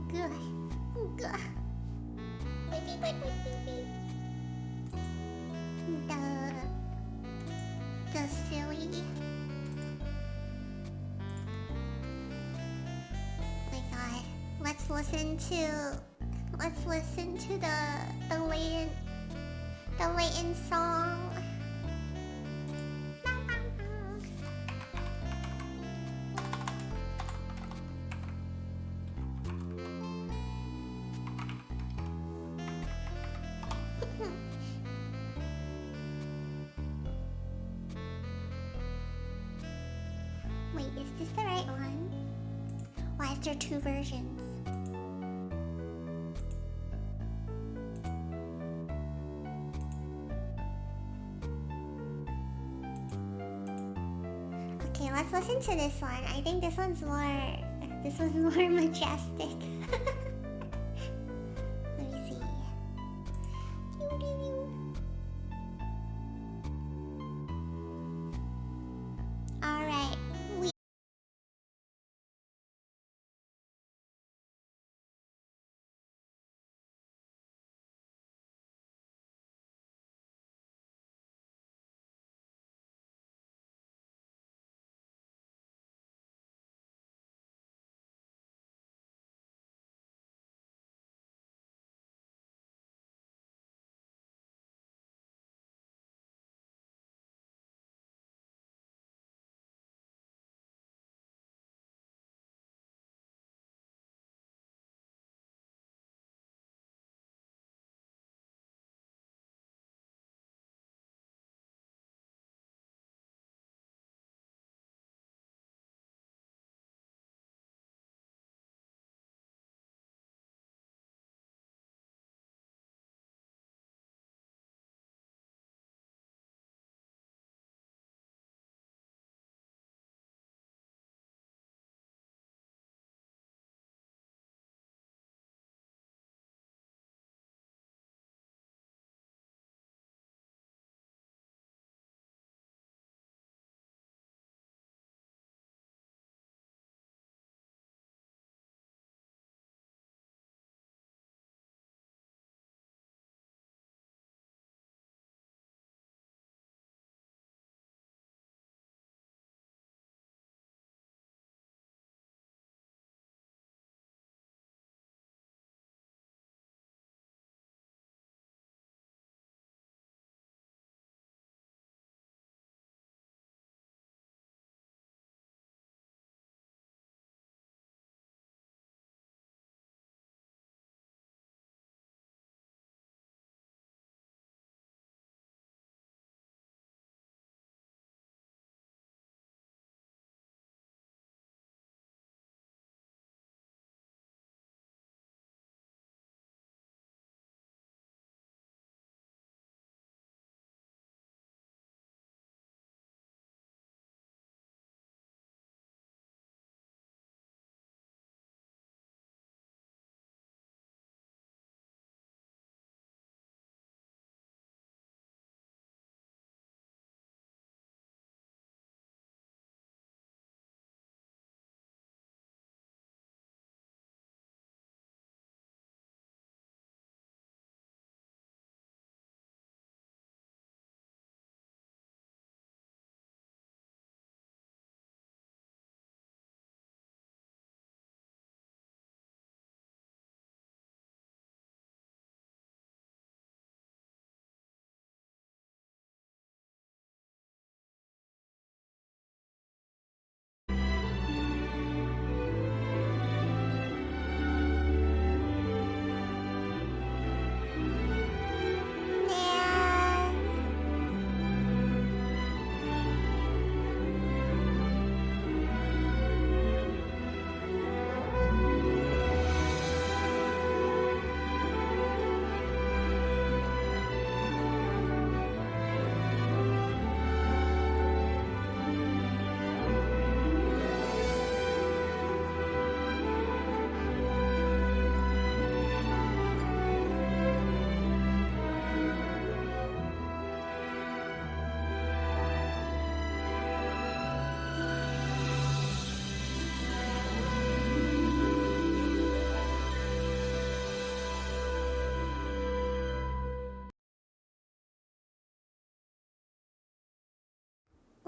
Good. Good. Wait, wait, wait, wait, wait, wait. The silly. My God. Let's listen to the Leighton song. Wait, is this the right one? Why is there two versions? Okay, let's listen to this one. I think this one's more majestic. Let me see. Alright,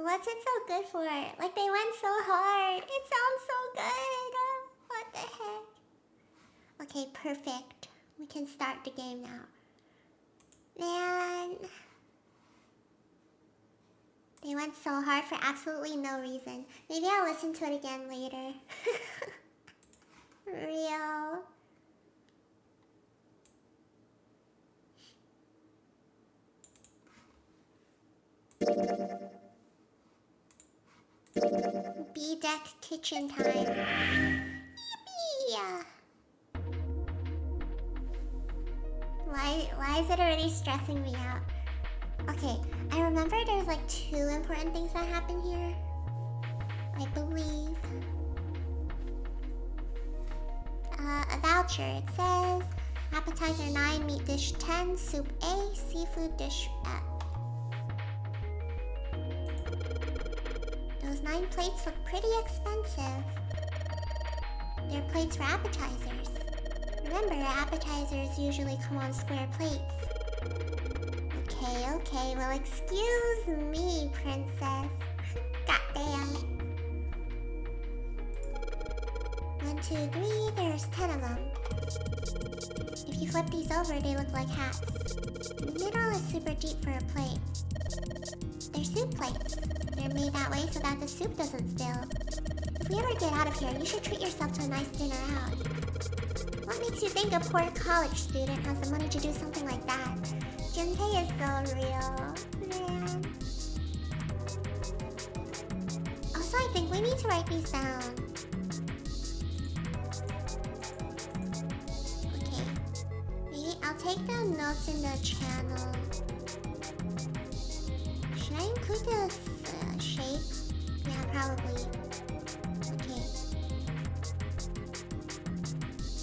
What's it so good for? Like, they went so hard. It sounds so good. What the heck? Okay, perfect. We can start the game now. Man. They went so hard for absolutely no reason. Maybe I'll listen to it again later. Real. B-Deck kitchen time. Yippee! Why is it already stressing me out? Okay, I remember there's like 2 important things that happen here. I believe. A voucher. It says appetizer 9, meat dish 10, soup A, seafood dish F. Those 9 plates look pretty expensive. They're plates for appetizers. Remember, appetizers usually come on square plates. Okay, well excuse me, princess. Goddamn. 1, 2, 3, there's 10 of them. If you flip these over, they look like hats. The middle is super deep for a plate. They're soup plates. They're made that way so that the soup doesn't spill. If we ever get out of here, you should treat yourself to a nice dinner out. What makes you think a poor college student has the money to do something like that? Junpei is so real. Man. Also, I think we need to write these down. Okay. Maybe I'll take the notes in the channel. Should I include the shape? Yeah, probably. Okay.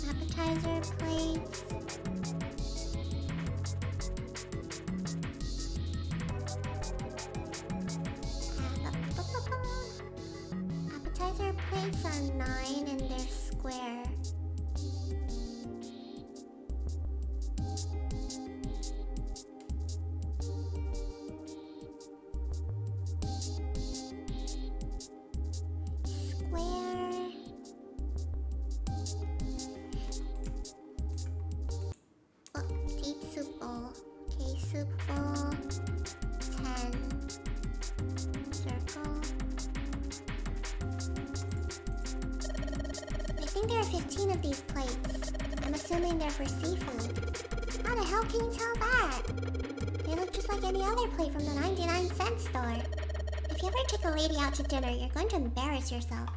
Appetizer plates. Appetizer plates are 9 and they're square. There are 15 of these plates. I'm assuming they're for seafood. How the hell can you tell that? They look just like any other plate from the 99-cent store. If you ever take a lady out to dinner, you're going to embarrass yourself.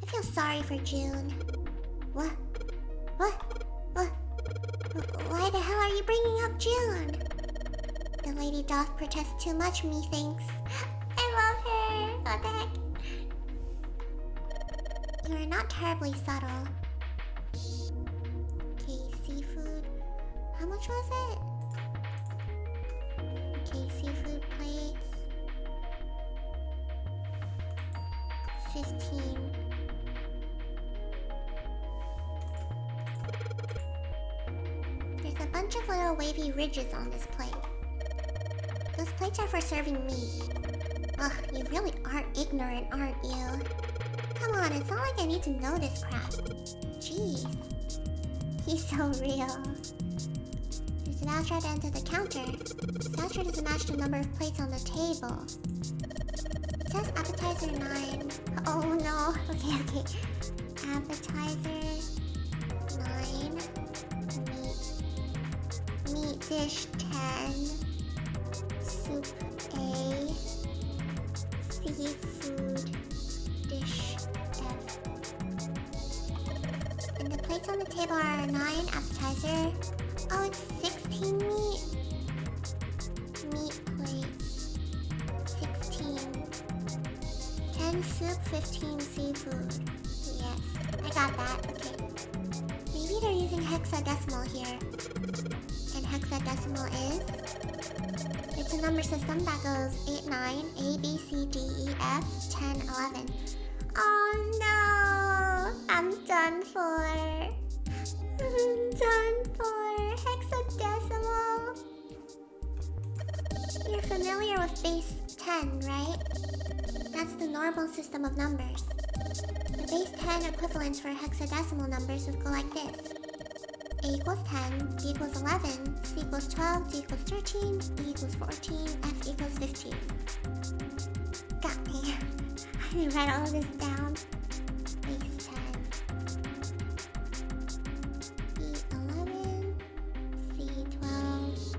I feel sorry for June. What? Why the hell are you bringing up June? The lady doth protest too much, methinks. I love her. What the heck? You are not terribly subtle. Okay, seafood. How much was it? Okay, seafood plates. 15. There's a bunch of little wavy ridges on this plate. Those plates are for serving meat. Ugh, you really are ignorant, aren't you? Come on, it's not like I need to know this crap. Jeez. He's so real. There's an voucher at the end of the counter. This voucher doesn't match the number of plates on the table. It says appetizer 9. Oh no. Okay. Appetizer 9. Meat dish 10. Soup A. Seafood dish F. And the plates on the table are 9 appetizer. Oh, it's 16 meat plates. 16. 10 soup, 15 seafood. Yes, I got that. Okay. Maybe they're using hexadecimal here. And hexadecimal is? It's a number system that goes 8, 9, A, B, C, D, E, F, 10, 11. Oh no! I'm done for. I'm done for. Hexadecimal. You're familiar with base 10, right? That's the normal system of numbers. The base 10 equivalents for hexadecimal numbers would go like this. A equals 10, B equals 11, C equals 12, D equals 13, E equals 14, F equals 15. God damn. I didn't write all of this down. Base 10. B 11, C 12,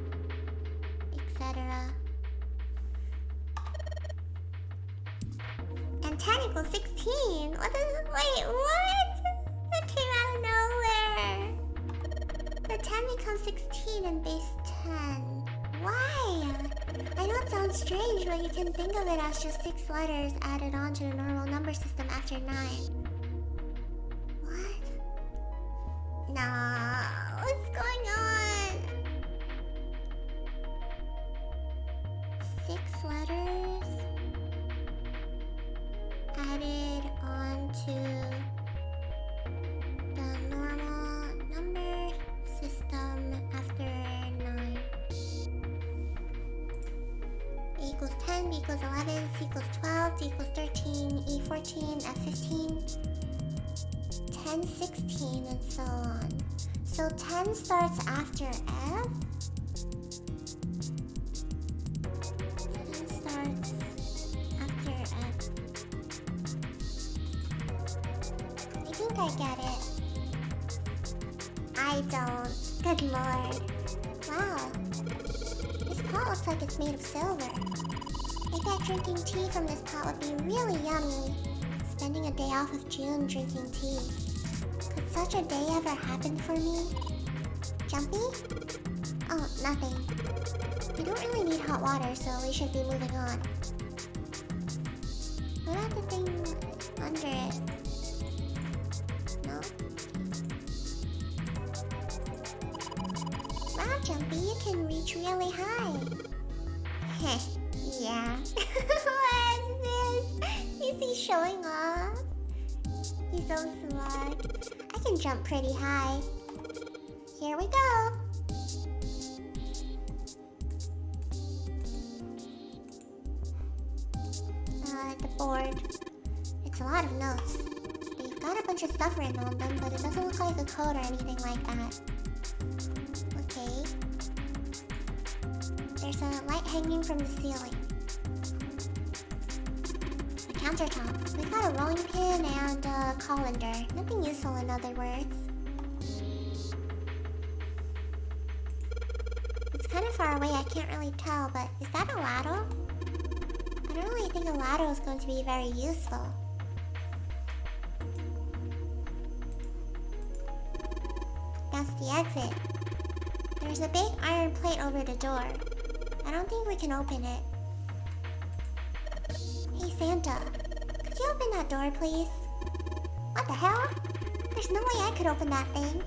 etc. And 10 equals 16. Wait, what? That came out of nowhere. The 10 becomes 16 in base 10. Why? I know it sounds strange, but you can think of it as just 6 letters added on to the normal number system after 9. What? Nah, what's going on? 6 letters added onto the normal number system after 9. A equals 10, B equals 11, C equals 12, D equals 13, E 14, F 15, 10, 16, and so on. So 10 starts after F? 10 starts after F. I think I get it. I don't. Good lord. Wow. This pot looks like it's made of silver. I bet drinking tea from this pot would be really yummy. Spending a day off of June drinking tea. Could such a day ever happen for me? Jumpy? Oh, nothing. We don't really need hot water, so we should be moving on. What about the thing under it? No? Wow, Jumpy, you can reach really high. Heh, yeah. What is this? Is he showing off? He's so smart. I can jump pretty high. Here we go. The board. It's a lot of notes. They've got a bunch of stuff written on them, but it doesn't look like a code or anything like that. Okay. There's a light hanging from the ceiling. A countertop. We got a rolling pin and a colander. Nothing useful in other words. It's kind of far away, I can't really tell, but is that a ladle? I don't really think a ladle is going to be very useful. That's the exit. There's a big iron plate over the door. I don't think we can open it. Hey Santa, could you open that door please? What the hell? There's no way I could open that thing.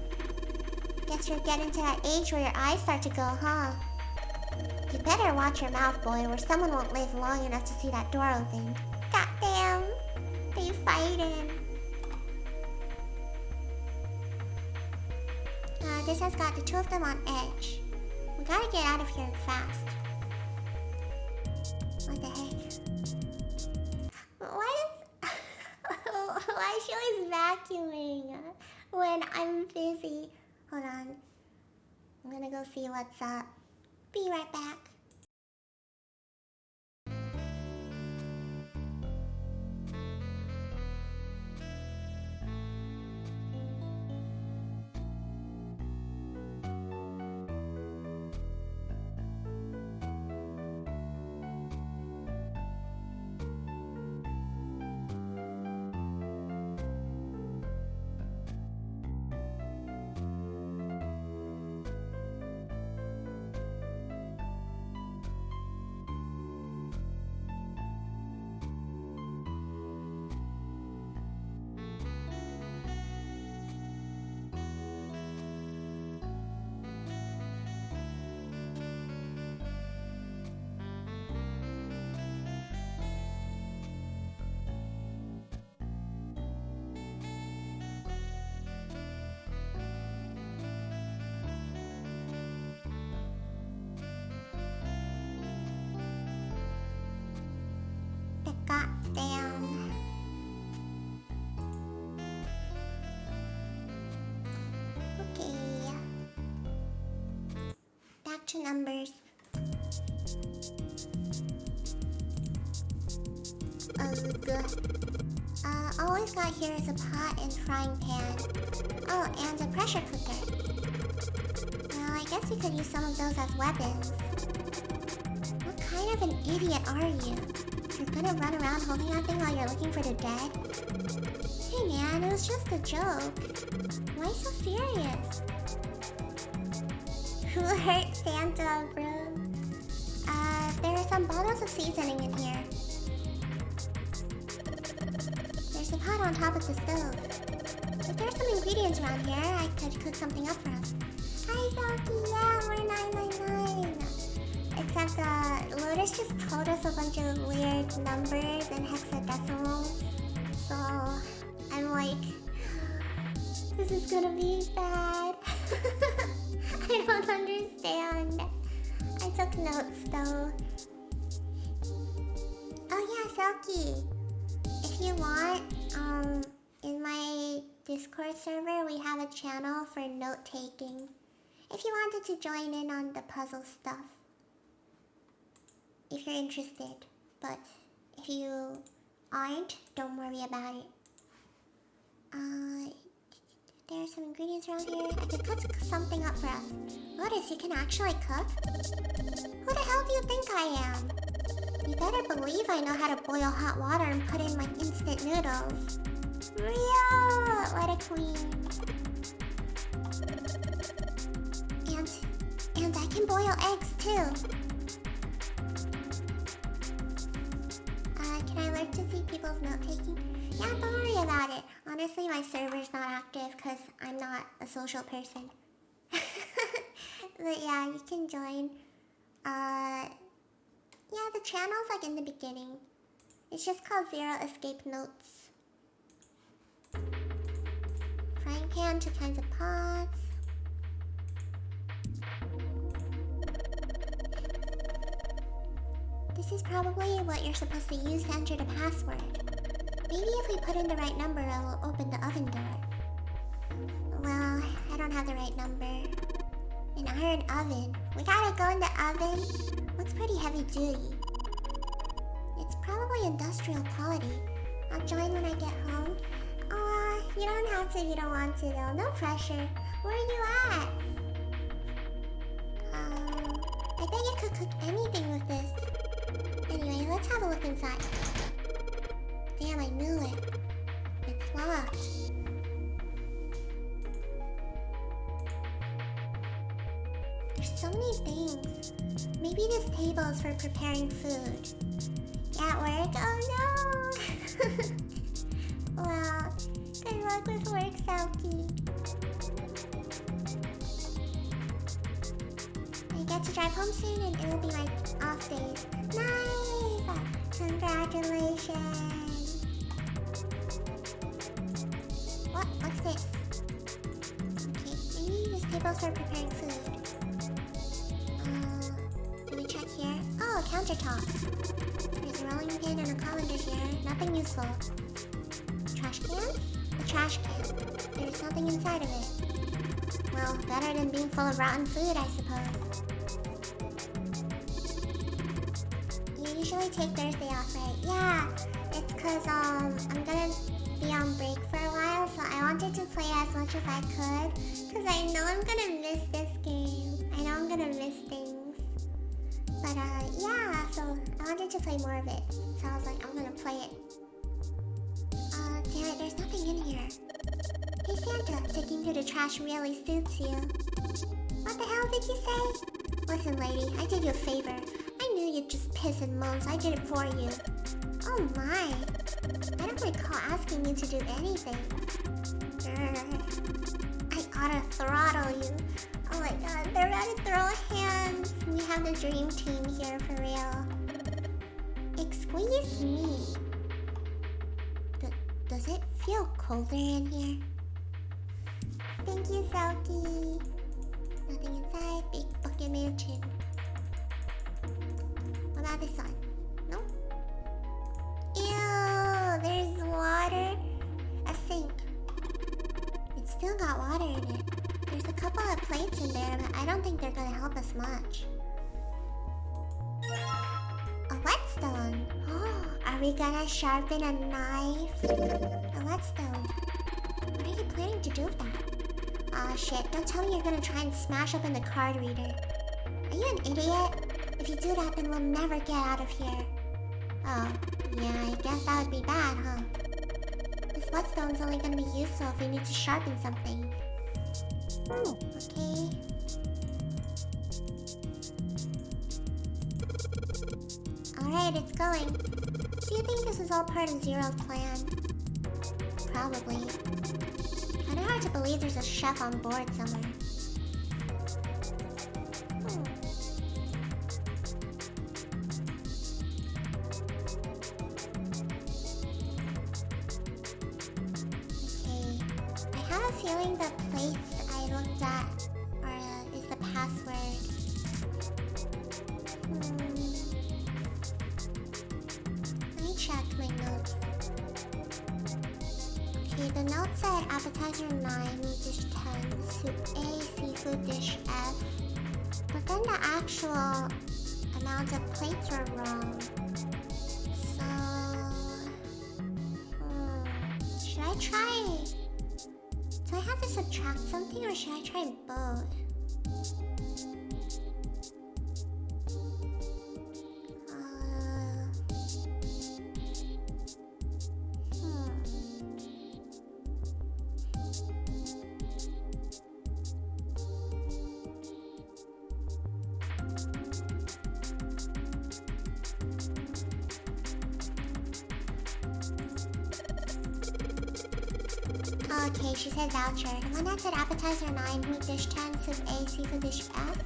Guess you're getting to that age where your eyes start to go, huh? You better watch your mouth, boy, or someone won't live long enough to see that door open. Goddamn! They fighting. This has got the two of them on edge. We gotta get out of here fast. What the heck? Why is she always vacuuming when I'm busy? Hold on. I'm gonna go see what's up. Be right back. Damn. Okay. Back to numbers. All we've got here is a pot and frying pan. Oh, and a pressure cooker. Well, I guess we could use some of those as weapons. What kind of an idiot are you? You're gonna run around holding that thing while you're looking for the dead? Hey man, it was just a joke. Why so serious? Who hurt Santa, bro? There are some bottles of seasoning in here. There's a pot on top of the stove. If there's some ingredients around here, I could cook something up for us. Hi, Selkie. Yeah, we're 999. Except, Lotus just told us a bunch of weird numbers and hexadecimals. So, I'm like, this is gonna be bad. I don't understand. I took notes, though. Oh, yeah, Selkie. If you want, in my Discord server, we have a channel for note-taking. If you wanted to join in on the puzzle stuff. If you're interested. But if you aren't, don't worry about it. There are some ingredients around here. I could cook something up for us. Lotus, you can actually cook? Who the hell do you think I am? You better believe I know how to boil hot water and put in my instant noodles. Real! What a queen. And I can boil eggs too. Can I learn to see people's note-taking? Yeah, don't worry about it. Honestly, my server's not active because I'm not a social person. But yeah, you can join. Yeah, the channel's like in the beginning. It's just called Zero Escape Notes. Frying pan, 2 kinds of pots. This is probably what you're supposed to use to enter the password. Maybe if we put in the right number, it will open the oven door. Well, I don't have the right number. An iron oven. We gotta go in the oven. Looks pretty heavy duty. It's probably industrial quality. I'll join when I get home. You don't have to if you don't want to though. No pressure. Where are you at? I bet you could cook anything with this. Anyway, let's have a look inside. Damn, I knew it. It's locked. There's so many things. Maybe this table is for preparing food. Yeah, at work? Oh no! Well, good luck with work, Selkie. I get to drive home soon and it'll be my off days. Nice! Congratulations! What's this? Okay, maybe this table's for preparing food. Can we check here? Oh, a countertop. There's a rolling pin and a colander here. Nothing useful. Trash can? A trash can. There's nothing inside of it. Well, better than being full of rotten food, I suppose. You usually take Thursday off, right? Yeah, it's cause I'm gonna be on break for a while, so I wanted to play as much as I could. Cause I know I'm gonna miss this game. I know I'm gonna miss things. But yeah, so I wanted to play more of it. So I was like, I'm gonna play it. Damn it, there's nothing in here. Hey Santa, digging through the trash really suits you. What the hell did you say? Listen lady, I did you a favor. I knew you'd just piss and moan, so I did it for you. Oh my. I don't recall asking you to do anything. I oughta throttle you. Oh my god, they're about to throw hands. We have the dream team here for real. Excuse me. Does it feel colder in here? Thank you, Selkie. Nothing inside. Big bucket mansion. What about this one? No? Ew. couple of plates in there, but I don't think they're gonna help us much. A whetstone. Are we gonna sharpen a knife? A whetstone. What are you planning to do with that? Aw, shit. Don't tell me you're gonna try and smash open the card reader. Are you an idiot? If you do that, then we'll never get out of here. Oh, yeah, I guess that would be bad, huh? This whetstone's only gonna be useful if we need to sharpen something. Okay. Alright, it's going. Do you think this is all part of Zero's plan? Probably. Kinda hard to believe there's a chef on board somewhere. Okay. I have a feeling the plates I looked at is the password. Let me check my notes. Okay, the note said appetizer 9, meat dish 10, soup A, seafood dish F. But then the actual amount of plates were wrong. So... should I try... do I have to subtract something or should I try both? Okay, she said voucher. The one that said appetizer 9, meat dish 10, soup A, seafood dish F?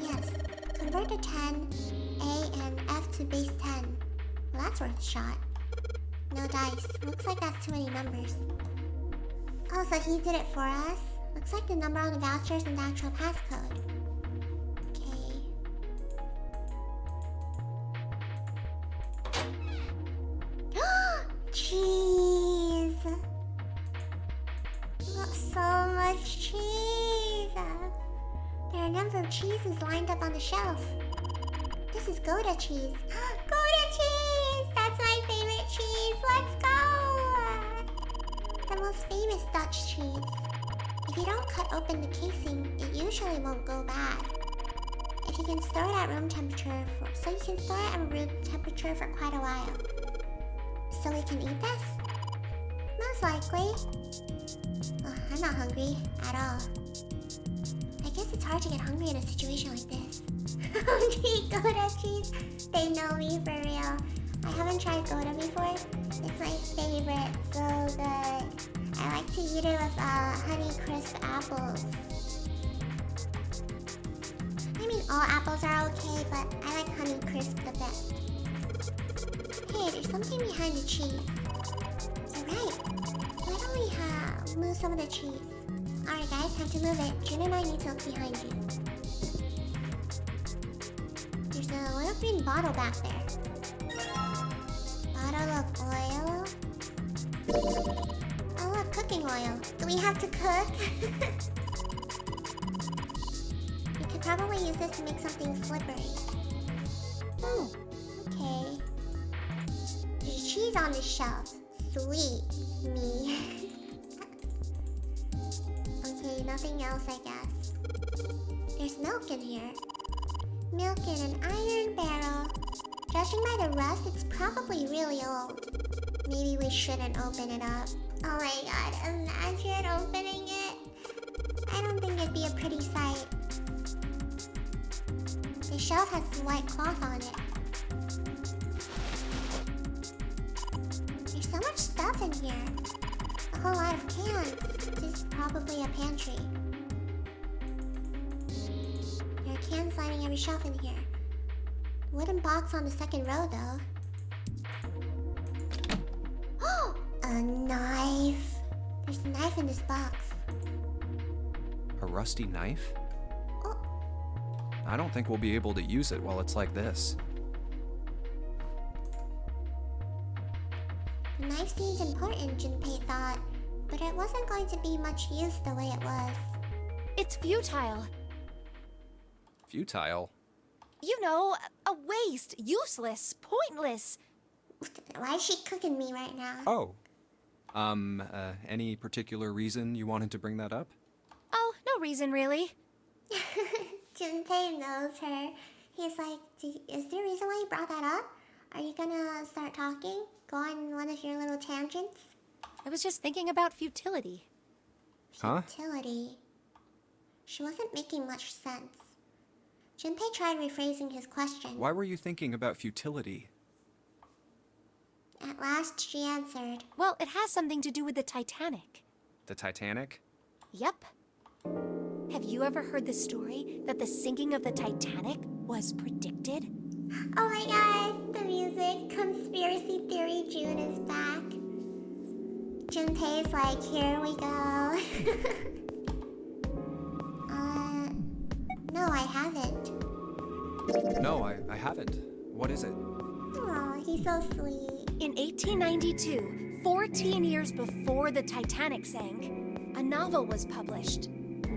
Yes. Convert the 10, A, and F to base 10. Well, that's worth a shot. No dice. Looks like that's too many numbers. Oh, so he did it for us? Looks like the number on the voucher is in the actual passcode. Okay. Cheese! So much cheese! There are a number of cheeses lined up on the shelf. This is Gouda cheese. Gouda cheese! That's my favorite cheese! Let's go! The most famous Dutch cheese. If you don't cut open the casing, it usually won't go bad. If you can store it at room temperature for quite a while. So we can eat this? Most likely. I'm not hungry at all. I guess it's hard to get hungry in a situation like this. Hungry Gouda cheese? They know me for real. I haven't tried Gouda before. It's my favorite. So good. I like to eat it with Honey Crisp apples. I mean, all apples are okay, but I like Honey Crisp the best. Hey, there's something behind the cheese. Is it right? Why don't we move some of the cheese? Alright guys, time to move it. Jun and I need to look behind you. There's a little green bottle back there. Bottle of oil. Oh look, cooking oil. Do we have to cook? We could probably use this to make something slippery. Okay. There's cheese on the shelf. Sweet me. Okay, nothing else I guess. There's milk in here. Milk in an iron barrel. Judging by the rust, it's probably really old. Maybe we shouldn't open it up. Oh my god, imagine opening it. I don't think it'd be a pretty sight. The shelf has some white cloth on it. There's so much stuff in here. A whole lot of cans. This is probably a pantry. There are cans lining every shelf in here. Wooden box on the second row, though. Oh! A knife! There's a knife in this box. A rusty knife? Oh. I don't think we'll be able to use it while it's like this. The knife seemed important, Junpei thought, but it wasn't going to be much use the way it was. It's futile. Futile? You know, a waste, useless, pointless. Why is she cooking me right now? Oh. Any particular reason you wanted to bring that up? Oh, no reason really. Junpei knows her. He's like, is there a reason why you brought that up? Are you gonna start talking? Go on one of your little tangents? I was just thinking about futility. Huh? Futility. She wasn't making much sense. Junpei tried rephrasing his question. Why were you thinking about futility? At last, she answered. Well, it has something to do with the Titanic. The Titanic? Yep. Have you ever heard the story that the sinking of the Titanic was predicted? Oh my god, the music. Conspiracy Theory June is back. Junpei's like, here we go. No, I haven't. No, I haven't. What is it? Aw, he's so sweet. In 1892, 14 years before the Titanic sank, a novel was published.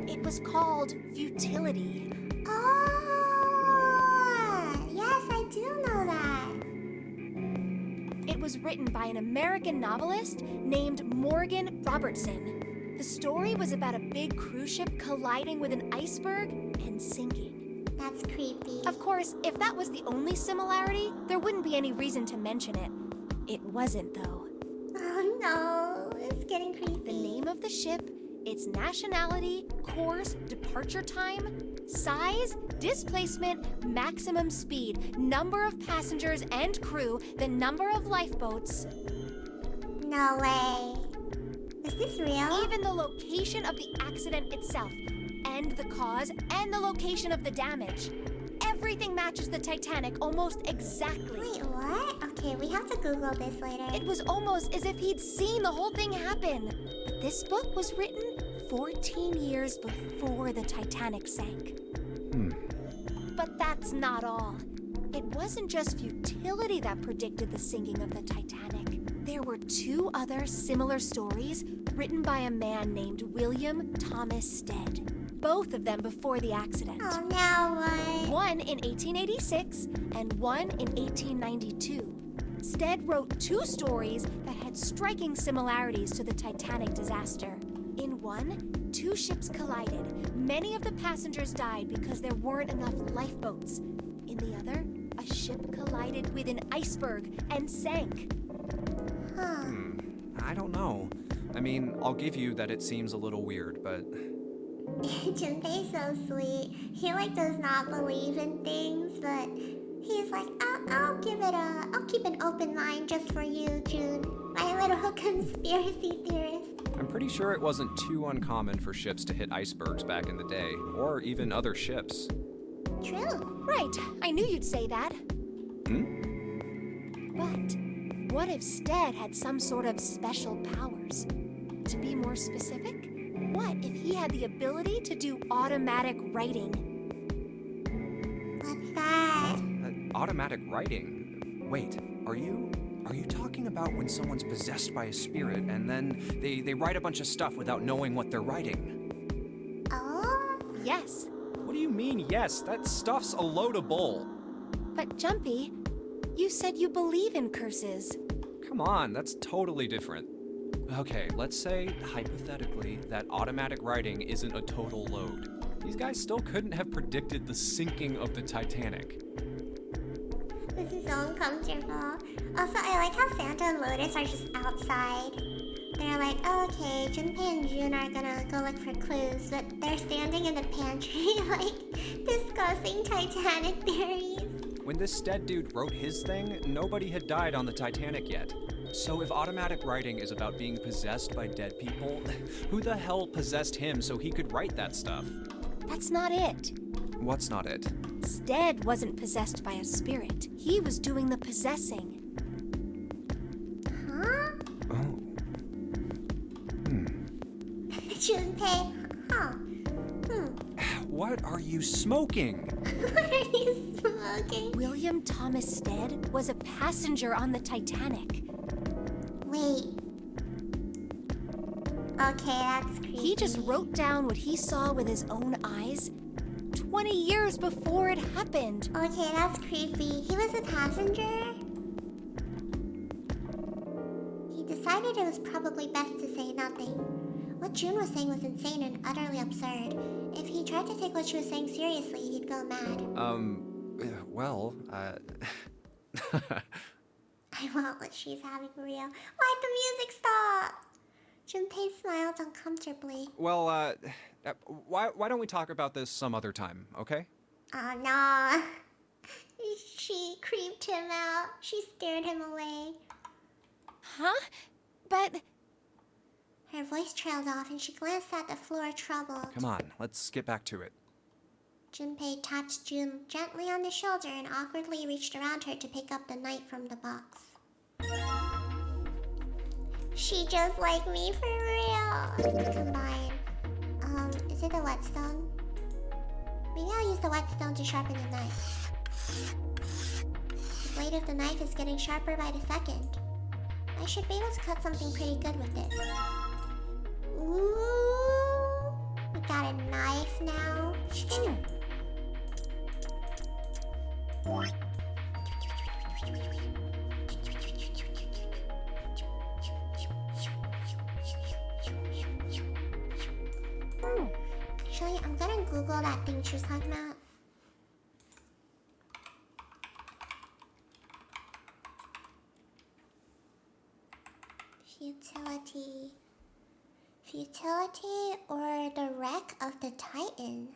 It was called Futility. Oh, yes, I do know that. It was written by an American novelist named Morgan Robertson. The story was about a big cruise ship colliding with an iceberg and sinking. That's creepy. Of course, if that was the only similarity, there wouldn't be any reason to mention it. It wasn't, though. Oh no, it's getting creepy. The name of the ship, its nationality, course, departure time, size, displacement, maximum speed, number of passengers and crew, the number of lifeboats, No way. Is this real? even the location of the accident itself, and the cause, and the location of the damage. Everything matches the Titanic almost exactly. Wait, what? Okay, we have to Google this later. It was almost as if he'd seen the whole thing happen. But this book was written 14 years before the Titanic sank. But that's not all. It wasn't just futility that predicted the sinking of the Titanic. There were two other similar stories written by a man named William Thomas Stead. Both of them before the accident. Oh, now what? One in 1886 and one in 1892. Stead wrote two stories that had striking similarities to the Titanic disaster. In one, two ships collided. Many of the passengers died because there weren't enough lifeboats. In the other, a ship collided with an iceberg and sank. Huh. I don't know. I mean, I'll give you that it seems a little weird, but Junpei's so sweet. He like does not believe in things, but he's like, I'll keep an open mind just for you, June. My little conspiracy theorist. I'm pretty sure it wasn't too uncommon for ships to hit icebergs back in the day, or even other ships. True. Right, I knew you'd say that. But what if Stead had some sort of special powers? To be more specific, what if he had the ability to do automatic writing? What's that? Automatic writing? Wait, are you talking about when someone's possessed by a spirit and then they write a bunch of stuff without knowing what they're writing? Oh? Yes, What do you mean, yes? That stuff's a load of bull. but Jumpy, you said you believe in curses. Come on, that's totally different. Okay, let's say, hypothetically, that automatic writing isn't a total load. These guys still couldn't have predicted the sinking of the Titanic. This is so uncomfortable. Also, I like how Santa and Lotus are just outside. They're like, oh, okay, Junpei and June are gonna go look for clues, but they're standing in the pantry, like, discussing Titanic theories. When this Stead dude wrote his thing, nobody had died on the Titanic yet. So if automatic writing is about being possessed by dead people, who the hell possessed him so he could write that stuff? That's not it. What's not it? Stead wasn't possessed by a spirit. He was doing the possessing. Huh? Oh. Junpei, huh? What are you smoking? What are you smoking? William Thomas Stead was a passenger on the Titanic. Wait. Okay, that's creepy. He just wrote down what he saw with his own eyes 20 years before it happened. Okay, that's creepy. He was a passenger? He decided it was probably best to say nothing. What June was saying was insane and utterly absurd. If he tried to take what she was saying seriously, he'd go mad. Well, I want what she's having real. Why'd the music stop? Junpei smiled uncomfortably. well, why don't we talk about this some other time, okay? Oh, no. She creeped him out. She scared him away. Huh? But... Her voice trailed off and she glanced at the floor troubled. Come on, let's get back to it. Junpei tapped June gently on the shoulder and awkwardly reached around her to pick up the knife from the box. She just like me for real. Combine. Is it the whetstone? Maybe I'll use the whetstone to sharpen the knife. The blade of the knife is getting sharper by the second. I should be able to cut something pretty good with this. Ooh, we got a knife now. Actually, I'm gonna Google that thing she was talking about. Futility. Futility or the wreck of the Titan?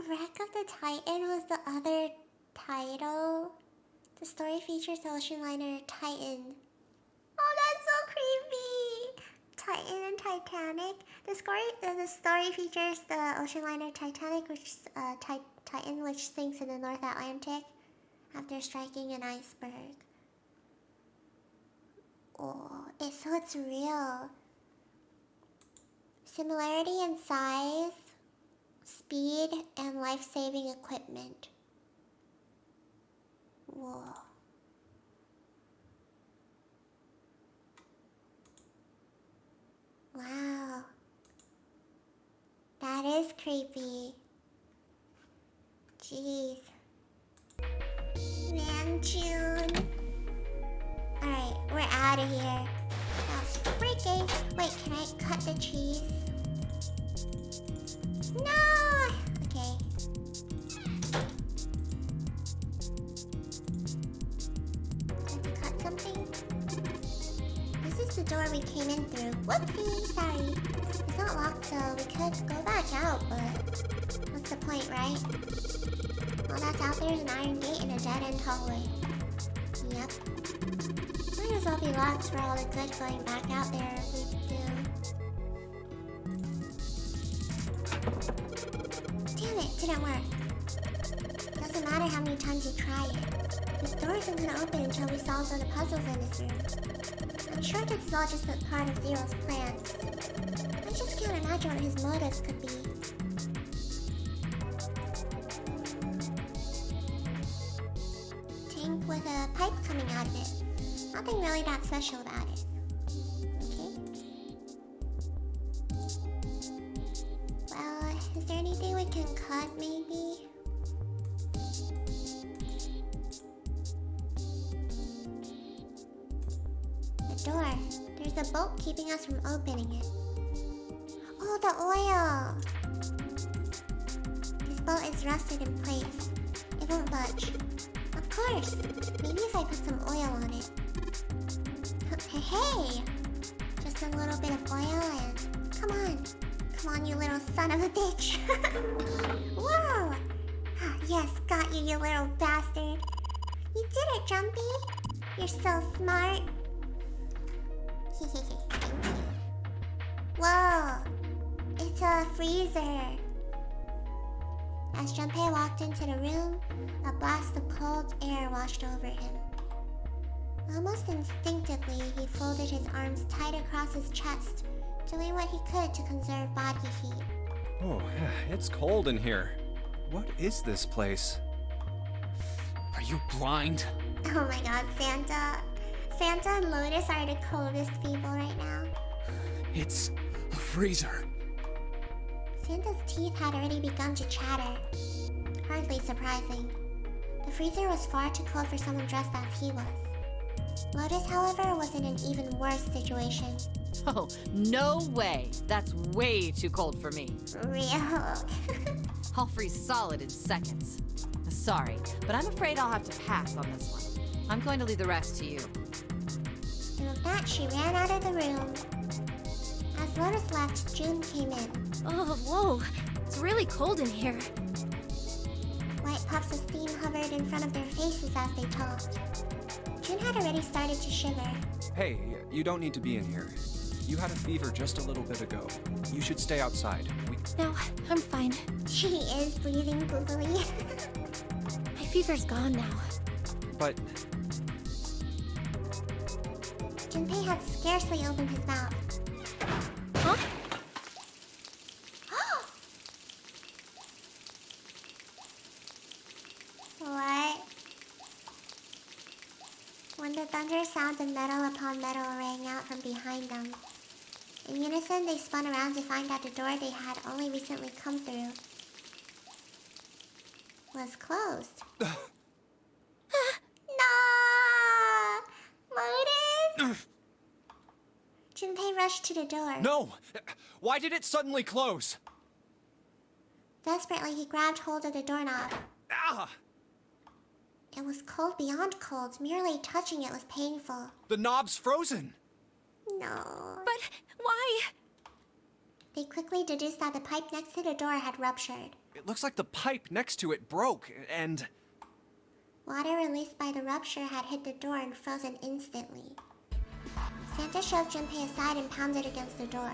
Wreck of the Titan was the other title. The story features the ocean liner Titan. Oh, that's so creepy! Titan and Titanic. The story features the ocean liner Titanic, which Titan, which sinks in the North Atlantic after striking an iceberg. Oh, so it's real. Similarity in size, speed, and life-saving equipment. Whoa. Wow. That is creepy. Jeez. Man, June. Alright, we're out of here. That's freaking. Wait, can I cut the cheese? No! Okay. Have to cut something? This is the door we came in through. Whoopsie, sorry. It's not locked, so we could go back out, but what's the point, right? All that's out there is an iron gate and a dead-end hallway. Yep. Might as well be locked for all the good going back out there we do. Damn it, didn't work. Doesn't matter how many times you try it. This door isn't gonna open until we solve all the puzzles in this room. I'm sure this is all just a part of Zero's plans. I just can't imagine what his motives could be. Tank with a pipe coming out of it. Nothing really that special about it. Okay. Well, is there anything we can cut, maybe? The door. There's a bolt keeping us from opening it. Oh, the oil! This bolt is rusted in place. It won't budge. Of course! Maybe if I put some oil on it. Hey! Just a little bit of oil and... Come on, you little son of a bitch! Whoa! Yes, got you, you little bastard! You did it, Jumpy! You're so smart! Whoa! It's a freezer! As Junpei walked into the room, a blast of cold air washed over him. Almost instinctively, he folded his arms tight across his chest, doing what he could to conserve body heat. Oh, it's cold in here. What is this place? Are you blind? Oh my god, Santa. Santa and Lotus are the coldest people right now. It's a freezer. Santa's teeth had already begun to chatter. Hardly surprising. The freezer was far too cold for someone dressed as he was. Lotus, however, was in an even worse situation. Oh, no way. That's way too cold for me. Real. I'll freeze solid in seconds. Sorry, but I'm afraid I'll have to pass on this one. I'm going to leave the rest to you. And with that, she ran out of the room. As Lotus left, June came in. Oh, whoa. It's really cold in here. White puffs of steam hovered in front of their faces as they talked. June had already started to shiver. Hey, you don't need to be in here. You had a fever just a little bit ago. You should stay outside. No, I'm fine. She is breathing boobily. My fever's gone now. But Junpei had scarcely opened his mouth. Huh? What? When the thunder sound of metal upon metal rang out from behind them. In unison, they spun around to find that the door they had only recently come through was closed. No! Lotus! Junpei rushed to the door. no! Why did it suddenly close? Desperately, he grabbed hold of the doorknob. Ah! It was cold beyond cold. Merely touching it was painful. The knob's frozen. No. But why? They quickly deduced that the pipe next to the door had ruptured. It looks like the pipe next to it broke, and Water released by the rupture had hit the door and frozen instantly. Santa shoved Junpei aside and pounded against the door.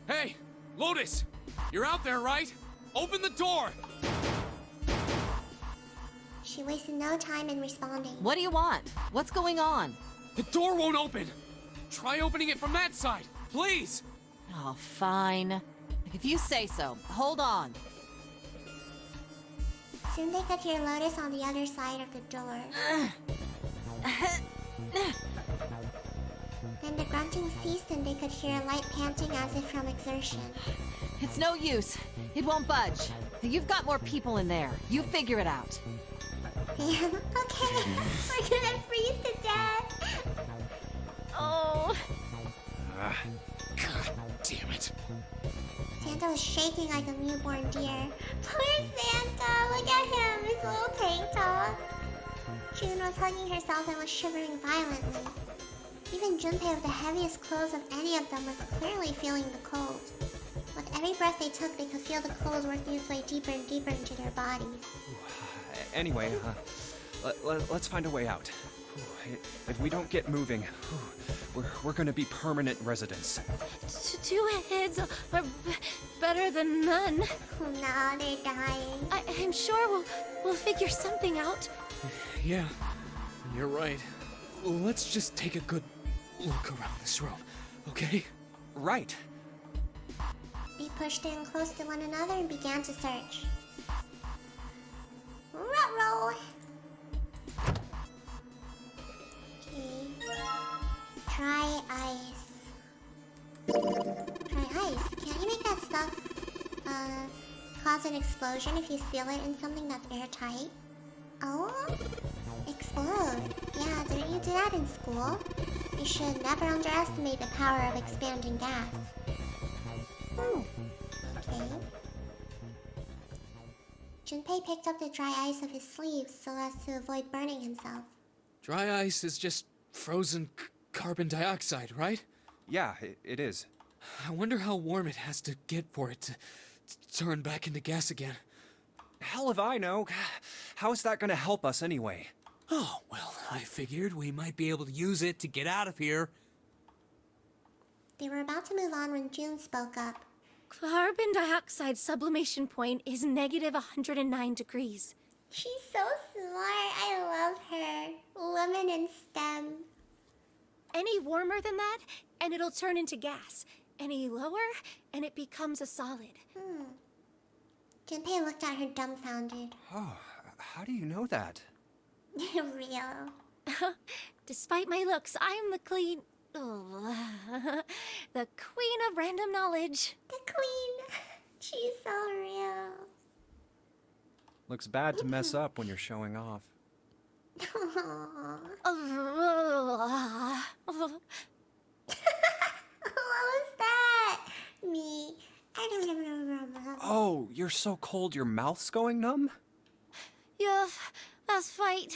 Hey, Lotus! You're out there, right? Open the door! She wasted no time in responding. What do you want? What's going on? The door won't open! Try opening it from that side, please! Oh, fine. If you say so. Hold on. Soon they could hear Lotus on the other side of the door. Then the grunting ceased and they could hear a light panting as if from exertion. It's no use. It won't budge. You've got more people in there. You figure it out. Okay, we're gonna freeze to death. Oh. God damn it. Santa was shaking like a newborn deer. Poor Santa, look at him, his little tank top. June was hugging herself and was shivering violently. Even Junpei, with the heaviest clothes of any of them, was clearly feeling the cold. With every breath they took, they could feel the cold working its way deeper and deeper into their bodies. anyway, let's find a way out. If we don't get moving, we're gonna be permanent residents. Two heads are better than none. Oh no, they're dying. I'm sure we'll figure something out. Yeah, you're right. Let's just take a good look around this room, okay? Right. They pushed in close to one another and began to search. Ruh-roh! Okay. Try ice. Try ice? Can't you make that stuff, cause an explosion if you seal it in something that's airtight? Oh? Explode. Yeah, didn't you do that in school? You should never underestimate the power of expanding gas. Okay. Junpei picked up the dry ice of his sleeves so as to avoid burning himself. Dry ice is just frozen carbon dioxide, right? Yeah, it is. I wonder how warm it has to get for it to turn back into gas again. Hell if I know. How is that gonna help us anyway? Oh, well, I figured we might be able to use it to get out of here. They were about to move on when June spoke up. Carbon dioxide sublimation point is negative 109 degrees. She's so smart. I love her. Woman in STEM. Any warmer than that, and it'll turn into gas. Any lower, and it becomes a solid. Junpei looked at her dumbfounded. Oh, how do you know that? Real. Despite my looks, I'm the clean... Oh, the queen of random knowledge. The queen. She's so real. Looks bad to mess up when you're showing off. Aww. Oh, What was that? Me. Oh, you're so cold your mouth's going numb? yeah, that's right.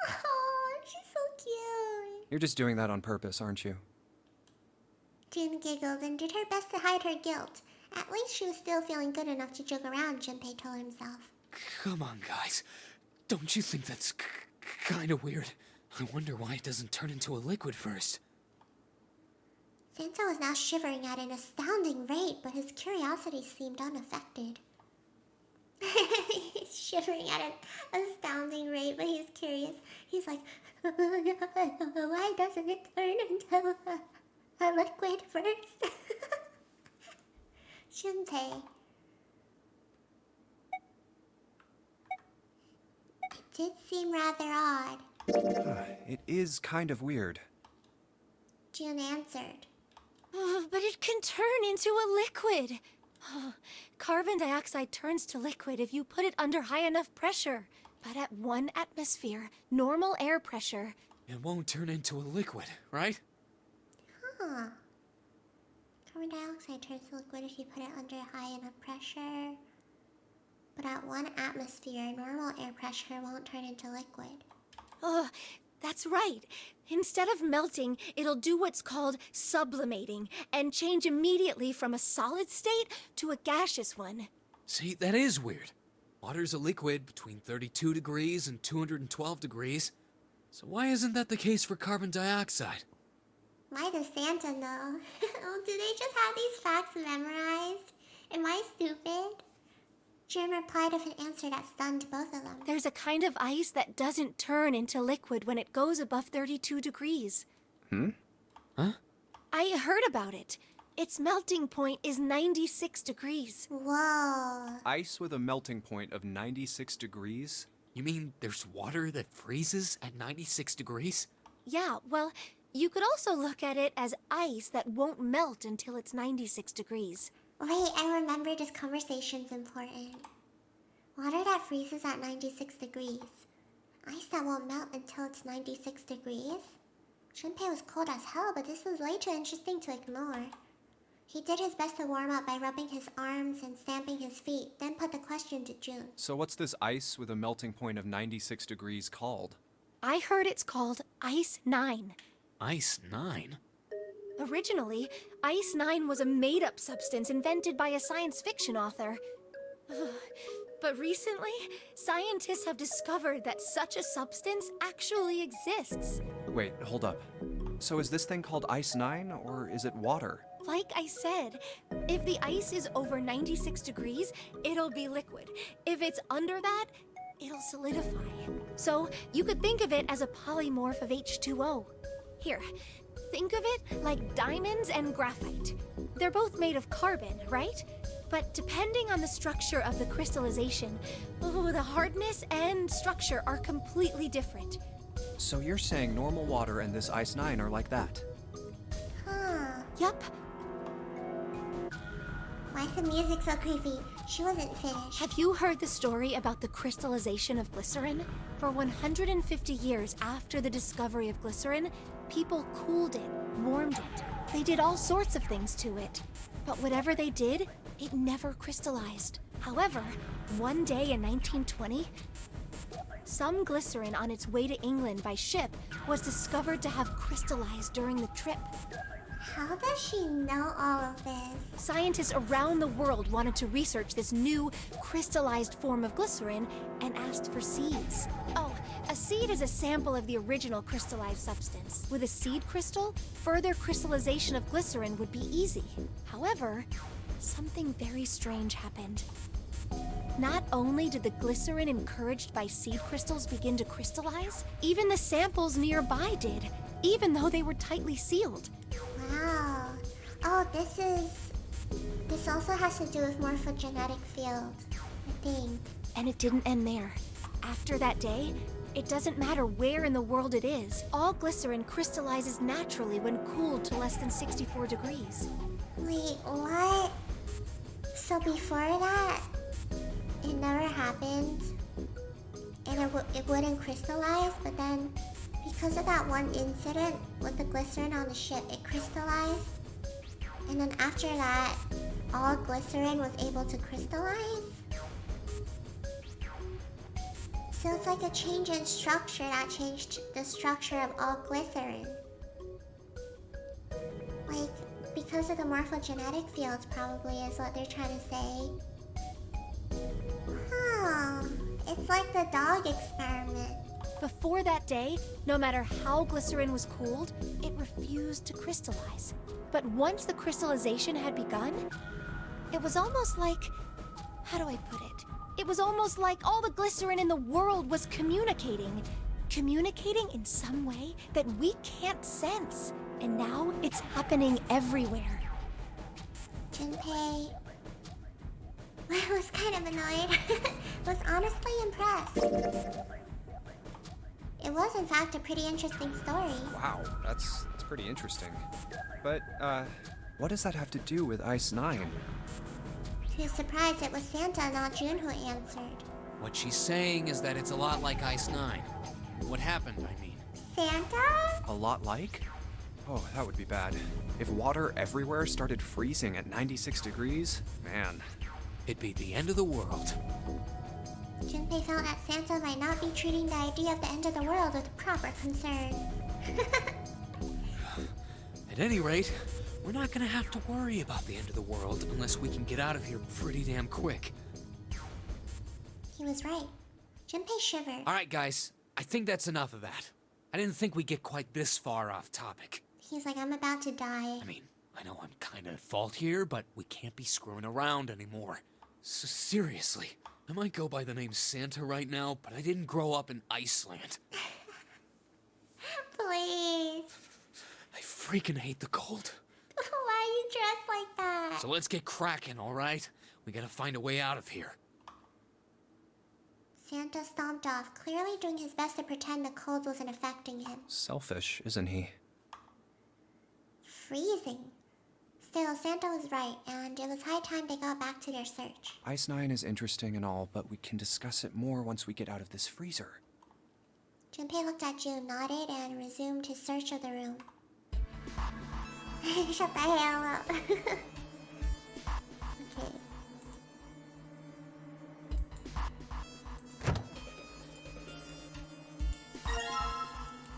Oh, she's so cute. You're just doing that on purpose, aren't you? June giggled and did her best to hide her guilt. At least she was still feeling good enough to joke around, Junpei told himself. Come on, guys. Don't you think that's kind of weird? I wonder why it doesn't turn into a liquid first. Santa was now shivering at an astounding rate, but his curiosity seemed unaffected. He's shivering at an astounding rate, but he's curious. He's like, why doesn't it turn into a liquid first? Junpei. It did seem rather odd, It is kind of weird. June answered. But it can turn into a liquid. Carbon dioxide turns to liquid if you put it under high enough pressure. But at 1 atmosphere, normal air pressure, It won't turn into a liquid, right? Huh. Carbon dioxide turns to liquid if you put it under high enough pressure. But at 1 atmosphere, normal air pressure won't turn into liquid. that's right. Instead of melting, it'll do what's called sublimating and change immediately from a solid state to a gaseous one. See, that is weird. Water's a liquid between 32 degrees and 212 degrees. So why isn't that the case for carbon dioxide? Why does Santa know? Oh, do they just have these facts memorized? Am I stupid? June replied with an answer that stunned both of them. There's a kind of ice that doesn't turn into liquid when it goes above 32 degrees. Huh? I heard about it. Its melting point is 96 degrees. Whoa. Ice with a melting point of 96 degrees? You mean there's water that freezes at 96 degrees? Yeah, well, you could also look at it as ice that won't melt until it's 96 degrees. Wait, I remember this conversation's important. Water that freezes at 96 degrees. Ice that won't melt until it's 96 degrees? Junpei was cold as hell, but this was way too interesting to ignore. He did his best to warm up by rubbing his arms and stamping his feet, then put the question to June. So what's this ice with a melting point of 96 degrees called? I heard it's called Ice 9. Ice 9? Originally, Ice 9 was a made-up substance invented by a science fiction author. But recently, scientists have discovered that such a substance actually exists. Wait, hold up. So is this thing called Ice 9, or is it water? Like I said, if the ice is over 96 degrees, it'll be liquid. If it's under that, it'll solidify. So you could think of it as a polymorph of H2O. Here, think of it like diamonds and graphite. They're both made of carbon, right? But depending on the structure of the crystallization, the hardness and structure are completely different. So you're saying normal water and this Ice 9 are like that? Huh. Yup. Why is the music so creepy? She wasn't finished. Have you heard the story about the crystallization of glycerin? For 150 years after the discovery of glycerin, people cooled it, warmed it. They did all sorts of things to it. But whatever they did, it never crystallized. However, one day in 1920, some glycerin on its way to England by ship was discovered to have crystallized during the trip. How does she know all of this? Scientists around the world wanted to research this new crystallized form of glycerin and asked for seeds. Oh, a seed is a sample of the original crystallized substance. With a seed crystal, further crystallization of glycerin would be easy. However, something very strange happened. Not only did the glycerin encouraged by seed crystals begin to crystallize, even the samples nearby did, even though they were tightly sealed. Wow. Oh, this also has to do with morphogenetic field, I think. And it didn't end there. After that day, It doesn't matter where in the world it is. All glycerin crystallizes naturally when cooled to less than 64 degrees. Wait, what? So before that, it never happened, and it wouldn't crystallize, but then because of that one incident with the glycerin on the ship, it crystallized, and then after that, all glycerin was able to crystallize? So it's like a change in structure that changed the structure of all glycerin. Like, because of the morphogenetic fields, probably, is what they're trying to say. Huh. It's like the dog experiment. Before that day, no matter how glycerin was cooled, it refused to crystallize. But once the crystallization had begun, it was almost like... how do I put it? It was almost like all the glycerin in the world was communicating. Communicating in some way that we can't sense. And now it's happening everywhere. Junpei was kind of annoyed. Was honestly impressed. It was, in fact, a pretty interesting story. Wow, that's pretty interesting. But, what does that have to do with Ice 9? To his surprise, it was Santa, not June, who answered. What she's saying is that it's a lot like Ice 9. What happened, I mean. Santa? A lot like? Oh, that would be bad. If water everywhere started freezing at 96 degrees, man. It'd be the end of the world. Junpei felt that Santa might not be treating the idea of the end of the world with proper concern. At any rate, we're not gonna have to worry about the end of the world unless we can get out of here pretty damn quick. He was right. Junpei shivered. Alright, guys, I think that's enough of that. I didn't think we'd get quite this far off topic. He's like, I'm about to die. I mean, I know I'm kinda at fault here, but we can't be screwing around anymore. So seriously, I might go by the name Santa right now, but I didn't grow up in Iceland. Please. I freaking hate the cold. Why are you dressed like that? So let's get cracking, alright? We gotta find a way out of here. Santa stomped off, clearly doing his best to pretend the cold wasn't affecting him. Selfish, isn't he? Freezing. Still, Santa was right, and it was high time they got back to their search. Ice 9 is interesting and all, but we can discuss it more once we get out of this freezer. Junpei looked at June, nodded, and resumed his search of the room. Shut the hell up. Okay.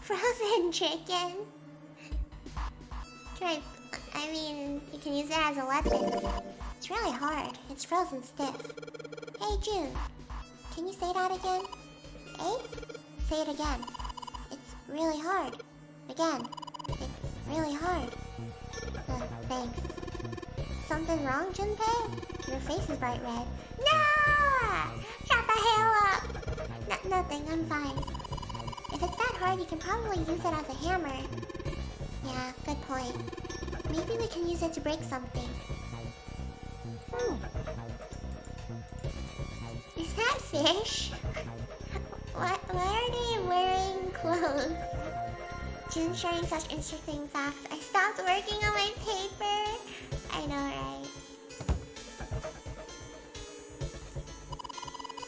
Frozen chicken. I mean, you can use it as a weapon. It's really hard. It's frozen stiff. Hey, June. Can you say that again? Eh? Say it again. It's really hard. Again. It's really hard. Thanks. Something wrong, Junpei? Your face is bright red. No! Shut the hell up! Nothing, I'm fine. If it's that hard, you can probably use it as a hammer. Yeah, good point. Maybe we can use it to break something. Is that fish? Why are they wearing clothes? June sharing such interesting facts. I stopped working on my paper. I know, right?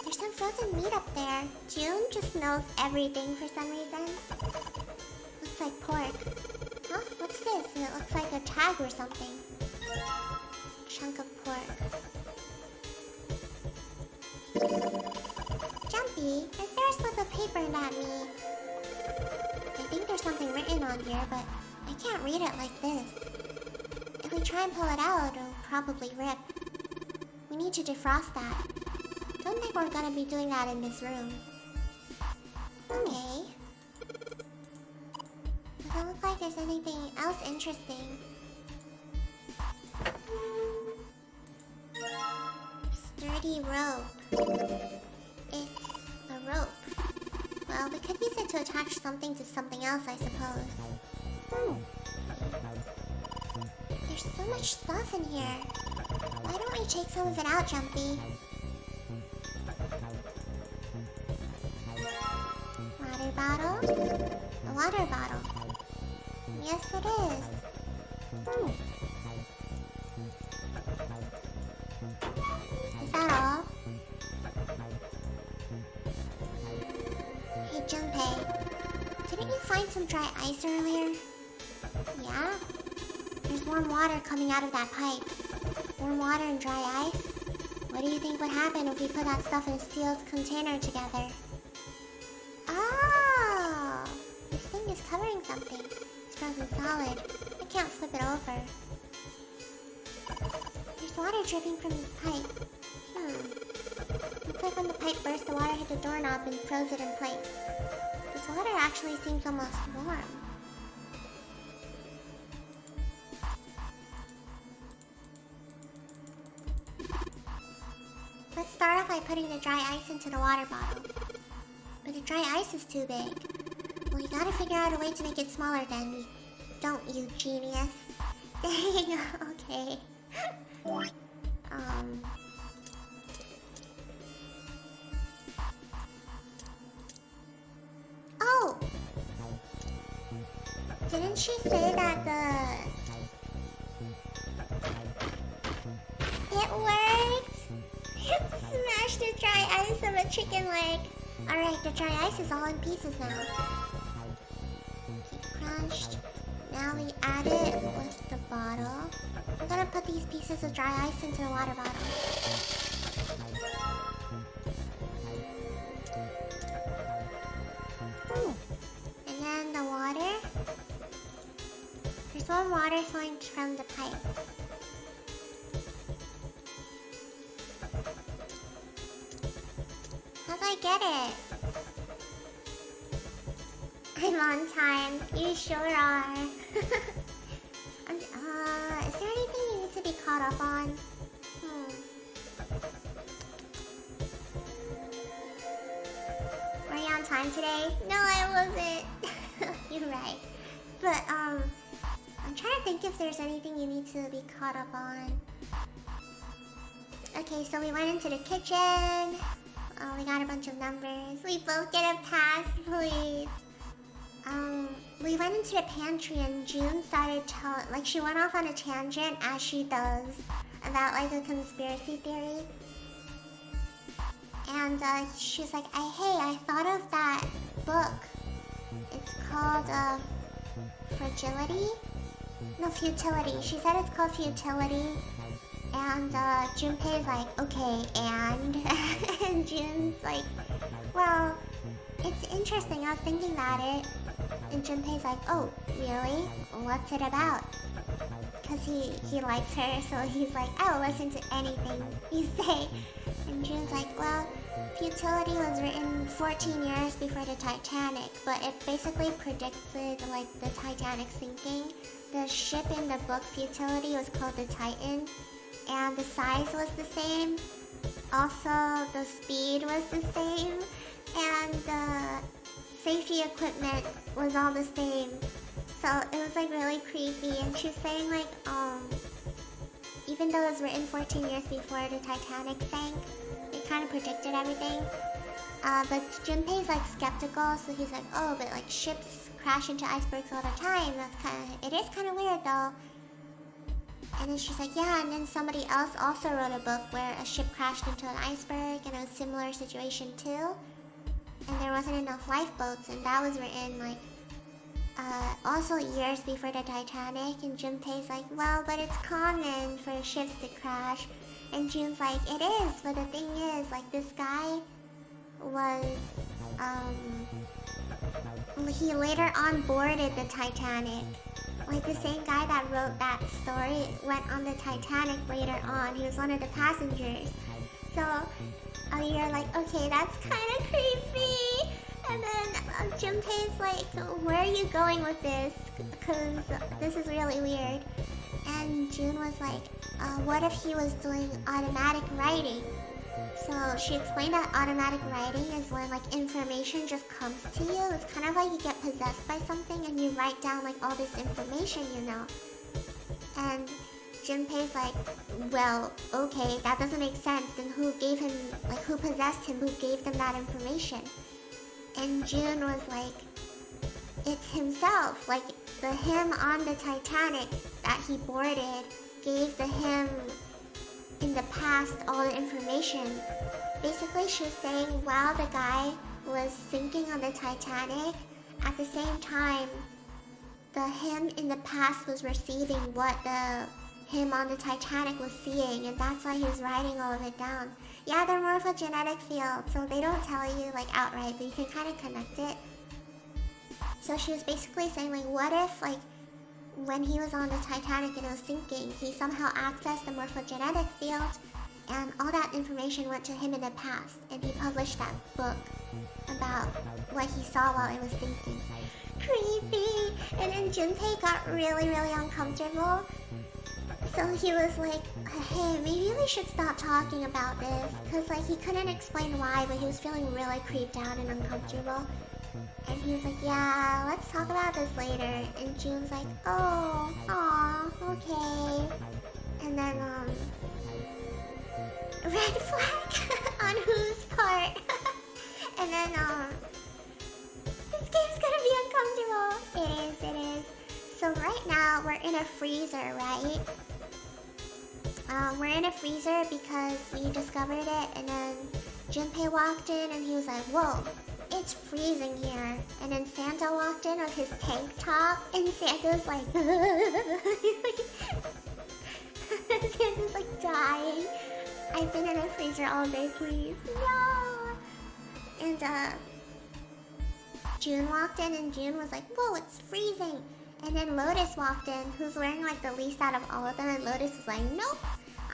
There's some frozen meat up there. June just knows everything for some reason. Looks like pork. Huh? What's this? It looks like a tag or something. Chunk of pork. Jumpy, is there a slip of paper in that meat? I think there's something written on here, but I can't read it like this. If we try and pull it out, it'll probably rip. We need to defrost that. Don't think we're gonna be doing that in this room. Okay. Doesn't look like there's anything else interesting. Sturdy rope. It's a rope. Well, we could use it to attach something to something else, I suppose. There's so much stuff in here. Why don't we take some of it out, Jumpy? bottle? A water bottle. Yes, it is. Is that all? Hey, Junpei. Didn't you find some dry ice earlier? Yeah? There's warm water coming out of that pipe. Warm water and dry ice? What do you think would happen if we put that stuff in a sealed container together? Oh! This thing is covering something. It's frozen solid. I can't flip it over. There's water dripping from this pipe. Looks like when the pipe burst, the water hit the doorknob and froze it in place. This water actually seems almost warm. Let's start off by putting the dry ice into the water bottle. But the dry ice is too big. Well, you gotta figure out a way to make it smaller then. Don't you, genius? Dang, okay. Oh! Didn't she say that It worked! Smash the dry ice of a chicken leg. Alright, the dry ice is all in pieces now. Keep crunched. Now we add it with the bottle. I'm gonna put these pieces of dry ice into the water bottle. And then the water. There's warm water flowing from the pipe. How do I get it? I'm on time. You sure are. Is there anything you need to be caught up on? Were you on time today? No, I wasn't. You're right. But, I'm trying to think if there's anything you need to be caught up on. Okay, so we went into the kitchen. Oh, we got a bunch of numbers. We both get a pass, please. We went into the pantry and June started telling, like, she went off on a tangent, as she does, about, like, a conspiracy theory. And, she's like, hey, I thought of that book. It's called, Fragility? No, Futility. She said it's called Futility. And, Junpei's like, okay, and? And June's like, well, it's interesting, I was thinking about it. And Junpei's like, oh, really? What's it about? Because he likes her, so he's like, I'll listen to anything you say. And June's like, well, Futility was written 14 years before the Titanic, but it basically predicted, like, the Titanic sinking. The ship in the book Futility was called the Titan, and the size was the same. Also, the speed was the same, and the safety equipment was all the same. So it was like really creepy, and she's saying like, even though it was written 14 years before the Titanic sank, it kind of predicted everything. But Junpei's like skeptical, so he's like, oh, but like ships crash into icebergs all the time. It is kind of weird though. And then she's like, yeah, and then somebody else also wrote a book where a ship crashed into an iceberg and a similar situation too. And there wasn't enough lifeboats, and that was written like, also years before the Titanic. And Junpei's like, well, but it's common for ships to crash. And June's like, it is, but the thing is, like, this guy was, he later on boarded the Titanic. Like, the same guy that wrote that story went on the Titanic later on. He was one of the passengers. So, you're like, okay, that's kind of creepy. And then Junpei's like, where are you going with this? Because this is really weird. And June was like, what if he was doing automatic writing? So she explained that automatic writing is when like information just comes to you. It's kind of like you get possessed by something and you write down like all this information, you know. And Junpei's like, well, okay, that doesn't make sense. Then who gave him, like who possessed him? Who gave them that information? And June was like, it's himself. Like, the him on the Titanic that he boarded gave the him in the past all the information. Basically, she was saying while the guy was sinking on the Titanic, at the same time, the him in the past was receiving what the him on the Titanic was seeing, and that's why he was writing all of it down. Yeah, they're morphogenetic fields, so they don't tell you like outright, but you can kind of connect it. So she was basically saying like, what if like when he was on the Titanic and it was sinking, he somehow accessed the morphogenetic field, and all that information went to him in the past, and he published that book about what he saw while it was sinking. Creepy! And then Junpei got really, really uncomfortable. So he was like, hey, maybe we should stop talking about this. Because like he couldn't explain why, but he was feeling really creeped out and uncomfortable. And he was like, yeah, let's talk about this later. And June's like, oh, aw, okay. And then, red flag on whose part? And then, this game's gonna be uncomfortable. It is. So right now, we're in a freezer, right? We're in a freezer because we discovered it, and then Junpei walked in and he was like, whoa, it's freezing here. And then Santa walked in with his tank top, and Santa's like, Santa's like dying. I've been in a freezer all day, please. No! And, June walked in, and June was like, whoa, it's freezing. And then Lotus walked in, who's wearing like the least out of all of them, and Lotus was like, nope,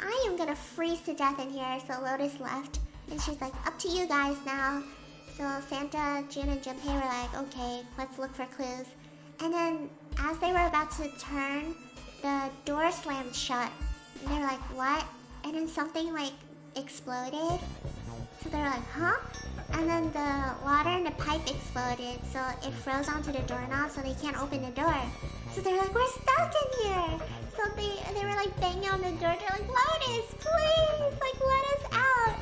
I am gonna freeze to death in here. So Lotus left, and she's like, up to you guys now. So Santa, June, and Junpei were like, okay, let's look for clues. And then as they were about to turn, the door slammed shut. And they were like, what? And then something like exploded. So they were like, huh? And then the water in the pipe exploded, so it froze onto the doorknob, so they can't open the door. So they're like, we're stuck in here! So they were like banging on the door. They're like, Lotus, please! Like, let us out!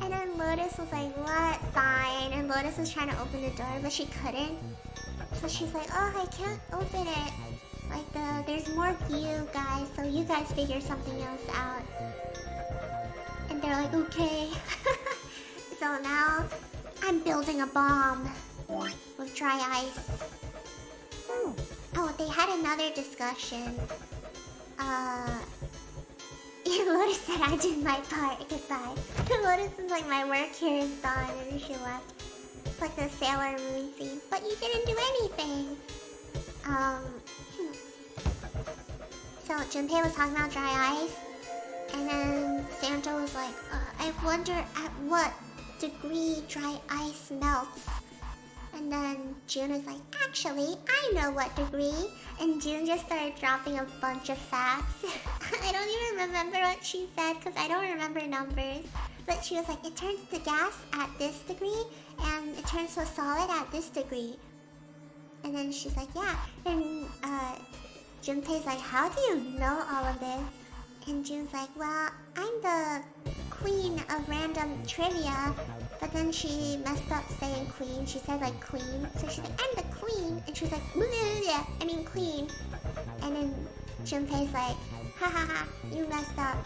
And then Lotus was like, what? Fine. And Lotus was trying to open the door, but she couldn't. So she's like, oh, I can't open it. Like, there's more view, guys, so you guys figure something else out. And they're like, okay. So now, I'm building a bomb with dry ice. Oh, they had another discussion. Lotus said I did my part. Goodbye. Lotus is like, my work here is done, and then she left. It's like the Sailor Moon scene. But you didn't do anything. So Junpei was talking about dry ice, and then Santa was like, I wonder at what degree dry ice melts. And then June was like, actually, I know what degree. And June just started dropping a bunch of facts. I don't even remember what she said because I don't remember numbers. But she was like, it turns to gas at this degree, and it turns to a solid at this degree. And then she's like, yeah. And Junpei's like, how do you know all of this? And June's like, well, I'm the queen of random trivia. But then she messed up saying queen. She said like queen. So she's like, I'm the queen. And she was like, I mean queen. And then Junpei's like, ha ha ha, you messed up.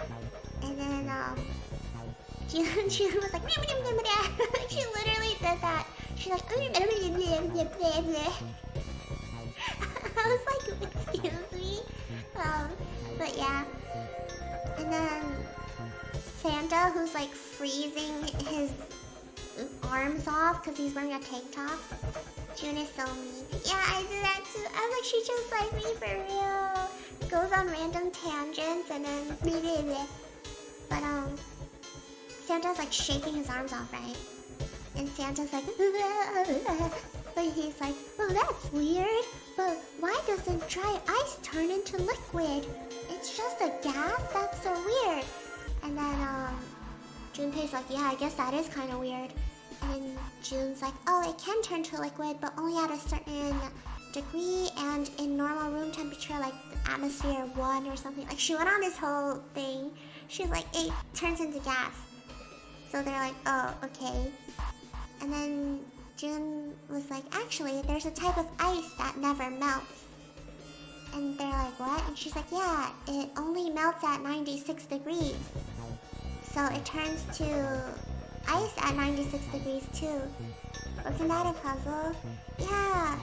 And then June was like, she literally did that. She's like, I was like, excuse me. But yeah. And then Santa, who's like freezing his arms off because he's wearing a tank top. June is so mean. Yeah, I do that too. I was like, she just like me for real. Goes on random tangents and then But Santa's like shaking his arms off, right? And Santa's like, but he's like, oh, that's weird. But why doesn't dry ice turn into liquid? It's just a gas? That's so weird. And then Junpei's like, yeah, I guess that is kind of weird. And June's like, oh, it can turn to liquid, but only at a certain degree and in normal room temperature, like atmosphere 1 or something. Like, she went on this whole thing. She's like, it turns into gas. So they're like, oh, okay. And then Jun was like, actually, there's a type of ice that never melts. And they're like, what? And she's like, yeah, it only melts at 96 degrees. So it turns to ice at 96 degrees too. Wasn't that a puzzle? Yeah.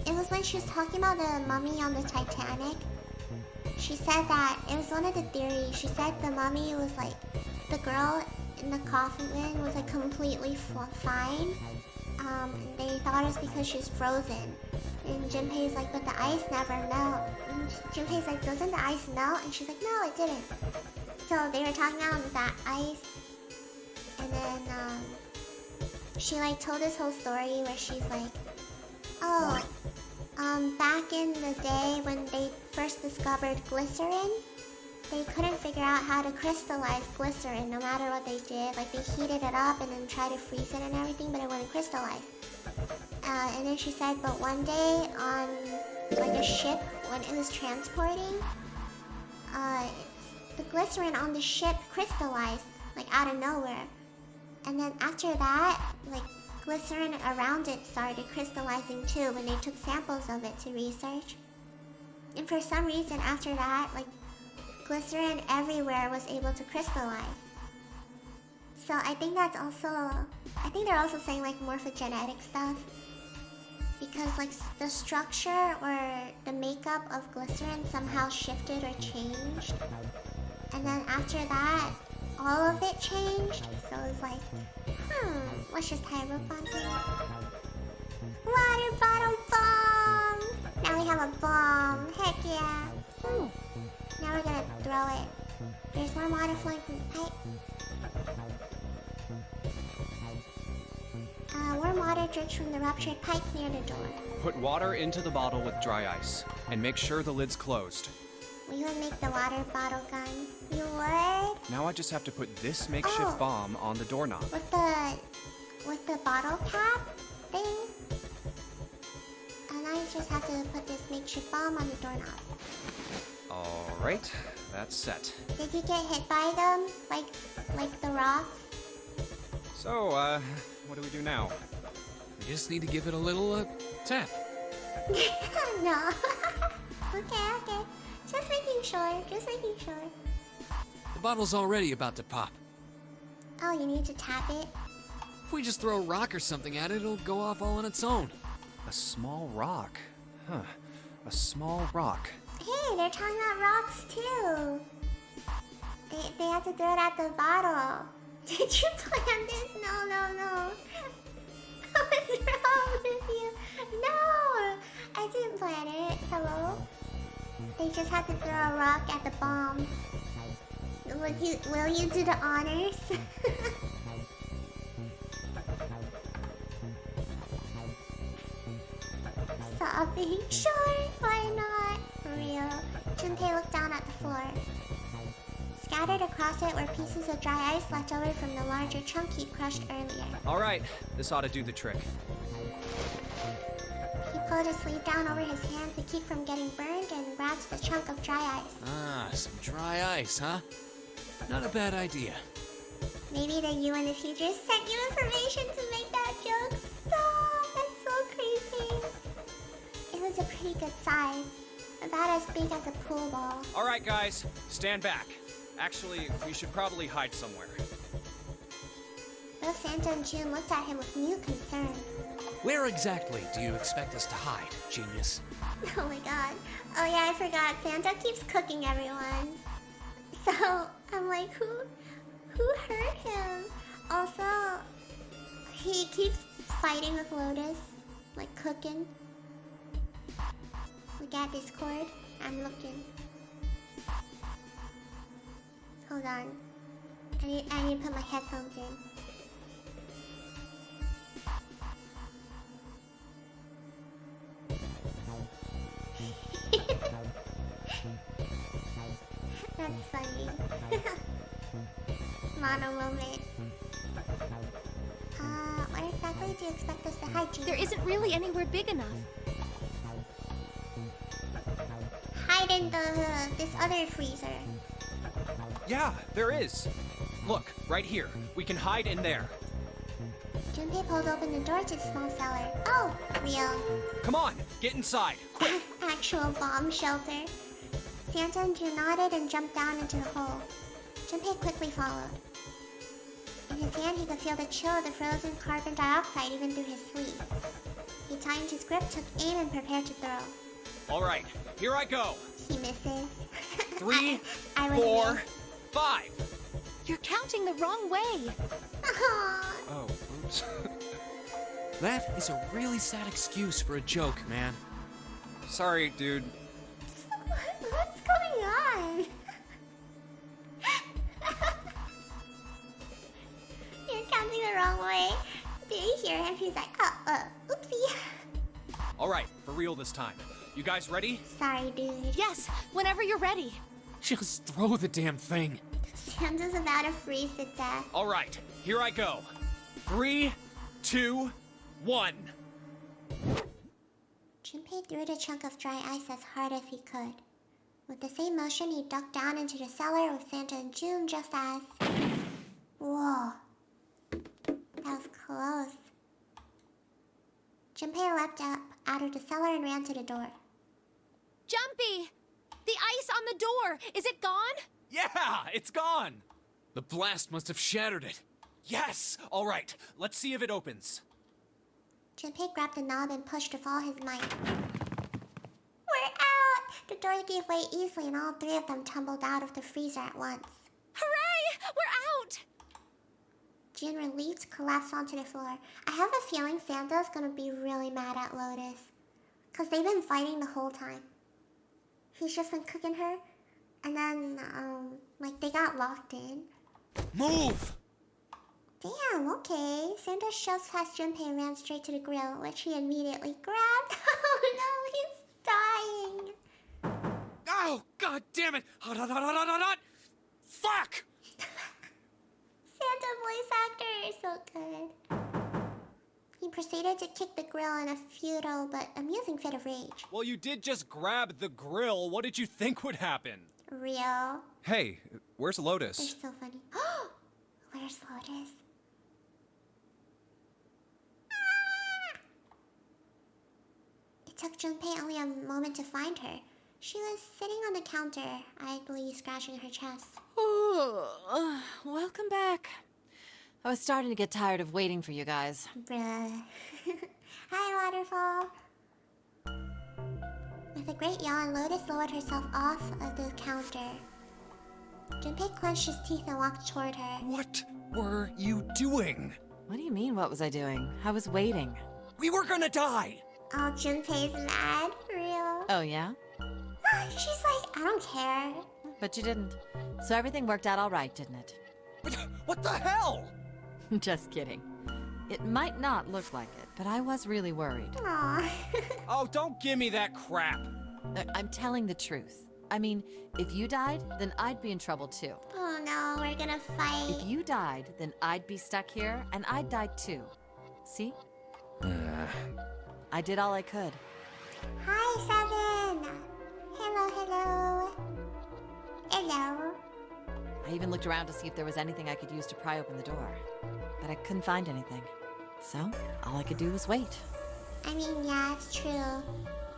It was when she was talking about the mummy on the Titanic. She said that, it was one of the theories, she said the mummy was like, the girl in the coffin was like completely fine. They thought it was because she's frozen. And Junpei's like, but the ice never melts. And Junpei's like, doesn't the ice melt? And she's like, no, it didn't. So they were talking about that ice. And then, she like told this whole story where she's like, oh, back in the day when they first discovered glycerin, they couldn't figure out how to crystallize glycerin no matter what they did. Like, they heated it up and then tried to freeze it and everything, but it wouldn't crystallize. And then she said, but one day on, like, a ship, when it was transporting, the glycerin on the ship crystallized, like, out of nowhere. And then after that, like, glycerin around it started crystallizing too when they took samples of it to research. And for some reason after that, like, glycerin everywhere was able to crystallize. So I think that's also, I think they're also saying like morphogenetic stuff. Because like the structure or the makeup of glycerin somehow shifted or changed. And then after that, all of it changed. So it's like, let's just hierophant it. Water bottle bomb! Now we have a bomb. Heck yeah. Now we're gonna throw it. There's more water flowing from the pipe. Warm water drips from the ruptured pipe near the door. Put water into the bottle with dry ice, and make sure the lid's closed. We would make the water bottle gun. You would? Now I just have to put this makeshift bomb on the doorknob. With the bottle cap thing? And I just have to put this makeshift bomb on the doorknob. Alright, that's set. Did you get hit by them? Like the rocks? So, what do we do now? We just need to give it a little, tap. No. Okay. Just making sure. The bottle's already about to pop. Oh, you need to tap it? If we just throw a rock or something at it, it'll go off all on its own. A small rock. Huh. A small rock. Hey, they're talking about rocks too. They have to throw it at the bottle. Did you plan this? No. What's wrong with you? No! I didn't plan it. Hello? They just have to throw a rock at the bomb. Will you do the honors? Sobbing? Sure, why not? For real. Junpei looked down at the floor. Scattered across it were pieces of dry ice left over from the larger chunk he'd crushed earlier. Alright, this ought to do the trick. He pulled his sleeve down over his hand to keep from getting burned and grabbed the chunk of dry ice. Ah, some dry ice, huh? Not a bad idea. Maybe the you in the future sent you information to make that joke. Stop! That's so creepy. It was a pretty good size. About as big as a pool ball. Alright, guys, stand back. Actually, we should probably hide somewhere. Both Santa and June looked at him with new concern. Where exactly do you expect us to hide, genius? Oh my god. Oh yeah, I forgot. Santa keeps cooking everyone. So, I'm like, who hurt him? Also, he keeps fighting with Lotus. Like, cooking. Look at Discord. I'm looking. Hold on. I need to put my headphones in. That's funny. Mono moment. What exactly do you expect us to hide, Gina? There isn't really anywhere big enough. Hide in this other freezer. Yeah, there is. Look, right here. We can hide in there. Junpei pulled open the door to the small cellar. Oh, real. Come on, get inside. Quick! Actual bomb shelter. Santa and June nodded and jumped down into the hole. Junpei quickly followed. In his hand, he could feel the chill of the frozen carbon dioxide even through his sleeve. He tightened his grip, took aim, and prepared to throw. All right, here I go. He misses. 3, I would 4, miss. 5. You're counting the wrong way. Aw. Oh, oops. That is a really sad excuse for a joke, man. Sorry, dude. What's going on? You're counting the wrong way. Did you hear him? He's like, oopsie. All right, for real this time. You guys ready? Sorry, dude. Yes, whenever you're ready. Just throw the damn thing. Santa's about to freeze to death. All right, here I go. 3, 2, 1. Junpei threw the chunk of dry ice as hard as he could. With the same motion, he ducked down into the cellar with Santa and June just as... Whoa. That was close. Junpei leapt up out of the cellar and ran to the door. Jumpy! The ice on the door! Is it gone? Yeah, it's gone. The blast must have shattered it. Yes! All right, let's see if it opens. Junpei grabbed the knob and pushed with all his might. We're out! The door gave way easily and all three of them tumbled out of the freezer at once. Hooray! We're out! June, relieved, collapsed onto the floor. I have a feeling Santa's gonna be really mad at Lotus. Because they've been fighting the whole time. He's just been cooking her. And then, they got locked in. Move! Damn, okay. Santa shoved past Junpei and ran straight to the grill, which he immediately grabbed. Oh no, he's dying. Oh, god damn it! Hot, hot, hot, hot, hot, hot, hot! Fuck! Santa voice actor is so good. He proceeded to kick the grill in a futile but amusing fit of rage. Well, you did just grab the grill. What did you think would happen? Real. Hey, where's They're Lotus? so funny. Where's Lotus? It took Junpei only a moment to find her. She was sitting on the counter, idly scratching her chest. Oh, welcome back. I was starting to get tired of waiting for you guys. Bruh. Hi, Waterfall. With a great yawn, Lotus lowered herself off of the counter. Junpei clenched his teeth and walked toward her. What were you doing? What do you mean, what was I doing? I was waiting. We were gonna die! Oh, Junpei's mad. Real. Oh, yeah? She's like, I don't care. But you didn't. So everything worked out all right, didn't it? What the hell? Just kidding. It might not look like it, but I was really worried. Aw. Oh, don't give me that crap. I'm telling the truth. I mean, if you died, then I'd be in trouble too. Oh no, we're gonna fight. If you died, then I'd be stuck here, and I'd die too. See? I did all I could. Hi, Seven. Hello, hello. Hello. I even looked around to see if there was anything I could use to pry open the door. But I couldn't find anything. So, all I could do was wait. I mean, yeah, it's true.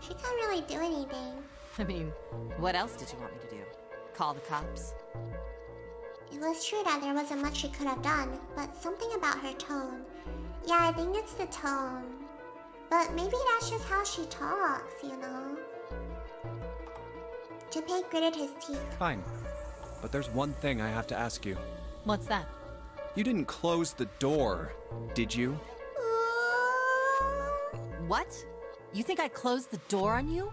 She can't really do anything. I mean, what else did you want me to do? Call the cops? It was true that there wasn't much she could have done, but something about her tone. Yeah, I think it's the tone. But maybe that's just how she talks, you know? Junpei gritted his teeth. Fine. But there's one thing I have to ask you. What's that? You didn't close the door, did you? What? You think I closed the door on you?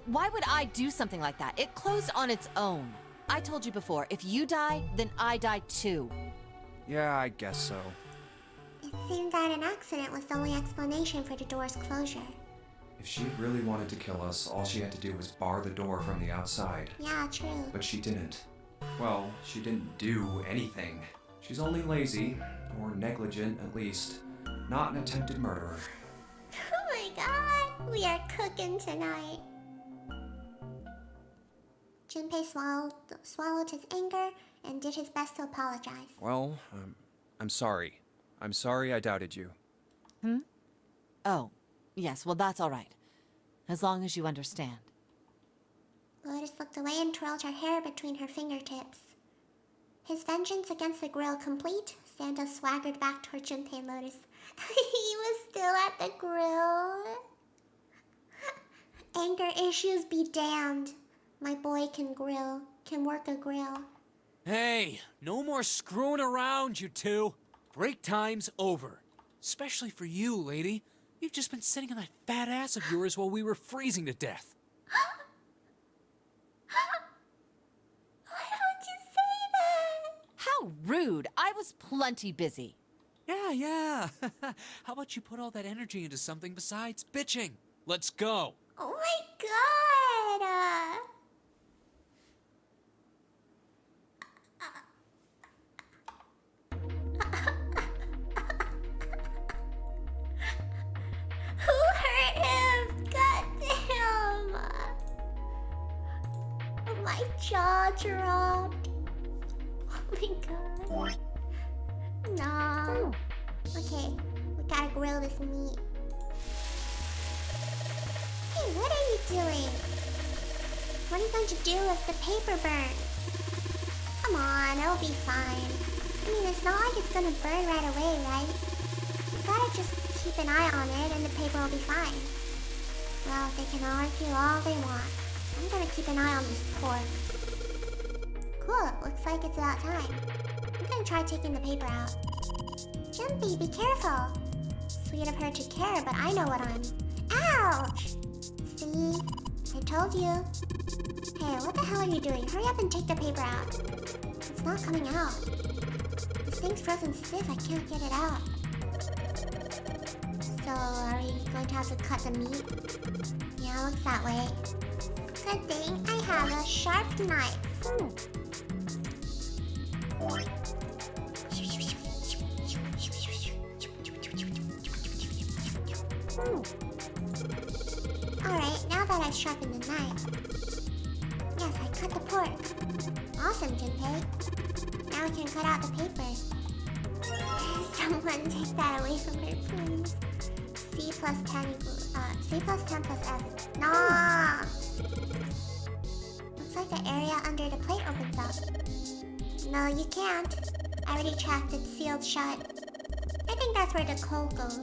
Why would I do something like that? It closed on its own. I told you before, if you die, then I die too. Yeah, I guess so. It seemed that an accident was the only explanation for the door's closure. If she really wanted to kill us, all she had to do was bar the door from the outside. Yeah, true. But she didn't. Well, she didn't do anything. She's only lazy, or negligent at least, not an attempted murderer. Oh my god, we are cooking tonight. Junpei swallowed his anger and did his best to apologize. Well, I'm sorry. I'm sorry I doubted you. Oh, yes, well, that's all right. As long as you understand. Lotus looked away and twirled her hair between her fingertips. His vengeance against the grill complete, Santa swaggered back toward Junpei and Lotus. He was still at the grill. Anger issues be damned. My boy can work a grill. Hey, no more screwing around, you two. Break time's over. Especially for you, lady. You've just been sitting on that fat ass of yours while we were freezing to death. Why would you say that? How rude! I was plenty busy. Yeah. How about you put all that energy into something besides bitching? Let's go. Oh my god! Who hurt him? God damn! My jaw dropped. Oh my god. No. Okay, we gotta grill this meat. Hey, what are you doing? What are you going to do if the paper burns? Come on, it'll be fine. I mean, it's not like it's gonna burn right away, right? You gotta just keep an eye on it and the paper will be fine. Well, they can argue all they want. I'm gonna keep an eye on this pork. Cool, looks like it's about time. I'm gonna try taking the paper out. Jumpy, be careful. Sweet of her to care, but I know what I'm... Ouch! See? I told you. Hey, what the hell are you doing? Hurry up and take the paper out. It's not coming out. This thing's frozen stiff. I can't get it out. So, are we going to have to cut the meat? Yeah, looks that way. Good thing I have a sharp knife. Alright, now that I've sharpened the knife. Yes, I cut the pork. Awesome, Junpei. Now we can cut out the paper. Someone take that away from her, please. C plus 10 equals, C plus 10 plus F. Nah! Looks like the area under the plate opens up. No, you can't. I already checked, it's sealed shut. I think that's where the coal goes.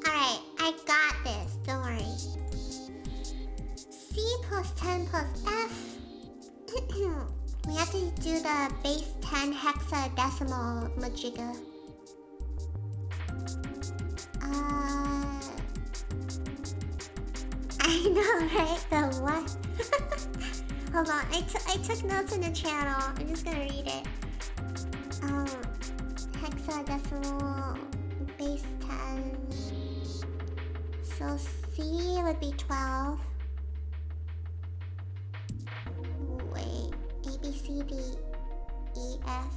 Alright, I got this, don't worry. C plus 10 plus F. We have to do the base 10 hexadecimal majigga. I know, right? The what? Hold on, I took notes in the channel. I'm just gonna read it. Hexadecimal base 10. So C would be 12. Wait, A, B, C, D, E, F,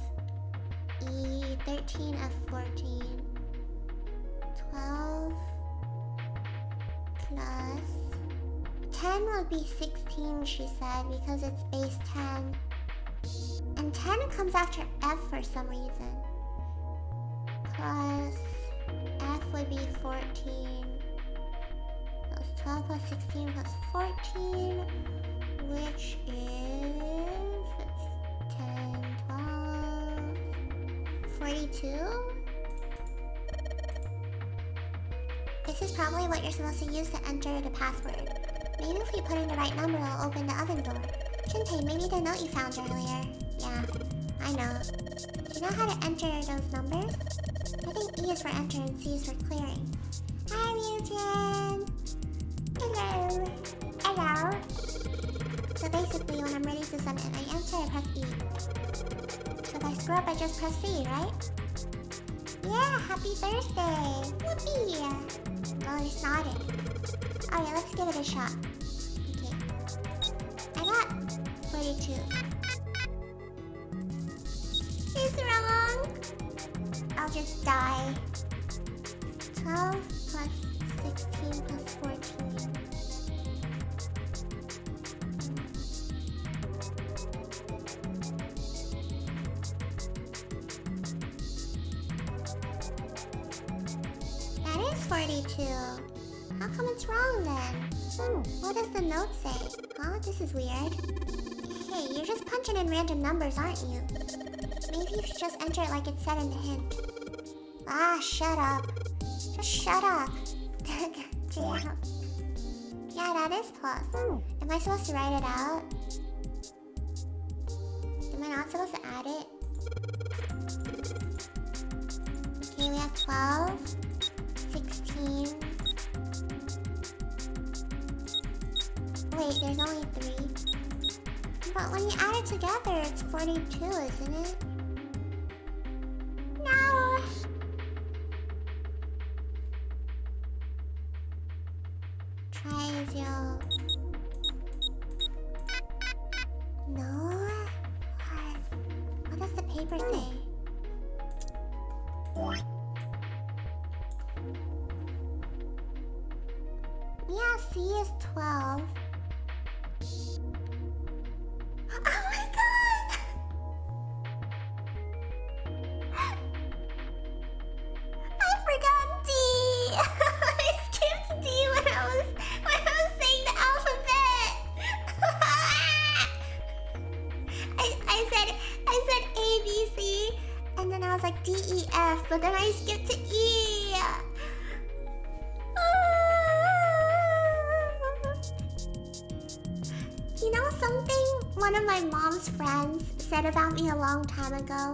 E, 13, F, 14. 12 plus 10 would be 16, she said, because it's base 10. And 10 comes after F for some reason. Plus F would be 14. Plus 12 plus 16 plus 14, which is 10, 12, 42? This is probably what you're supposed to use to enter the password. Maybe if we put in the right number, it'll open the oven door. Junpei, maybe the note you found earlier. Yeah, I know. Do you know how to enter those numbers? I think E is for enter and C is for clearing. Hi, Ryujin! Hello! Hello! So basically, when I'm ready to submit my answer, I press E. So if I screw up, I just press C, right? Yeah, happy Thursday! Whoopee! Oh, it's nodded. Alright, let's give it a shot. Okay. I got 42. It's wrong! I'll just die. 12 plus 16 plus 14. 42. How come it's wrong then? What does the note say? Huh? This is weird. Hey, you're just punching in random numbers, aren't you? Maybe you should just enter it like it said in the hint. Ah, shut up. Just shut up. Damn. Yeah, that is plus. Am I supposed to write it out? Am I not supposed to add it? Okay, we have 12, 16. Wait, there's only 3. But when you add it together, it's 42, isn't it? No! Try 0. No? What does the paper say? Yeah, C is 12. Oh my god! I forgot D! I skipped D when I was saying the alphabet! I said A, B, C, and then I was like D, E, F, but then I skipped to E! You know something one of my mom's friends said about me a long time ago?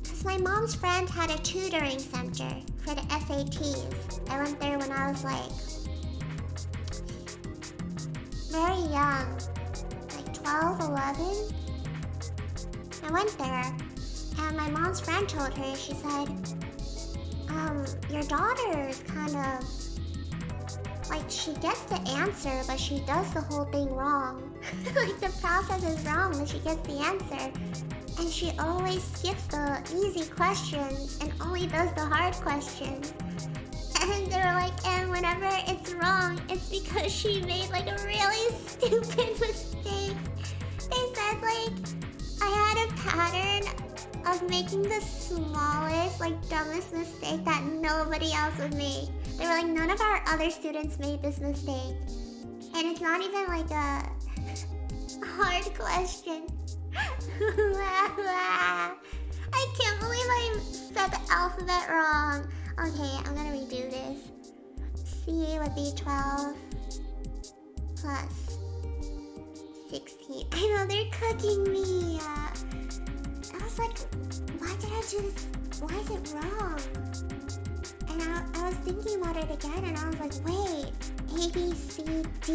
Because my mom's friend had a tutoring center for the SATs. I went there when I was like very young, like 12, 11. I went there and my mom's friend told her, she said, your daughter is kind of like, she gets the answer, but she does the whole thing wrong. Like, the process is wrong, but she gets the answer. And she always skips the easy questions and only does the hard questions. And they were like, and whenever it's wrong, it's because she made, like, a really stupid mistake. They said, like, I had a pattern of making the smallest, like, dumbest mistake that nobody else would make. They were like, none of our other students made this mistake. And it's not even like a hard question. I can't believe I said the alphabet wrong. Okay, I'm gonna redo this. C would be 12 plus 16. I know, they're cooking me. I was like, why did I do this? Why is it wrong? And I was thinking about it again, and I was like, wait, A, B, C, D,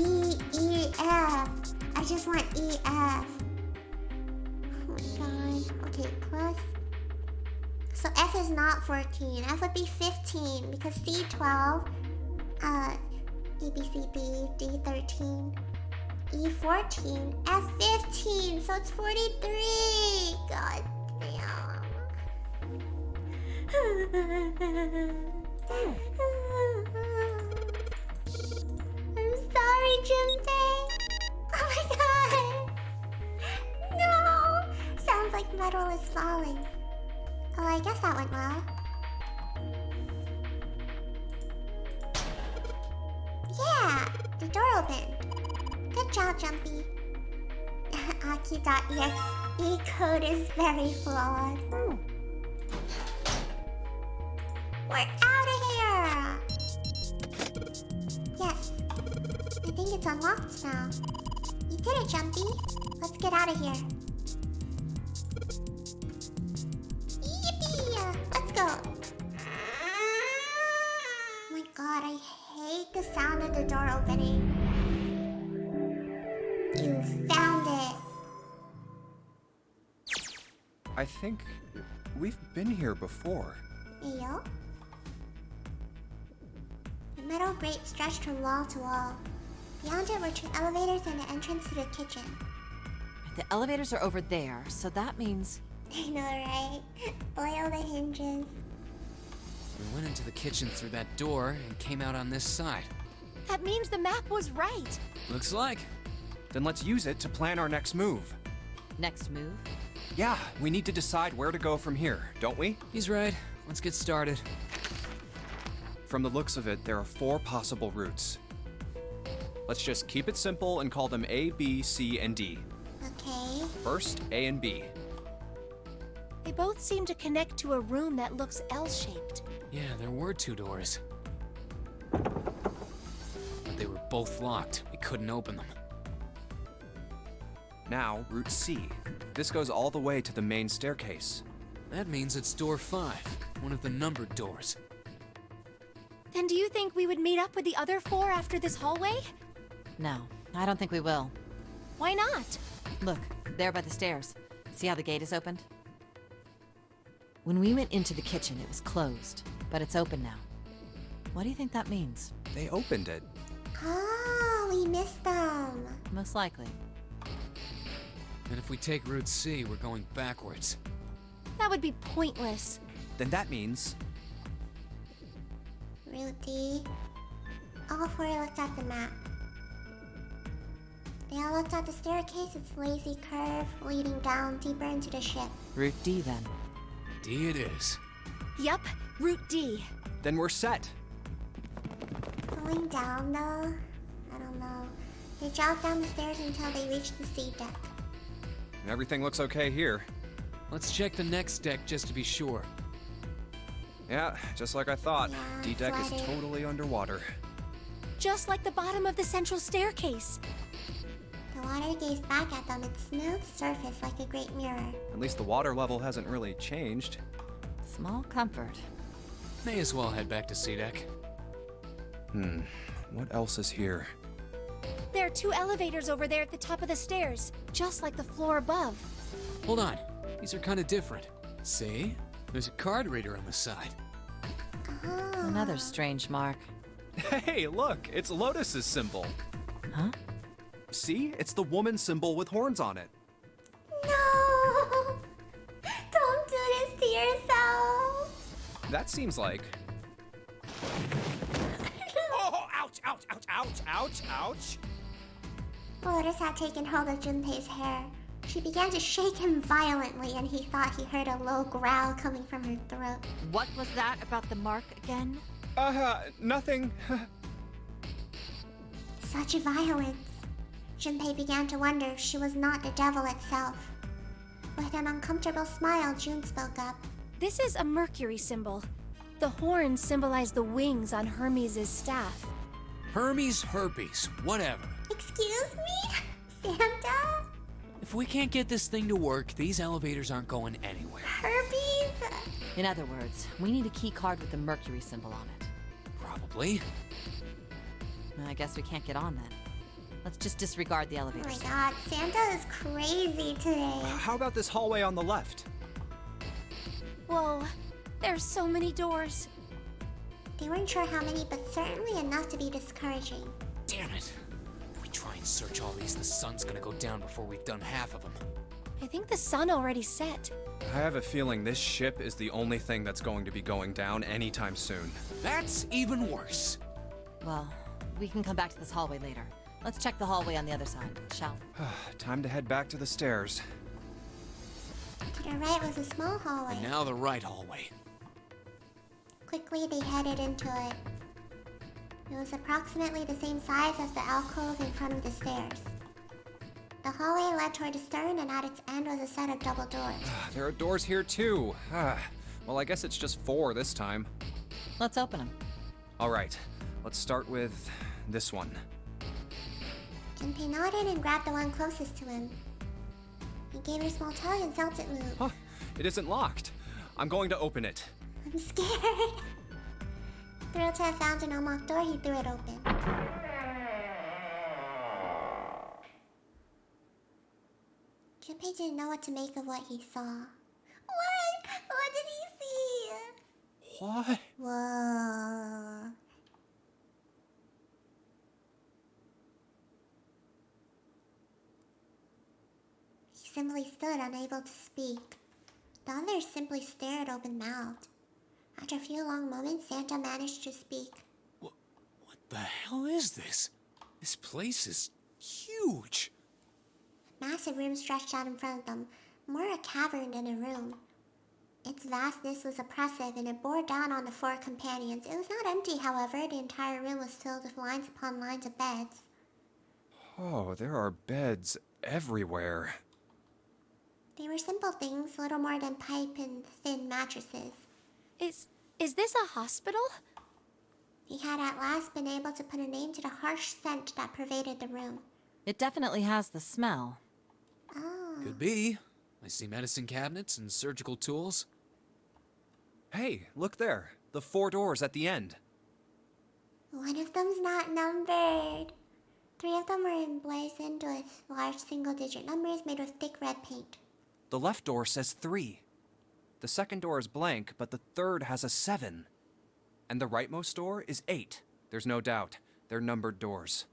E, F. I just want E, F. Oh my god. Okay, plus. So F is not 14. F would be 15, because C, 12. A, B, C, D, D, 13. E, 14. F, 15. So it's 43. God damn. I'm sorry, Junpei. Oh my god. No. Sounds like metal is falling. Oh, I guess that went well. Yeah, the door opened. Good job, Jumpy. Aki.exe code is very flawed. We're out of here! Yes. I think it's unlocked now. You did it, Jumpy. Let's get out of here. Yippee! Let's go. Oh my god, I hate the sound of the door opening. You found it. I think we've been here before. Yo? A metal grate stretched from wall to wall. Beyond it were 2 elevators and an entrance to the kitchen. The elevators are over there, so that means... I know, right? Oil the hinges. We went into the kitchen through that door and came out on this side. That means the map was right. Looks like. Then let's use it to plan our next move. Next move? Yeah, we need to decide where to go from here, don't we? He's right. Let's get started. From the looks of it, there are 4 possible routes. Let's just keep it simple and call them A, B, C, and D. Okay. First, A and B. They both seem to connect to a room that looks L-shaped. Yeah, there were 2 doors. But they were both locked. We couldn't open them. Now, Route C. This goes all the way to the main staircase. That means it's door 5, one of the numbered doors. Then do you think we would meet up with the other 4 after this hallway? No, I don't think we will. Why not? Look, there by the stairs. See how the gate is opened? When we went into the kitchen, it was closed, but it's open now. What do you think that means? They opened it. Oh, we missed them. Most likely. And if we take Route C, we're going backwards. That would be pointless. Then that means... Route D. All 4 looked at the map. They all looked at the staircase, its lazy curve leading down deeper into the ship. Route D, then. D it is. Yup, Route D. Then we're set. Going down, though? I don't know. They jogged down the stairs until they reached the C deck. Everything looks okay here. Let's check the next deck just to be sure. Yeah, just like I thought. Yeah, D-deck is flooded. totally underwater. Just like the bottom of the central staircase. The water gazed back at them, its smooth surface like a great mirror. At least the water level hasn't really changed. Small comfort. May as well head back to C-Deck. What else is here? There are 2 elevators over there at the top of the stairs, just like the floor above. Hold on. These are kind of different. See? There's a card reader on the side. Oh. Another strange mark. Hey, look! It's Lotus's symbol. Huh? See? It's the woman symbol with horns on it. No! Don't do this to yourself! That seems like... Oh, ouch, ouch, ouch, ouch, ouch, ouch! Lotus had taken hold of Junpei's hair. She began to shake him violently, and he thought he heard a low growl coming from her throat. What was that about the mark again? Nothing. Such violence. Junpei began to wonder if she was not the devil itself. With an uncomfortable smile, June spoke up. This is a Mercury symbol. The horns symbolize the wings on Hermes' staff. Hermes, herpes, whatever. Excuse me? Santa? If we can't get this thing to work, these elevators aren't going anywhere. Herpes? In other words, we need a key card with the Mercury symbol on it. Probably. I guess we can't get on then. Let's just disregard the Oh my elevators. god, Santa is crazy today. How about this hallway on the left? Whoa, there's so many doors. They weren't sure how many, but certainly enough to be discouraging. Damn it. If we try and search all these, the sun's gonna go down before we've done half of them. I think the sun already set. I have a feeling this ship is the only thing that's going to be going down anytime soon. That's even worse. Well, we can come back to this hallway later. Let's check the hallway on the other side, shall we? Time to head back to the stairs. To the right was a small hallway. And now the right hallway. Quickly, they headed into it. It was approximately the same size as the alcove in front of the stairs. The hallway led toward the stern, and at its end was a set of double doors. There are doors here too. Well, I guess it's just 4 this time. Let's open them. All right, let's start with this one. Junpei nodded and grabbed the one closest to him. He gave her a small tug and felt it move. Huh, it isn't locked. I'm going to open it. I'm scared. Thrilled to have found an unlocked door, he threw it open. Junpei didn't know what to make of what he saw. What? What did he see? What? Whoa. He simply stood, unable to speak. The others simply stared open-mouthed. After a few long moments, Santa managed to speak. What the hell is this? This place is huge. A massive room stretched out in front of them, more a cavern than a room. Its vastness was oppressive, and it bore down on the four companions. It was not empty, however. The entire room was filled with lines upon lines of beds. Oh, there are beds everywhere. They were simple things, little more than pipe and thin mattresses. Is this a hospital? He had at last been able to put a name to the harsh scent that pervaded the room. It definitely has the smell. Oh. Could be. I see medicine cabinets and surgical tools. Hey, look there. The 4 doors at the end. One of them's not numbered. 3 of them were emblazoned with large single-digit numbers made with thick red paint. The left door says 3. The second door is blank, but the third has a 7. And the rightmost door is 8. There's no doubt. They're numbered doors.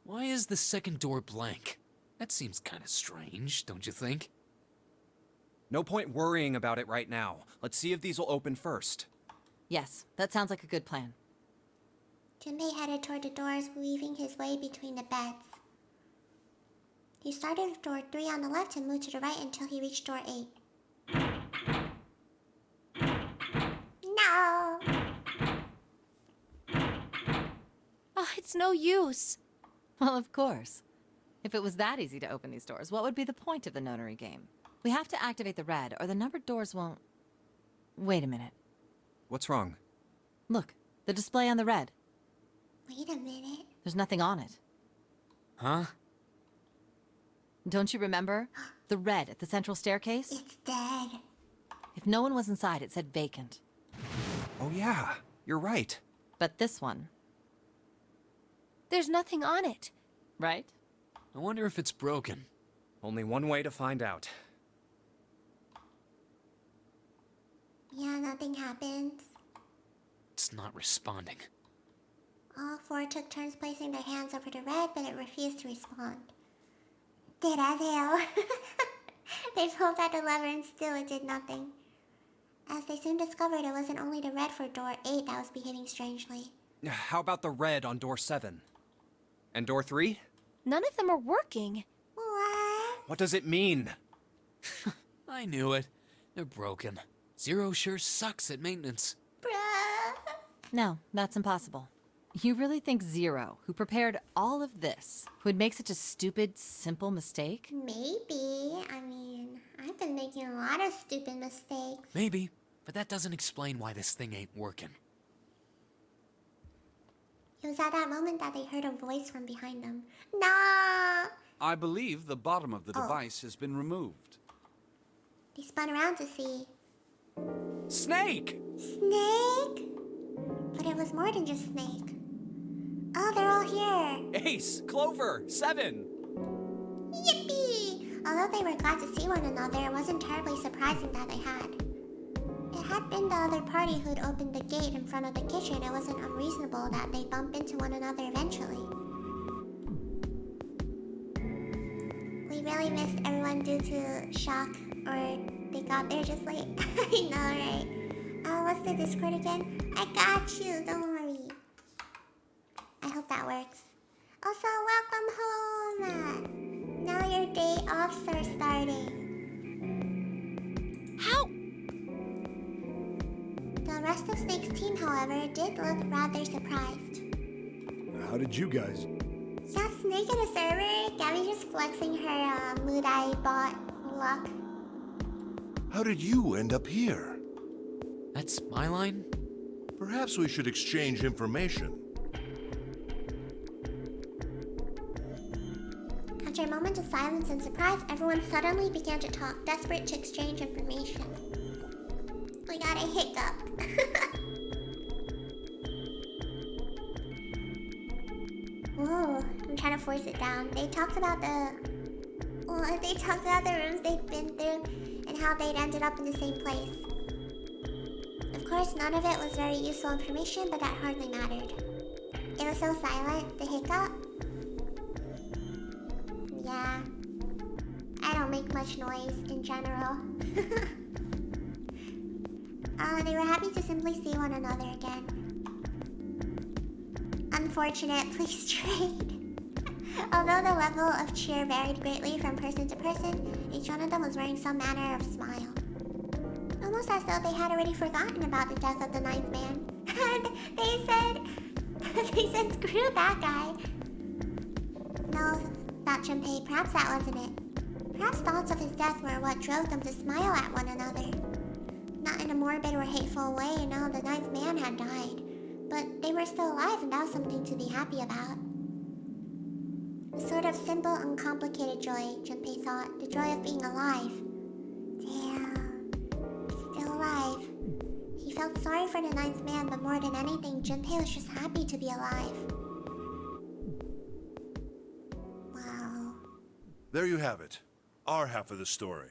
Why is the second door blank? That seems kind of strange, don't you think? No point worrying about it right now. Let's see if these will open first. Yes, that sounds like a good plan. Junpei headed toward the doors, weaving his way between the beds. He started with door 3 on the left and moved to the right until he reached door 8. No! Oh, it's no use. Well, of course. If it was that easy to open these doors, what would be the point of the notary game? We have to activate the red, or the numbered doors won't... Wait a minute. What's wrong? Look, the display on the red. Wait a minute. There's nothing on it. Huh? Don't you remember? The red at the central staircase? It's dead. If no one was inside, it said vacant. Oh yeah, you're right. But this one, There's nothing on it. right? I wonder if it's broken. Only one way to find out. Yeah, nothing happens. It's not responding. All 4 took turns placing their hands over the red, but it refused to respond. Dead as hell. They pulled at the lever and still it did nothing. As they soon discovered, it wasn't only the red for door 8 that was behaving strangely. How about the red on door 7? And door 3? None of them are working. What? What does it mean? I knew it. They're broken. Zero sure sucks at maintenance. Bruh. No, that's impossible. You really think Zero, who prepared all of this, would make such a stupid, simple mistake? Maybe. I mean, I've been making a lot of stupid mistakes. Maybe, but that doesn't explain why this thing ain't working. It was at that moment that they heard a voice from behind them. Nah! I believe the bottom of the device has been removed. They spun around to see... Snake! Snake? But it was more than just Snake. Oh, they're all here. Ace! Clover! 7! Yippee! Although they were glad to see one another, it wasn't terribly surprising that they had. It had been the other party who'd opened the gate in front of the kitchen. It wasn't unreasonable that they bump into one another eventually. We really missed everyone due to shock, or they got there just late. I know, right? What's the Discord again? I got you, don't worry. I hope that works. Also, welcome home! Now your day offs are starting. How? The rest of Snake's team, however, did look rather surprised. How did you guys? Yeah, Snake in a server, Gabby just flexing her Mood Eye bot luck. How did you end up here? That's my line? Perhaps we should exchange information. After a moment of silence and surprise, everyone suddenly began to talk, desperate to exchange information. We got a hiccup. Whoa, I'm trying to force it down. They talked about the rooms they'd been through and how they'd ended up in the same place. Of course, none of it was very useful information, but that hardly mattered. It was so silent, the hiccup. Yeah, I don't make much noise in general. They were happy to simply see one another again. Unfortunate, please trade. Although the level of cheer varied greatly from person to person, each one of them was wearing some manner of smile. almost as though they had already forgotten about the death of the ninth man. And they said, screw that guy. No, thought Junpei, perhaps that wasn't it. Perhaps thoughts of his death were what drove them to smile at one another. Not in a morbid or hateful way, the ninth man had died. But they were still alive, and that was something to be happy about. A sort of simple, uncomplicated joy, Junpei thought. The joy of being alive. Damn. Still alive. He felt sorry for the ninth man, but more than anything, Junpei was just happy to be alive. Wow. There you have it. Our half of the story.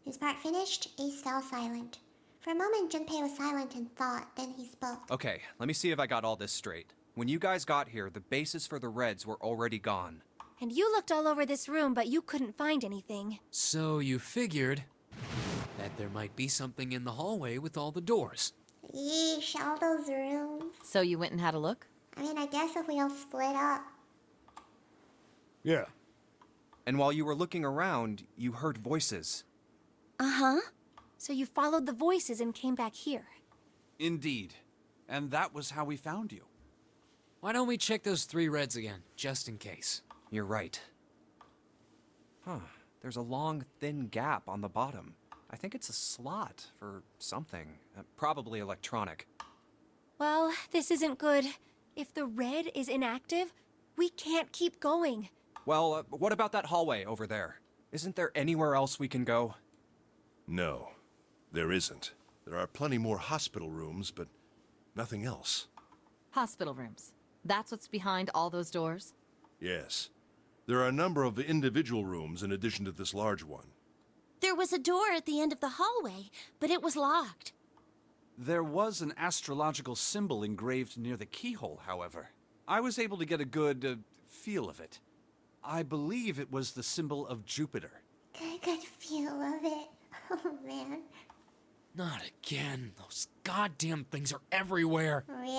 His part finished, Ace fell silent. For a moment, Junpei was silent in thought, then he spoke. Okay, let me see if I got all this straight. When you guys got here, the bases for the Reds were already gone. And you looked all over this room, but you couldn't find anything. So you figured that there might be something in the hallway with all the doors. Yeesh, all those rooms. So you went and had a look? I guess if we all split up. Yeah. And while you were looking around, you heard voices. Uh-huh. So you followed the voices and came back here. Indeed. And that was how we found you. Why don't we check those 3 Reds again, just in case? You're right. Huh. There's a long, thin gap on the bottom. I think it's a slot for something. Probably electronic. Well, this isn't good. If the red is inactive, we can't keep going. Well, what about that hallway over there? Isn't there anywhere else we can go? No, there isn't. There are plenty more hospital rooms, but nothing else. Hospital rooms. That's what's behind all those doors? Yes. There are a number of individual rooms in addition to this large one. There was a door at the end of the hallway, but it was locked. There was an astrological symbol engraved near the keyhole, however. I was able to get a good feel of it. I believe it was the symbol of Jupiter. Good feel of it. Oh, man. Not again. Those goddamn things are everywhere. Real.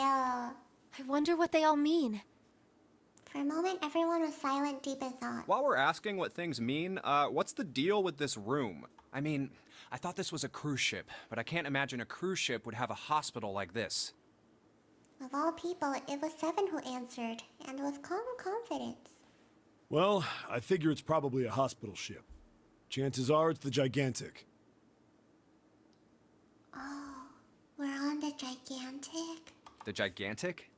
I wonder what they all mean. For a moment, everyone was silent, deep in thought. While we're asking what things mean, what's the deal with this room? I mean, I thought this was a cruise ship, but I can't imagine a cruise ship would have a hospital like this. Of all people, it was Seven who answered, and with calm confidence. Well, I figure it's probably a hospital ship. Chances are it's the Gigantic. Oh, we're on the Gigantic? The Gigantic?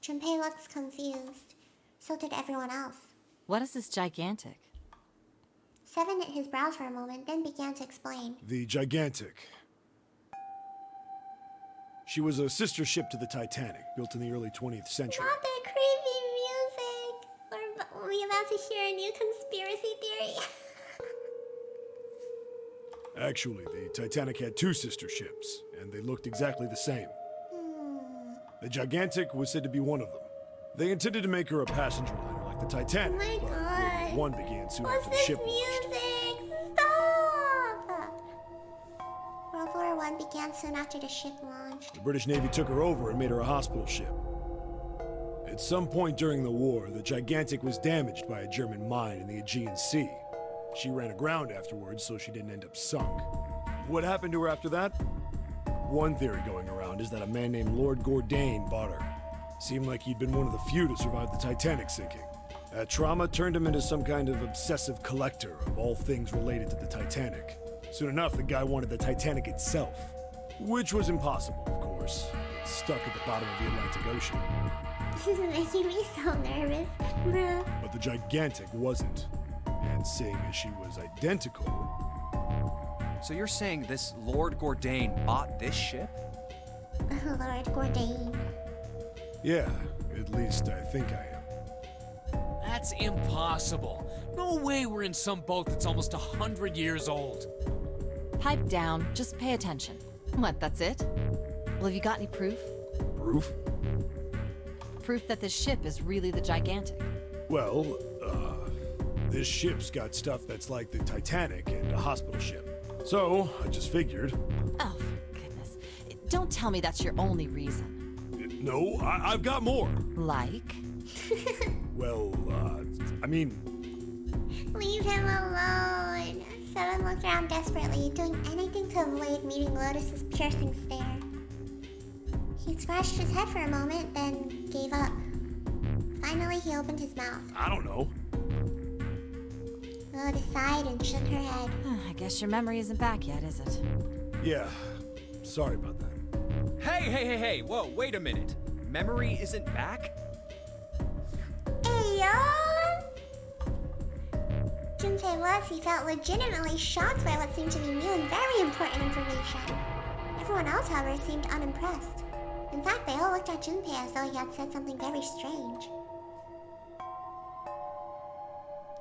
Junpei looks confused. So did everyone else. What is this gigantic? Seven knit his brows for a moment, then began to explain. The Gigantic. She was a sister ship to the Titanic, built in the early 20th century. Not that creepy music! Are we about to hear a new conspiracy theory? Actually, the Titanic had 2 sister ships, and they looked exactly the same. The Gigantic was said to be one of them. They intended to make her a passenger liner like the Titanic, Oh my but God. World War I began soon What's after the this ship launched. music? Stop! World War I began soon after the ship launched. The British Navy took her over and made her a hospital ship. At some point during the war, the Gigantic was damaged by a German mine in the Aegean Sea. She ran aground afterwards, so she didn't end up sunk. What happened to her after that? One theory going around is that a man named Lord Gordain bought her. Seemed like he'd been one of the few to survive the Titanic sinking. That trauma turned him into some kind of obsessive collector of all things related to the Titanic. Soon enough, the guy wanted the Titanic itself. Which was impossible, of course. It's stuck at the bottom of the Atlantic Ocean. This is making me so nervous, bruh. But the Gigantic wasn't. And seeing as she was identical, So you're saying this Lord Gordain bought this ship? Lord Gordain. yeah, at least I think I am. That's impossible. No way we're in some boat that's almost 100 years old. Pipe down, just pay attention. What, that's it? Well, have you got any proof? Proof? Proof that this ship is really the Gigantic. Well, this ship's got stuff that's like the Titanic and a hospital ship. So, I just figured. Oh, for goodness. Don't tell me that's your only reason. No, I've got more. Like? Well, I mean, Leave him alone. Seven looked around desperately, doing anything to avoid meeting Lotus's piercing stare. He scratched his head for a moment, then gave up. Finally, he opened his mouth. I don't know. Lotus sighed and shook her head. I guess your memory isn't back yet, is it? Yeah, sorry about that. Hey, whoa, wait a minute. Memory isn't back? Ayo! Junpei was, he felt legitimately shocked by what seemed to be new and very important information. Everyone else, however, seemed unimpressed. In fact, they all looked at Junpei as though he had said something very strange.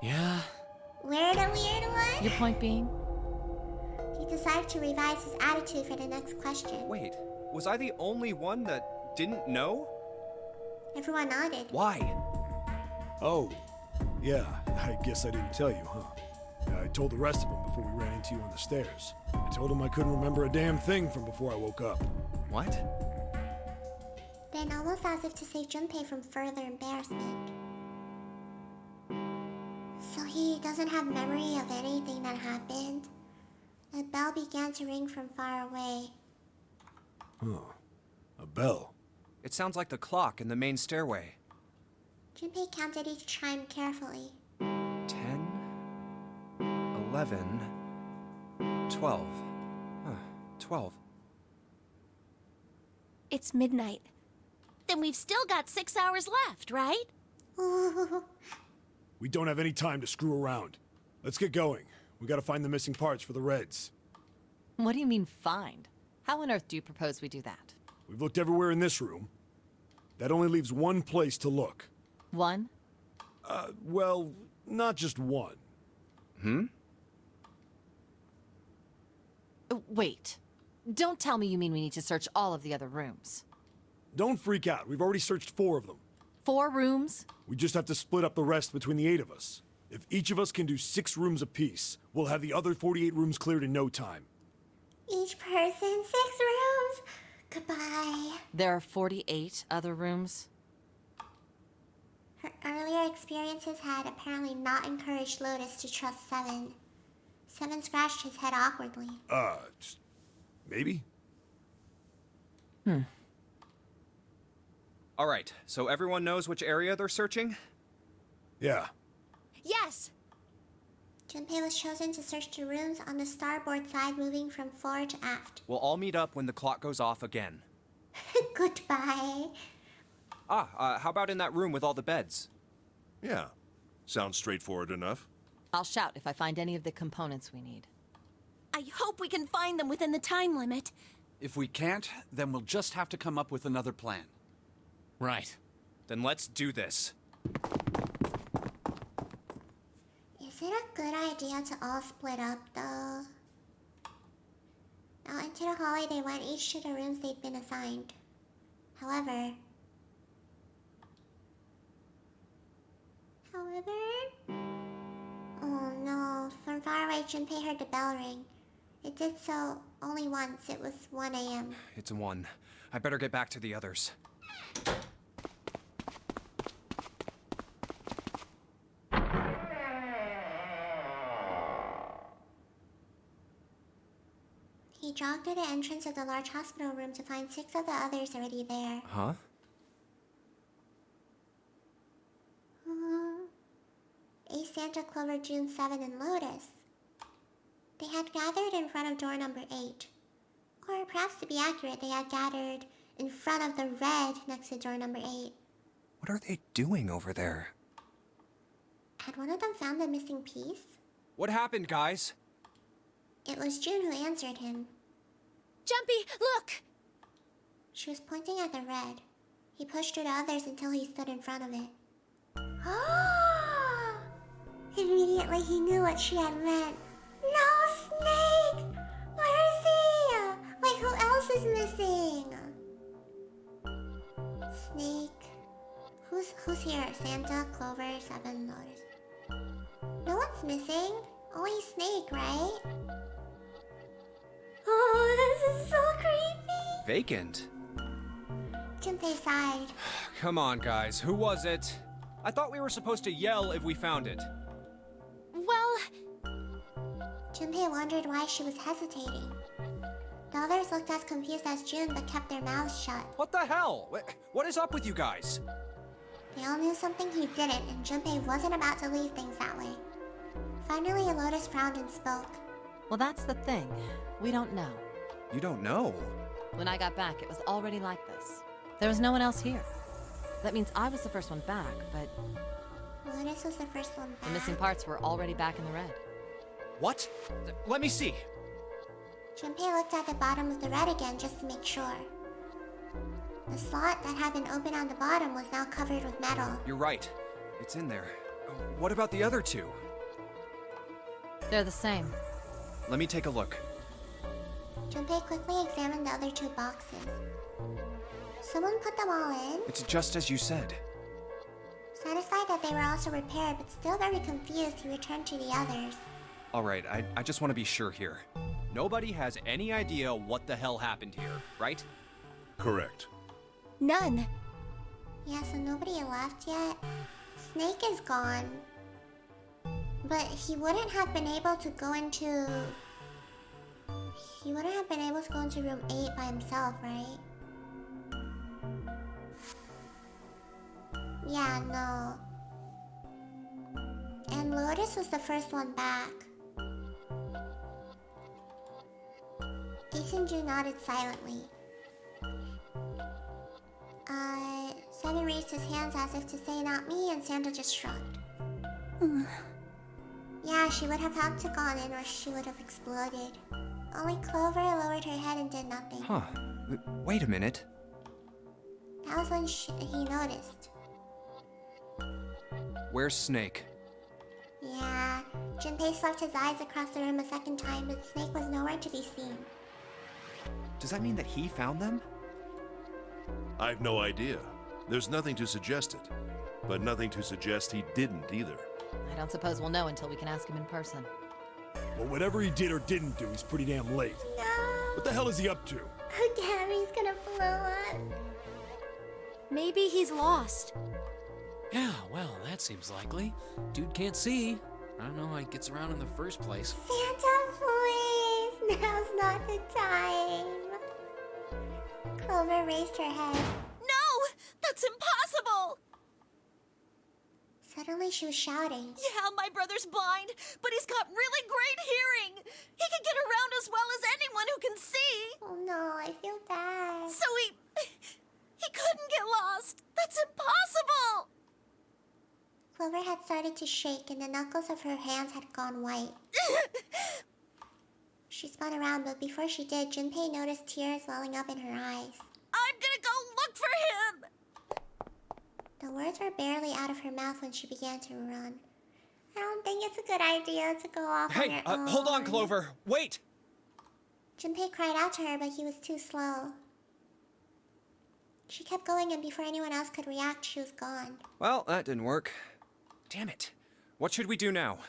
Yeah? Weird one? Your point being? He decided to revise his attitude for the next question. Wait, was I the only one that didn't know? Everyone nodded. Why? Oh, yeah, I guess I didn't tell you, huh? I told the rest of them before we ran into you on the stairs. I told them I couldn't remember a damn thing from before I woke up. What? Then, almost as if to save Junpei from further embarrassment. So he doesn't have memory of anything that happened? A bell began to ring from far away. Huh. A bell. It sounds like the clock in the main stairway. Junpei counted each chime carefully. 10, 11, 12. 12. It's midnight. Then we've still got 6 hours left, right? Ooh. We don't have any time to screw around. Let's get going. We gotta find the missing parts for the Reds. What do you mean, find? How on earth do you propose we do that? We've looked everywhere in this room. That only leaves one place to look. One? Well, not just one. Wait. Don't tell me you mean we need to search all of the other rooms. Don't freak out. We've already searched 4 of them. 4 rooms? We just have to split up the rest between the 8 of us. If each of us can do 6 rooms apiece, we'll have the other 48 rooms cleared in no time. Each person, 6 rooms. Goodbye. There are 48 other rooms? Her earlier experiences had apparently not encouraged Lotus to trust Seven. Seven scratched his head awkwardly. Maybe? All right, so everyone knows which area they're searching? Yeah. Yes! Junpei was chosen to search the rooms on the starboard side, moving from fore to aft. We'll all meet up when the clock goes off again. Goodbye. How about in that room with all the beds? Yeah. Sounds straightforward enough. I'll shout if I find any of the components we need. I hope we can find them within the time limit. If we can't, then we'll just have to come up with another plan. Right. Then let's do this. Is it a good idea to all split up, though? Out into the hallway they went, each to the rooms they'd been assigned. However... Oh no, from far away Junpei heard the bell ring. It did so only once. It was 1 a.m. It's 1. I better get back to the others. He jogged to the entrance of the large hospital room to find 6 of the others already there. Huh? Ace, Santa, Clover, June, 7, and Lotus. They had gathered in front of door number 8. Or perhaps to be accurate, they had gathered in front of the red next to door number 8. What are they doing over there? Had one of them found the missing piece? What happened, guys? It was June who answered him. Jumpy, look! She was pointing at the red. He pushed through the others until he stood in front of it. Immediately he knew what she had meant. No, Snake! Where is he? Wait, who else is missing? Snake. Who's here? Santa, Clover, 7, Lotus. No one's missing. Only Snake, right? Oh, this is so creepy. Vacant? Junpei sighed. Come on, guys. Who was it? I thought we were supposed to yell if we found it. Well... Junpei wondered why she was hesitating. The others looked as confused as June but kept their mouths shut. What the hell? What is up with you guys? They all knew something he didn't, and Junpei wasn't about to leave things that way. Finally, Lotus frowned and spoke. Well, that's the thing. We don't know. You don't know. When I got back, it was already like this. There was no one else here. That means I was the first one back, but Lotus was the first one back. the missing parts were already back in the red. What? Let me see. Junpei looked at the bottom of the red again just to make sure. The slot that had been open on the bottom was now covered with metal. You're right. It's in there. What about the other two? They're the same. Let me take a look. Junpei quickly examined the other two boxes. Someone put them all in. It's just as you said. Satisfied that they were also repaired, but still very confused, he returned to the others. Alright, I just want to be sure here. Nobody has any idea what the hell happened here, right? Correct. None. Yeah, so nobody left yet. Snake is gone. But he wouldn't have been able to go into... He wouldn't have been able to go into room 8 by himself, right? Yeah, no. And Lotus was the first one back. Ace and June nodded silently. Seven raised his hands as if to say not me, and Santa just shrugged. Yeah, she would have had to gone in or she would have exploded. Only Clover lowered her head and did nothing. Huh. Wait a minute. That was when he noticed. Where's Snake? Yeah, Junpei swept his eyes across the room a second time, but Snake was nowhere to be seen. Does that mean that he found them? I've no idea. There's nothing to suggest it. But nothing to suggest he didn't either. I don't suppose we'll know until we can ask him in person. Well, whatever he did or didn't do, he's pretty damn late. No! What the hell is he up to? Gary's gonna blow up. Maybe he's lost. Yeah, well, that seems likely. Dude can't see. I don't know how he gets around in the first place. Santa, please! Now's not the time. Clover raised her head. No! That's impossible! Suddenly she was shouting. Yeah, my brother's blind, but he's got really great hearing. He can get around as well as anyone who can see. Oh no, I feel bad. So he couldn't get lost. That's impossible! Clover had started to shake and the knuckles of her hands had gone white. She spun around, but before she did, Junpei noticed tears welling up in her eyes. I'm gonna go look for him! The words were barely out of her mouth when she began to run. I don't think it's a good idea to go off on your own. Hold on, Clover. Wait! Junpei cried out to her, but he was too slow. She kept going, and before anyone else could react, she was gone. Well, that didn't work. Damn it. What should we do now?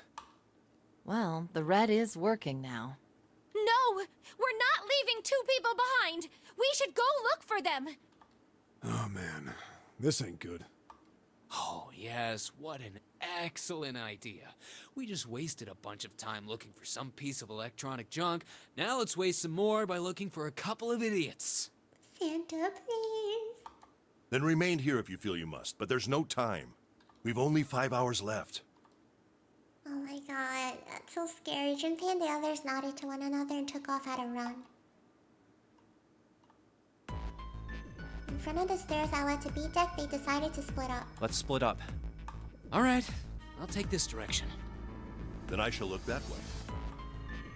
Well, the red is working now. No! We're not leaving two people behind! We should go look for them! Oh man, this ain't good. Oh, yes, what an excellent idea. We just wasted a bunch of time looking for some piece of electronic junk. Now let's waste some more by looking for a couple of idiots. Santa, please. Then remain here if you feel you must, but there's no time. We've only 5 hours left. Oh my god, that's so scary. Junpei and the others nodded to one another and took off at a run. In front of the stairs that led to B deck, they decided to split up. Let's split up. All right, I'll take this direction. Then I shall look that way.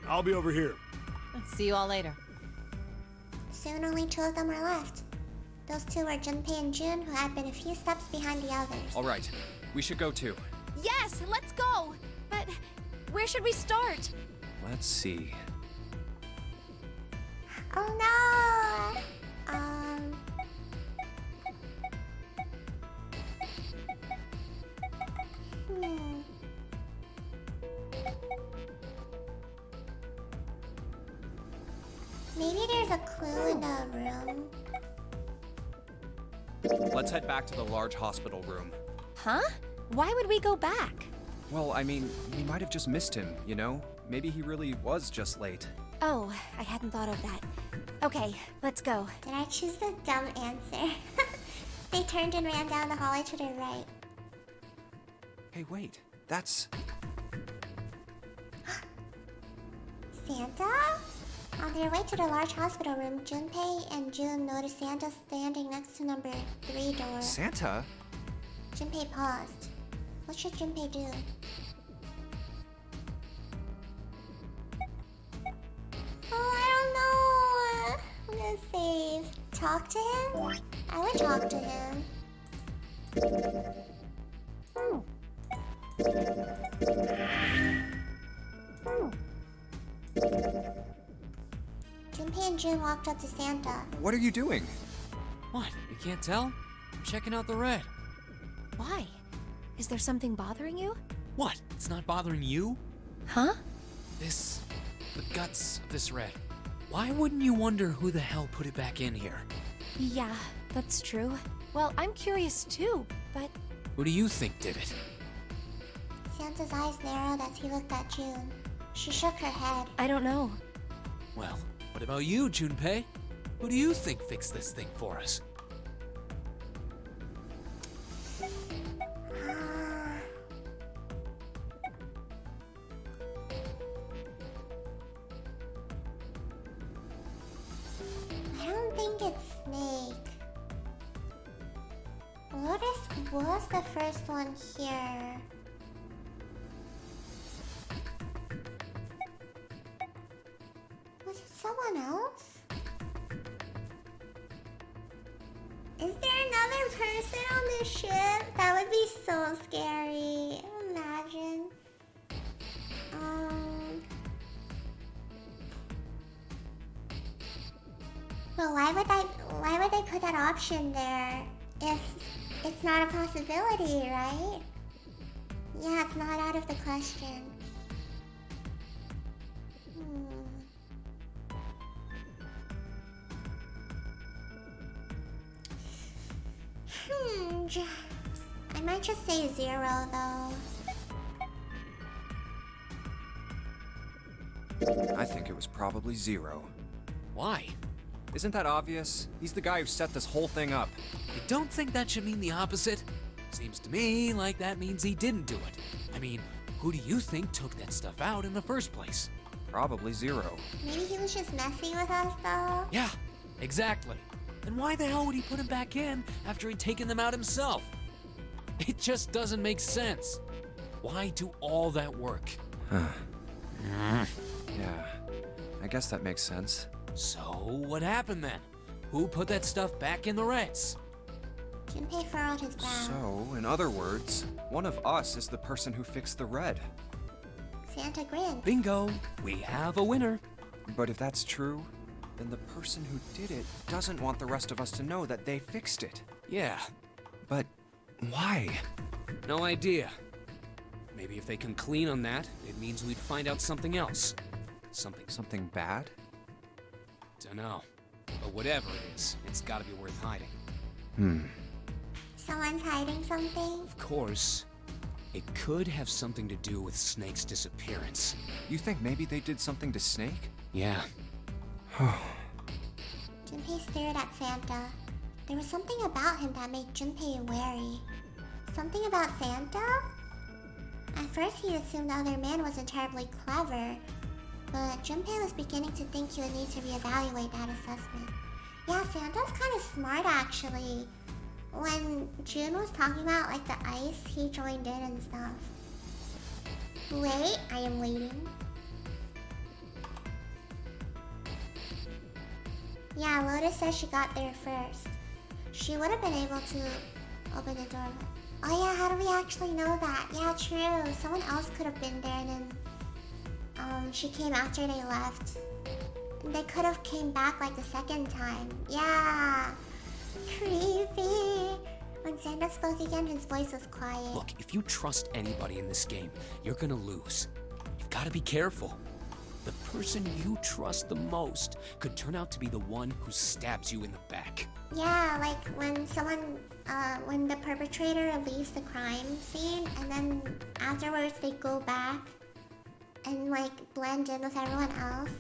I'll be over here. See you all later. Soon only two of them were left. Those two were Junpei and June, who had been a few steps behind the others. Alright, we should go too. Yes, let's go! But where should we start? Let's see. Oh no! Maybe there's a clue in the room. Let's head back to the large hospital room. Huh? Why would we go back? Well, I mean, we might have just missed him, you know? Maybe he really was just late. Oh, I hadn't thought of that. Okay, let's go. Did I choose the dumb answer? They turned and ran down the hallway to their right. Hey, wait. That's... Santa? On their way to the large hospital room, Junpei and June noticed Santa standing next to number 3 door. Santa? Junpei paused. What should Junpei do? Oh, I don't know. I'm gonna save. Talk to him? I would talk to him. Junpei and June walked up to Santa. What are you doing? What? You can't tell? I'm checking out the red. Why? Is there something bothering you? What? It's not bothering you? Huh? The guts of this red. Why wouldn't you wonder who the hell put it back in here? Yeah, that's true. Well, I'm curious too, but... Who do you think did it? Santa's eyes narrowed as he looked at June. She shook her head. I don't know. Well, what about you, Junpei? Who do you think fixed this thing for us? I don't think it's Snake. Lotus was the first one here. Was it someone else? Is there another person on this ship? That would be so scary. Imagine. But why would they put that option there if it's not a possibility, right? Yeah, it's not out of the question. I might just say 0 though. I think it was probably 0. Why? Isn't that obvious? He's the guy who set this whole thing up. You don't think that should mean the opposite? Seems to me like that means he didn't do it. I mean, who do you think took that stuff out in the first place? Probably 0. Maybe he was just messing with us though. Yeah, exactly. Then why the hell would he put them back in after he'd taken them out himself? It just doesn't make sense. Why do all that work? Yeah, I guess that makes sense. So, what happened then? Who put that stuff back in the Reds? Junpei furrowed his brow. So, in other words, one of us is the person who fixed the red. Santa grinned. Bingo! We have a winner. But if that's true, then the person who did it doesn't want the rest of us to know that they fixed it. Yeah, But why? no idea. Maybe if they can clean on that, it means we'd find out something else. Something bad? Dunno. But whatever it is, it's gotta be worth hiding. Someone's hiding something? Of course, it could have something to do with Snake's disappearance. You think maybe they did something to Snake? Yeah. Junpei stared at Santa. There was something about him that made Junpei wary. Something about Santa? At first he assumed the other man wasn't terribly clever, but Junpei was beginning to think he would need to reevaluate that assessment. Yeah, Santa's kind of smart actually. When June was talking about like the ice, he joined in and stuff. Wait, I am waiting. Yeah, Lotus says she got there first. She would have been able to open the door. Oh yeah, how do we actually know that? Yeah, true. Someone else could have been there and then she came after they left. And they could have came back like the second time. Yeah. Creepy. When Santa spoke again, his voice was quiet. Look, if you trust anybody in this game, you're gonna lose. You've gotta be careful. The person you trust the most could turn out to be the one who stabs you in the back. Yeah, like when when the perpetrator leaves the crime scene and then afterwards they go back and like blend in with everyone else.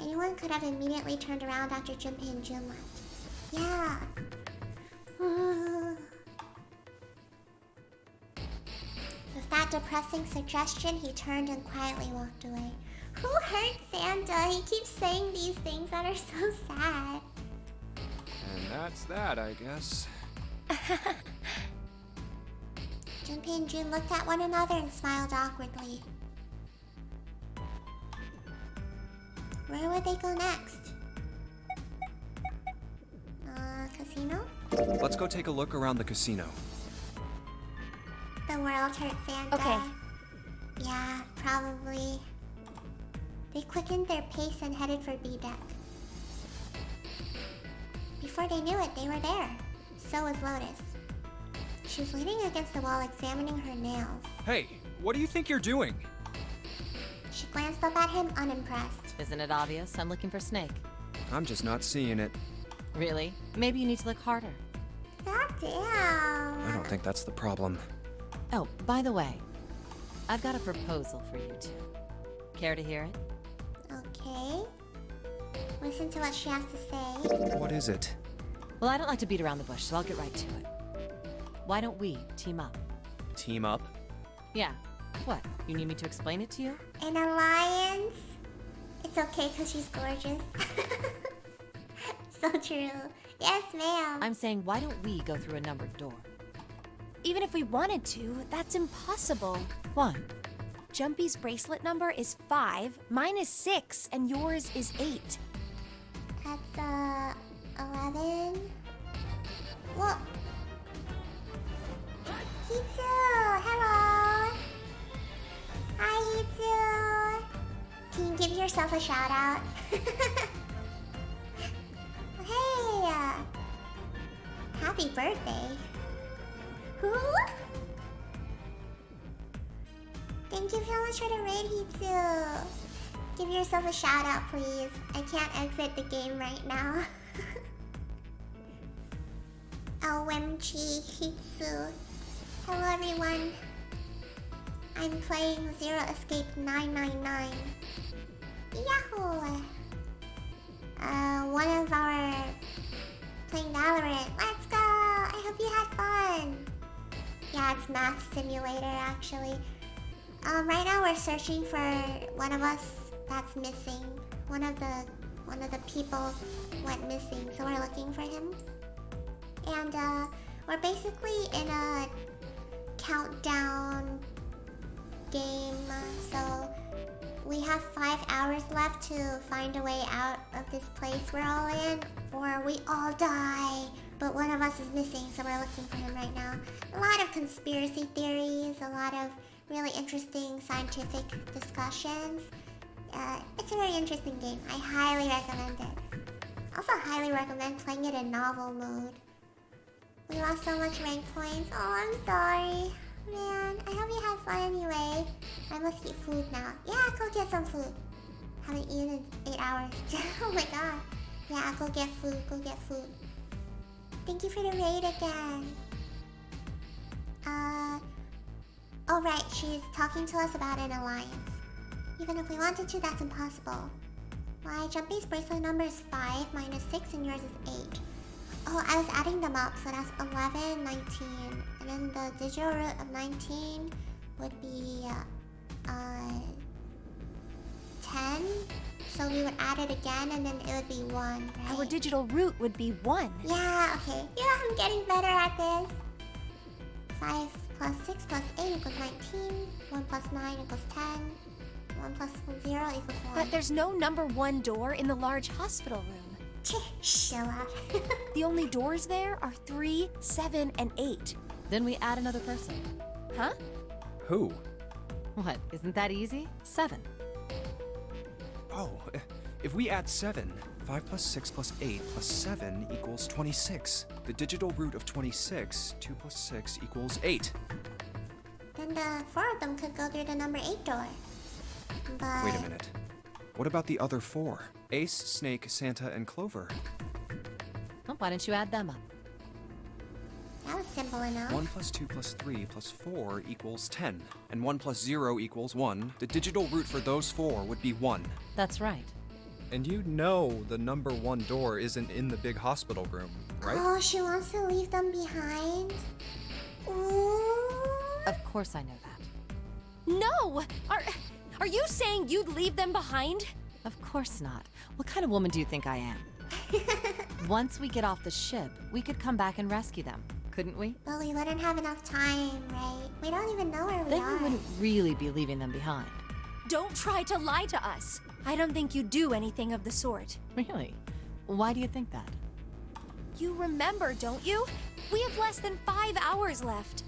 Anyone could have immediately turned around after Junpei and Jun left. Yeah. With that depressing suggestion, he turned and quietly walked away. Who hurt Santa? He keeps saying these things that are so sad. And that's that, I guess. Junpei and Jun looked at one another and smiled awkwardly. Where would they go next? Casino? Let's go take a look around the casino. The world hurt Santa. Okay. Yeah, probably. They quickened their pace and headed for B deck. Before they knew it, they were there. So was Lotus. She was leaning against the wall, examining her nails. Hey, what do you think you're doing? She glanced up at him, unimpressed. Isn't it obvious? I'm looking for Snake. I'm just not seeing it. Really? Maybe you need to look harder. God damn. I don't think that's the problem. Oh, by the way, I've got a proposal for you two. Care to hear it? Okay. Listen to what she has to say. What is it? Well, I don't like to beat around the bush, so I'll get right to it. Why don't we team up? Team up? Yeah. What? You need me to explain it to you? An alliance? It's okay because she's gorgeous. So true. Yes, ma'am. I'm saying, why don't we go through a numbered door? Even if we wanted to, that's impossible. Why? Jumpy's bracelet number is 5, mine is 6, and yours is 8. That's, 11. Well... Hitsu! Hello! Hi, Hitsu! Can you give yourself a shout out? Hey! Happy birthday! Who? Thank you so much for the raid, Hitsu! Give yourself a shout out, please. I can't exit the game right now. OMG, Hitsu. Hello everyone. I'm playing Zero Escape 999. Yahoo! One of our playing Valorant. Let's go! I hope you had fun. Yeah, it's Math Simulator actually. Right now we're searching for one of us that's missing. One of the people went missing, so we're looking for him. And we're basically in a countdown game, so we have 5 hours left to find a way out of this place we're all in, or we all die. But one of us is missing, so we're looking for him right now. A lot of conspiracy theories, a lot of really interesting scientific discussions. It's a very interesting game. I highly recommend it. Also highly recommend playing it in novel mode. We lost so much rank points. Oh, I'm sorry. Man, I hope you had fun anyway. I must eat food now. Yeah, go get some food. Haven't eaten in 8 hours. Oh my god. Yeah, go get food, go get food. Thank you for the raid again. Oh right, she's talking to us about an alliance. Even if we wanted to, that's impossible. Why, Jumpy's bracelet number is 5, mine is 6, and yours is 8. Oh, I was adding them up, so that's 11, 19. And then the digital root of 19 would be 10. So we would add it again, and then it would be 1, right? Our digital root would be 1. Yeah, okay. Yeah, I'm getting better at this. 5 plus 6 plus 8 equals 19. 1 plus 9 equals 10. 1 plus 0 equals 1. But there's no number 1 door in the large hospital room. Shut up. The only doors there are 3, 7, and 8. Then we add another person. Huh? Who? What, isn't that easy? 7. Oh, if we add 7, 5 plus 6 plus 8 plus 7 equals 26. The digital root of 26, 2 plus 6 equals 8. Then the 4 of them could go through the number 8 door. But... Wait a minute. What about the other 4? Ace, Snake, Santa, and Clover. Well, why don't you add them up? That was simple enough. 1 plus 2 plus 3 plus 4 equals 10. And 1 plus 0 equals 1. The digital root for those 4 would be 1. That's right. And you know the number 1 door isn't in the big hospital room, right? Oh, she wants to leave them behind? Ooh. Of course I know that. No! Are you saying you'd leave them behind? Of course not. What kind of woman do you think I am? Once we get off the ship, we could come back and rescue them, couldn't we? But we wouldn't have enough time, right? We don't even know where we Then are. we wouldn't really be leaving them behind. Don't try to lie to us. I don't think you'd do anything of the sort. Really? Why do you think that? You remember, don't you? We have less than 5 hours left.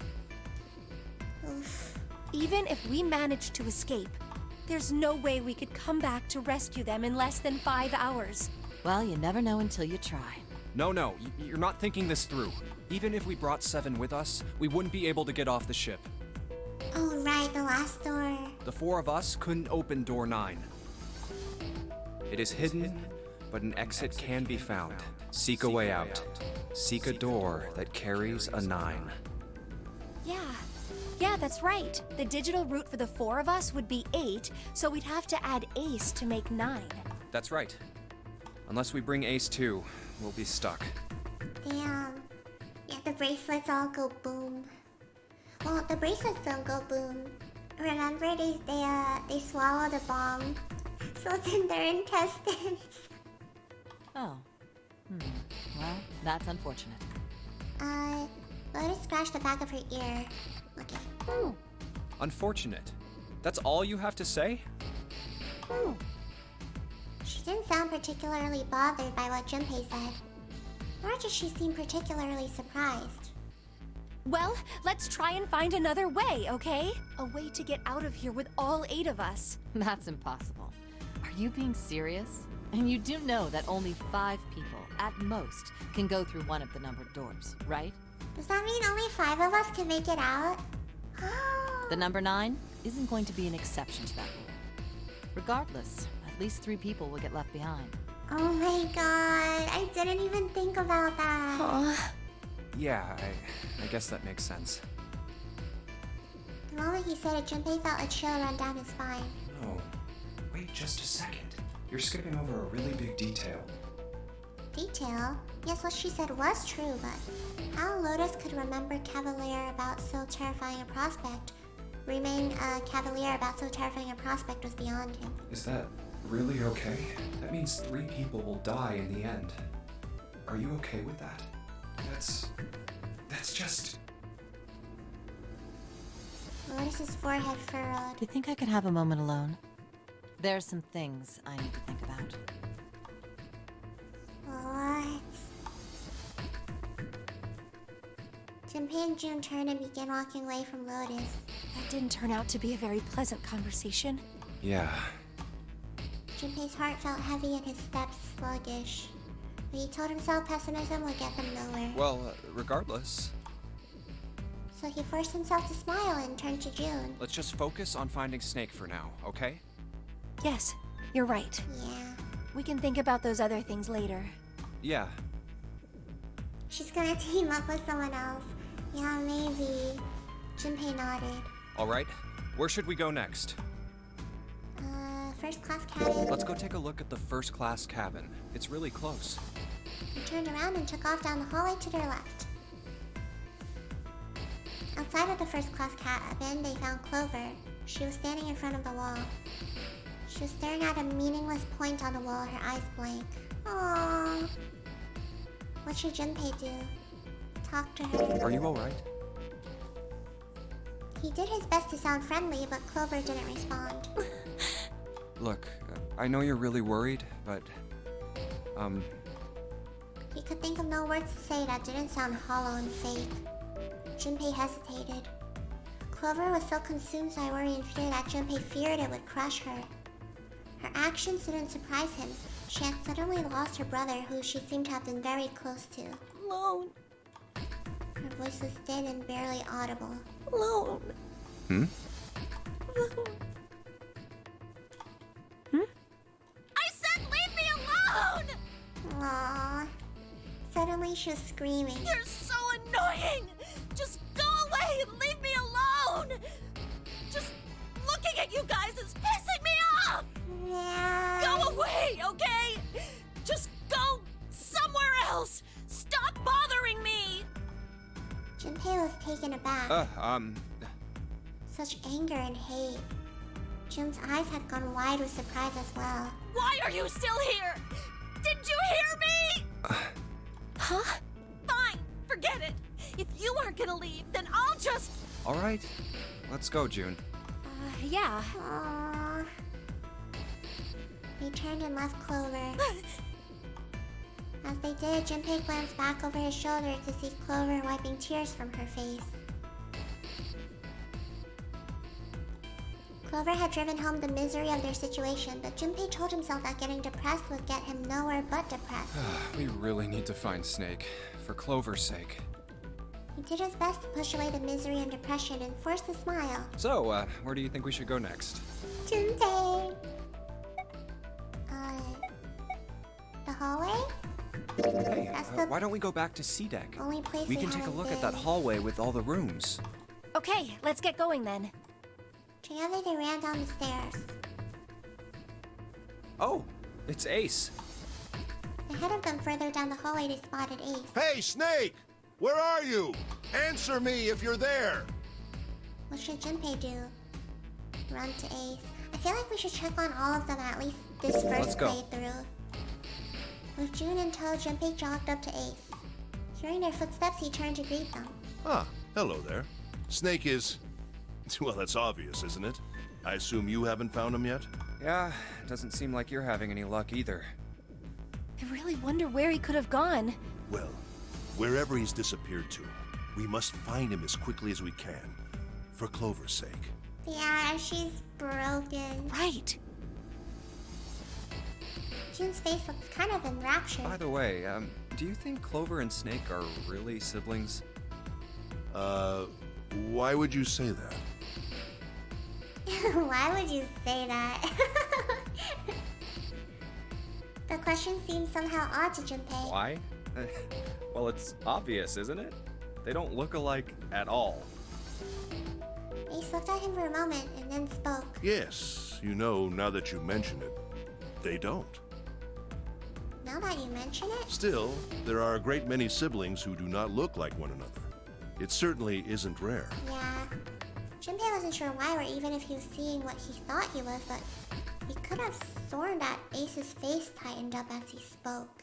Oof. Even if we managed to escape, there's no way we could come back to rescue them in less than 5 hours. Well, you never know until you try. No, you're not thinking this through. Even if we brought 7 with us, we wouldn't be able to get off the ship. Oh, right, the last door. The 4 of us couldn't open door 9. It is hidden, but an exit can be found. Seek a way out. Seek a door that carries a 9. Yeah, that's right. The digital root for the 4 of us would be 8, so we'd have to add Ace to make 9. That's right. Unless we bring Ace too, we'll be stuck. Damn. Yeah, the bracelets all go boom. Well, the bracelets don't go boom. Remember, they swallow the bomb, so it's in their intestines. Oh. Well, that's unfortunate. Lotus scratched the back of her ear. Okay. Unfortunate. That's all you have to say? She didn't sound particularly bothered by what Junpei said. Nor did she seem particularly surprised. Well, let's try and find another way, okay? A way to get out of here with all 8 of us. That's impossible. Are you being serious? And you do know that only 5 people, at most, can go through one of the numbered doors, right? Does that mean only 5 of us can make it out? The number 9 isn't going to be an exception to that rule. Regardless, at least 3 people will get left behind. Oh my god, I didn't even think about that. Yeah, I guess that makes sense. The moment he said it, Junpei felt a chill run down his spine. Oh, wait just a second. You're skipping over a really big detail. Detail? Yes, what she said was true, but how Lotus could remember Cavalier about so terrifying a prospect, remain a Cavalier about so terrifying a prospect was beyond him. Is that really okay? That means 3 people will die in the end. Are you okay with that? That's just... Lotus's forehead furrowed. Do you think I could have a moment alone? There are some things I need to think about. What? Junpei and June turned and began walking away from Lotus. That didn't turn out to be a very pleasant conversation. Yeah. Junpei's heart felt heavy and his steps sluggish. But he told himself pessimism would get them nowhere. Well, regardless, So he forced himself to smile and turned to June. let's just focus on finding Snake for now, okay? Yes, you're right. Yeah. We can think about those other things later. Yeah. She's gonna team up with someone else. Yeah, maybe. Junpei nodded. Alright, where should we go next? First class cabin. Let's go take a look at the first class cabin. It's really close. They turned around and took off down the hallway to their left. Outside of the first class cabin, they found Clover. She was standing in front of the wall. She was staring at a meaningless point on the wall, her eyes blank. Aww. What should Junpei do? Talk to her. Are you alright? He did his best to sound friendly, but Clover didn't respond. Look, I know you're really worried, but... He could think of no words to say that didn't sound hollow and fake. Junpei hesitated. Clover was so consumed by worry and fear that Junpei feared it would crush her. Her actions didn't surprise him. She had suddenly lost her brother, who she seemed to have been very close to. Alone. Her voice was thin and barely audible. Alone. Hmm? I said leave me alone! Aww. Suddenly she was screaming. You're so annoying! away and leave me alone! Just looking at you guys is pissing me off! Yeah. Go away, okay? Just go somewhere else! Stop bothering me! Junpei was taken aback. Um, Such anger and hate. Jun's eyes had gone wide with surprise as well. Why are you still here? Did you hear me? Huh? Fine, forget it. If you aren't gonna leave, then I'll just... alright. Let's go, June. Yeah. Aww. They turned and left Clover. As they did, Junpei glanced back over his shoulder to see Clover wiping tears from her face. Clover had driven home the misery of their situation, but Junpei told himself that getting depressed would get him nowhere but depressed. We really need to find Snake, for Clover's sake. He did his best to push away the misery and depression and force a smile. So, where do you think we should go next? Junpei! The hallway? Hey, That's the why don't we go back to C-Deck? only place We can take a haven't look at that been. hallway with all the rooms. Okay, let's get going then. Together they ran down the stairs. Oh, it's Ace. Ahead of them, further down the hallway, they spotted Ace. Hey, Snake! Where are you? Answer me if you're there! What should Junpei do? Run to Ace. I feel like we should check on all of them at least this Let's first go. playthrough. With June in tow, Junpei jogged up to Ace. Hearing their footsteps, he turned to greet them. Ah, hello there. Snake is... well, that's obvious, isn't it? I assume you haven't found him yet? Yeah, doesn't seem like you're having any luck either. I really wonder where he could have gone. Well, wherever he's disappeared to, we must find him as quickly as we can. For Clover's sake. Yeah, she's broken. Right. June's face looks kind of enraptured. By the way, do you think Clover and Snake are really siblings? Why would you say that? Why would you say that? The question seems somehow odd to Junpei. Why? Well, it's obvious, isn't it? They don't look alike at all. Ace looked at him for a moment and then spoke. Yes, you know, now that you mention it, they don't. Now that you mention it, Still, there are a great many siblings who do not look like one another. It certainly isn't rare. yeah. Junpei wasn't sure why or even if he was seeing what he thought he was, but he could have sworn that Ace's face tightened up as he spoke.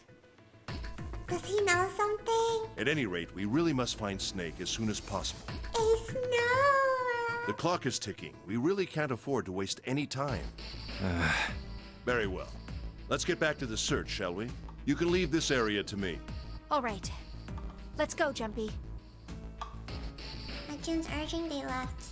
Does he know something? At any rate, we really must find Snake as soon as possible. Ace, no! The clock is ticking. We really can't afford to waste any time. Very well. Let's get back to the search, shall we? You can leave this area to me. All right. Let's go, Jumpy. At June's urging, they left.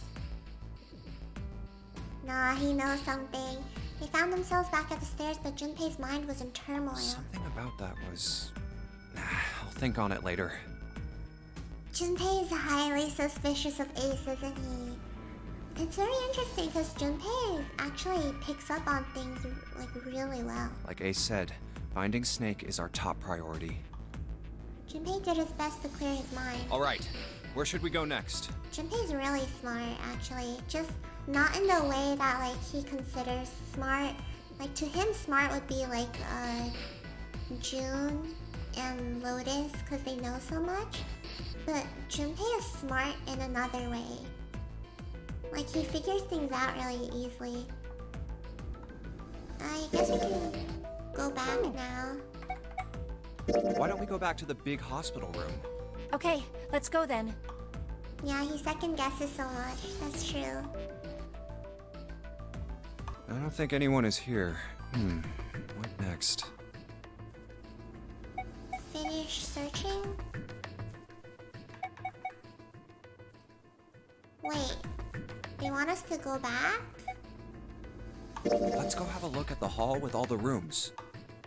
Nah, he knows something. They found themselves back at the stairs, but Junpei's mind was in turmoil. Something about that was... I'll think on it later. Junpei is highly suspicious of Ace, isn't he? It's very interesting because Junpei actually picks up on things like really well. Like Ace said, finding Snake is our top priority. Junpei did his best to clear his mind. Alright, where should we go next? Junpei's really smart, actually. Just not in the way that like he considers smart. Like to him, smart would be like June and Lotus because they know so much. But Junpei is smart in another way. Like he figures things out really easily. I guess we can go back now. Why don't we go back to the big hospital room? Okay, let's go then. Yeah, he second guesses so much. That's true. I don't think anyone is here. What next? Finish searching? Wait, they want us to go back? Let's go have a look at the hall with all the rooms.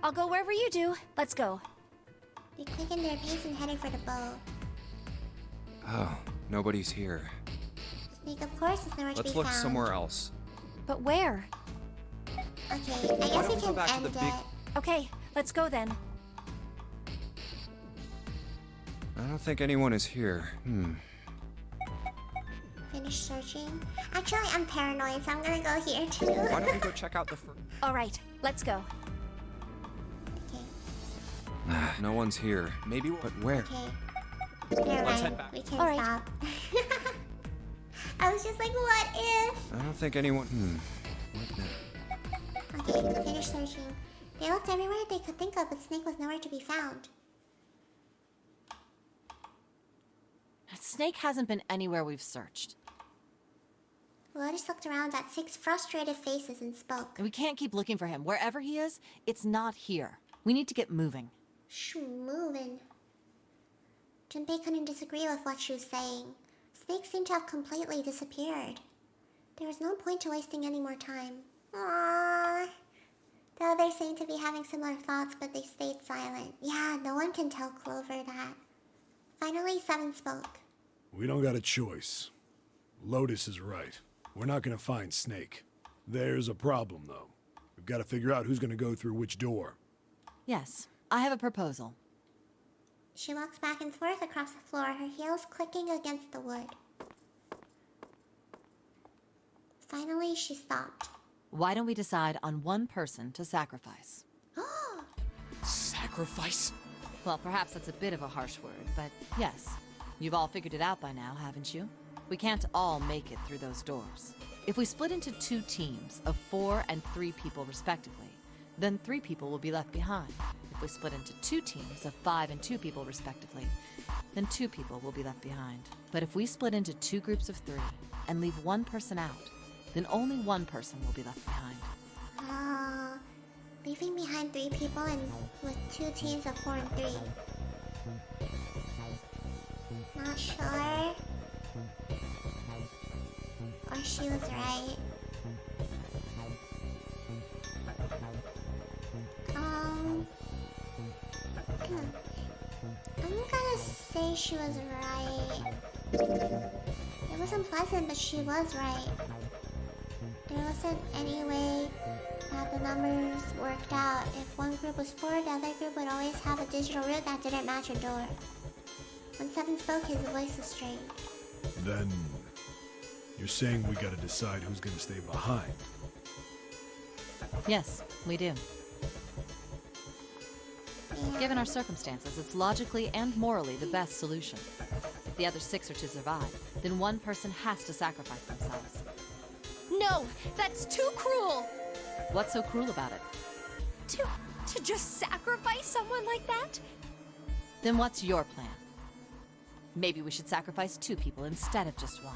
I'll go wherever you do. Let's go. They quickened their pace and headed for the bow. Oh, nobody's here. Snake, of course, is nowhere to be Let's look found. somewhere else. But where? Okay, I guess don't we we go can back to end the big- it. Okay, let's go then. I don't think anyone is here. Finish searching. Actually, I'm paranoid, so I'm gonna go here too. Why don't we go check out the first? All right, let's go. Okay. No one's here. Maybe, but where? Okay. Never Let's mind. head back. We can All right. stop. I was just like, what if? I don't think anyone. What now? Okay, finish searching. They looked everywhere they could think of, but Snake was nowhere to be found. Snake hasn't been anywhere we've searched. Lotus looked around at 6 frustrated faces and spoke. And we can't keep looking for him. Wherever he is, it's not here. We need to get moving. Moving. Junpei couldn't disagree with what she was saying. Snake seemed to have completely disappeared. There was no point to wasting any more time. Aww. The others seemed to be having similar thoughts, but they stayed silent. Yeah, no one can tell Clover that. Finally, Seven spoke. We don't got a choice. Lotus is right. We're not gonna find Snake. There's a problem, though. We've got to figure out who's gonna go through which door. Yes, I have a proposal. She walks back and forth across the floor, her heels clicking against the wood. Finally, she stopped. Why don't we decide on one person to sacrifice? Sacrifice? Well, perhaps that's a bit of a harsh word, but yes. You've all figured it out by now, haven't you? We can't all make it through those doors. If we split into 2 teams of 4 and 3 people respectively, then 3 people will be left behind. If we split into 2 teams of 5 and 2 people respectively, then 2 people will be left behind. But if we split into 2 groups of 3 and leave 1 person out, then only 1 person will be left behind. Leaving behind 3 people and with 2 teams of 4 and 3. Not sure. Or she was right. I'm gonna say she was right. It wasn't pleasant, but she was right. There wasn't any way that the numbers worked out. If one group was 4, the other group would always have a digital route that didn't match a door. When Seven spoke, his voice was strained. Then... you're saying we gotta decide who's gonna stay behind. Yes, we do. Yeah. Given our circumstances, it's logically and morally the best solution. If the other 6 are to survive, then 1 person has to sacrifice themselves. No, that's too cruel. What's so cruel about it? To just sacrifice someone like that? Then what's your plan? Maybe we should sacrifice 2 people instead of just 1.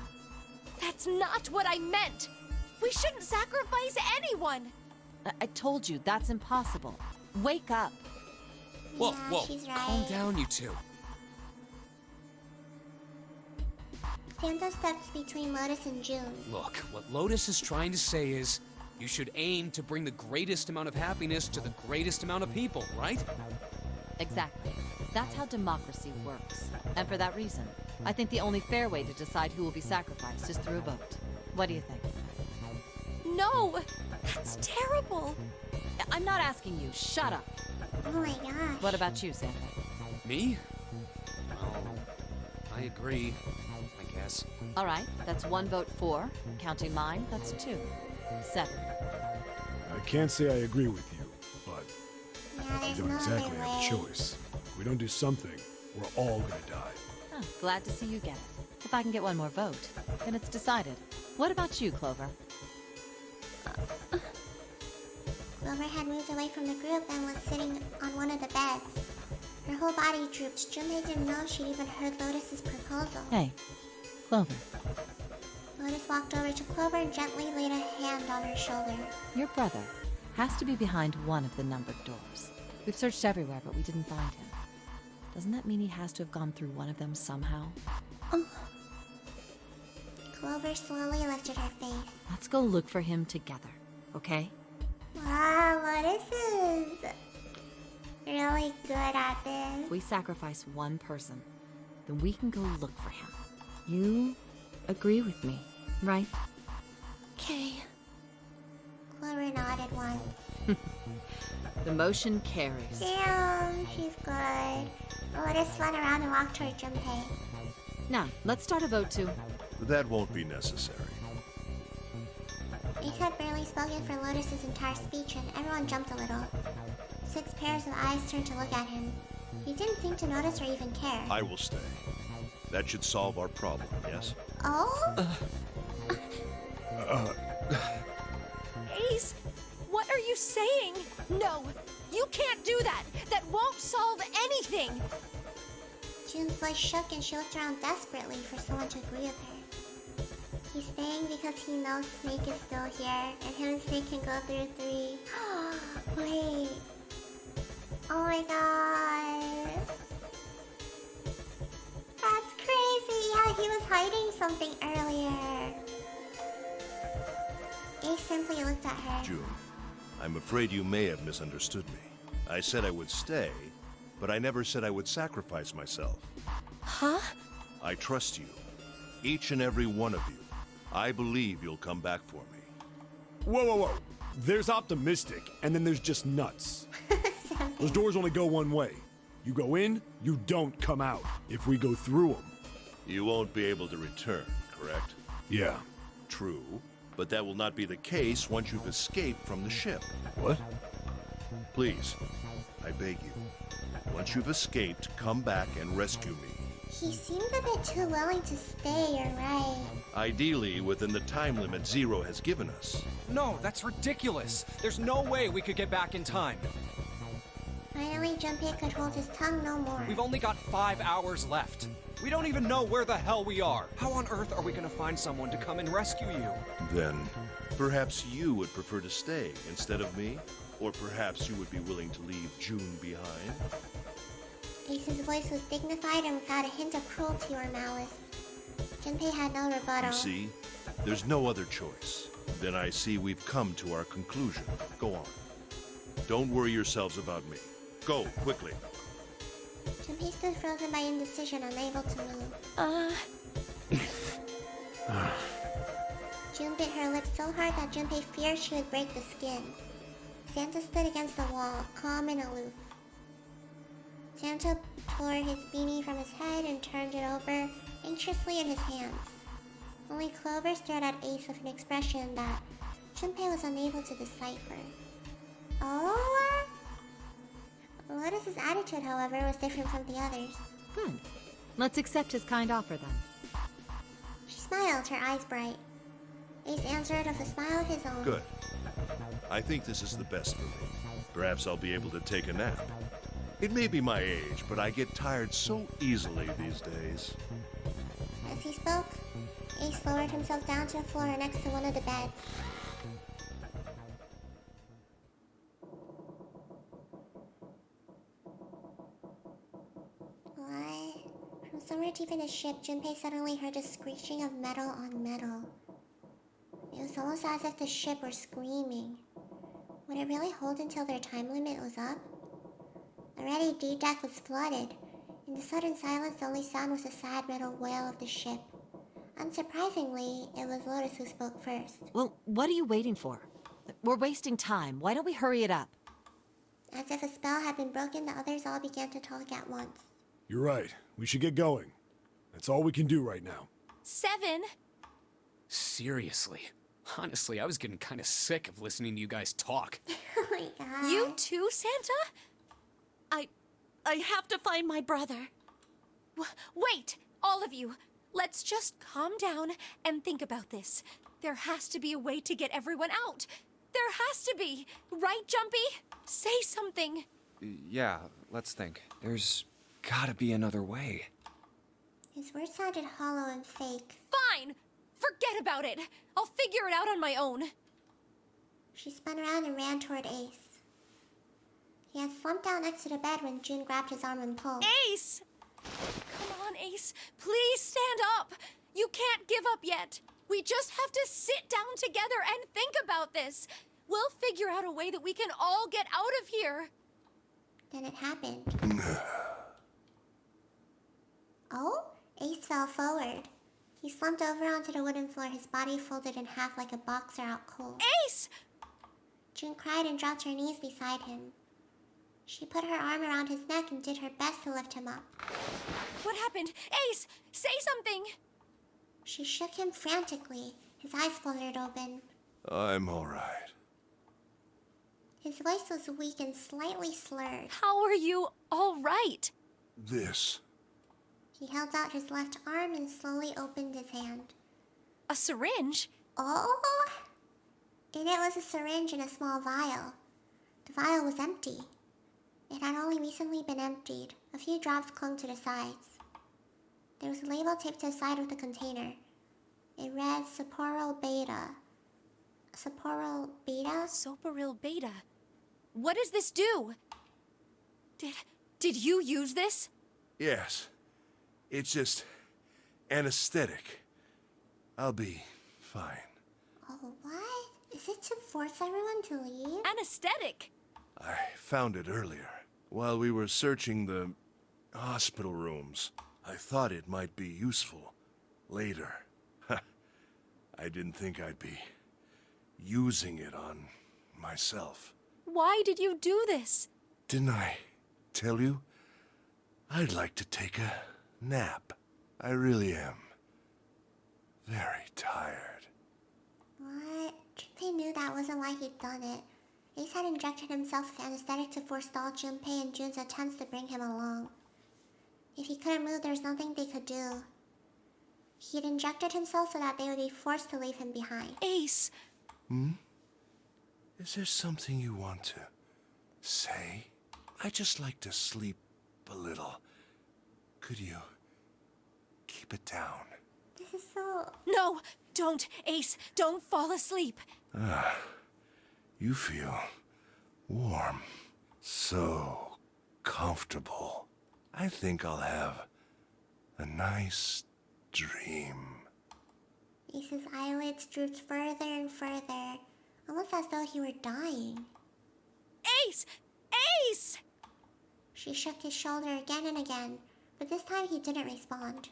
That's not what I meant. We shouldn't sacrifice anyone. I told you, that's impossible. Wake up. Whoa, Yeah, whoa, she's calm right. down, you 2. Santa steps between Lotus and June. Look, what Lotus is trying to say is, you should aim to bring the greatest amount of happiness to the greatest amount of people, right? Exactly. That's how democracy works. And for that reason, I think the only fair way to decide who will be sacrificed is through a vote. What do you think? No, that's terrible. I'm not asking you. Shut up. Oh my gosh. What about you, Santa? Me? Well, I agree, I guess. All right, that's 1 vote for. Counting mine, that's 2. 7. I can't say I agree with you, but Yeah, we there's don't no exactly other have a way. choice. If we don't do something, we're all gonna die. Oh, glad to see you get it. If I can get 1 more vote, then it's decided. What about you, Clover? Clover had moved away from the group and was sitting on one of the beds. Her whole body drooped. Junpei didn't know she'd even heard Lotus's proposal. Hey, Clover. Lotus walked over to Clover and gently laid a hand on her shoulder. Your brother has to be behind one of the numbered doors. We've searched everywhere, but we didn't find him. Doesn't that mean he has to have gone through one of them somehow? Clover slowly lifted her face. Let's go look for him together, okay? Wow, Lotus is really good at this. If we sacrifice 1 person, then we can go look for him. You agree with me, right? Okay. Clover nodded once. The motion carries. Damn, she's good. Lotus spun around and walked toward Junpei. Now, let's start a vote to... That won't be necessary. Ace had barely spoken for Lotus's entire speech, and everyone jumped a little. 6 pairs of eyes turned to look at him. He didn't seem to notice or even care. I will stay. That should solve our problem, yes? Oh? Ace, what are you saying? No, you can't do that. That won't solve anything. June's voice shook and she looked around desperately for someone to agree with her. He's staying because he knows Snake is still here, and him and Snake can go through 3. Wait. Oh my god. That's crazy. Yeah, he was hiding something earlier. Ace simply looked at her. June, I'm afraid you may have misunderstood me. I said I would stay, but I never said I would sacrifice myself. Huh? I trust you. Each and every one of you. I believe you'll come back for me. Whoa, whoa, whoa. There's optimistic, and then there's just nuts. Those doors only go one way. You go in, you don't come out. If we go through them. You won't be able to return, correct? Yeah. True, but that will not be the case once you've escaped from the ship. What? Please, I beg you. Once you've escaped, come back and rescue me. He seems a bit too willing to stay, you're right. Ideally, within the time limit Zero has given us. No, that's ridiculous. There's no way we could get back in time. Finally, Junpei could hold his tongue no more. We've only got 5 hours left. We don't even know where the hell we are. How on earth are we gonna find someone to come and rescue you? Then, perhaps you would prefer to stay instead of me? Or perhaps you would be willing to leave June behind? Ace's voice was dignified and without a hint of cruelty or malice. Junpei had no rebuttal. You see, there's no other choice. Then I see we've come to our conclusion. Go on. Don't worry yourselves about me. Go, quickly. Junpei stood frozen by indecision, unable to move. June bit her lips so hard that Junpei feared she would break the skin. Santa stood against the wall, calm and aloof. Santa tore his beanie from his head and turned it over anxiously in his hands. Only Clover stared at Ace with an expression that Junpei was unable to decipher. Oh? Lotus's attitude, however, was different from the others. Good. Let's accept his kind offer then. She smiled, her eyes bright. Ace answered with a smile of his own. Good. I think this is the best for me. Perhaps I'll be able to take a nap. It may be my age, but I get tired so easily these days. As he spoke, Ace lowered himself down to the floor next to one of the beds. What? From somewhere deep in the ship, Junpei suddenly heard a screeching of metal on metal. It was almost as if the ship were screaming. Would it really hold until their time limit was up? Already, D-Deck was flooded. In the sudden silence, the only sound was the sad metal wail of the ship. Unsurprisingly, it was Lotus who spoke first. Well, what are you waiting for? We're wasting time. Why don't we hurry it up? As if a spell had been broken, the others all began to talk at once. You're right. We should get going. That's all we can do right now. 7. Seriously. Honestly, I was getting kind of sick of listening to you guys talk. Oh my god. You too, Santa? I have to find my brother. Wait, all of you. Let's just calm down and think about this. There has to be a way to get everyone out. There has to be. Right, Jumpy? Say something. Yeah, let's think. There's gotta be another way. His words sounded hollow and fake. Fine. Forget about it. I'll figure it out on my own. She spun around and ran toward Ace. He had slumped down next to the bed when June grabbed his arm and pulled. Ace! Come on, Ace. Please stand up. You can't give up yet. We just have to sit down together and think about this. We'll figure out a way that we can all get out of here. Then it happened. Oh? Ace fell forward. He slumped over onto the wooden floor, his body folded in half like a boxer out cold. Ace! June cried and dropped her knees beside him. She put her arm around his neck and did her best to lift him up. What happened? Ace, say something! She shook him frantically. His eyes fluttered open. I'm all right. His voice was weak and slightly slurred. How are you all right? This. He held out his left arm and slowly opened his hand. A syringe? Oh! In it was a syringe and a small vial. The vial was empty. It had only recently been emptied. A few drops clung to the sides. There was a label taped to the side of the container. It read Saporal Beta. Saporal Beta? Soparil Beta. What does this do? Did you use this? Yes. It's just anesthetic. I'll be fine. Oh, what? Is it to force everyone to leave? Anesthetic. I found it earlier. While we were searching the hospital rooms, I thought it might be useful later. I didn't think I'd be using it on myself. Why did you do this? Didn't I tell you? I'd like to take a nap. I really am. Very tired. What? Junpei knew that wasn't why he'd done it. Ace had injected himself with anesthetic to forestall Junpei and Jun's attempts to bring him along. If he couldn't move, there's nothing they could do. He'd injected himself so that they would be forced to leave him behind. Ace. Is there something you want to say? I just like to sleep a little. Could you keep it down? This is so... No, don't, Ace. Don't fall asleep. You feel warm. So comfortable. I think I'll have a nice dream. Ace's eyelids drooped further and further, almost as though he were dying. Ace! Ace! She shook his shoulder again and again, but this time he didn't respond.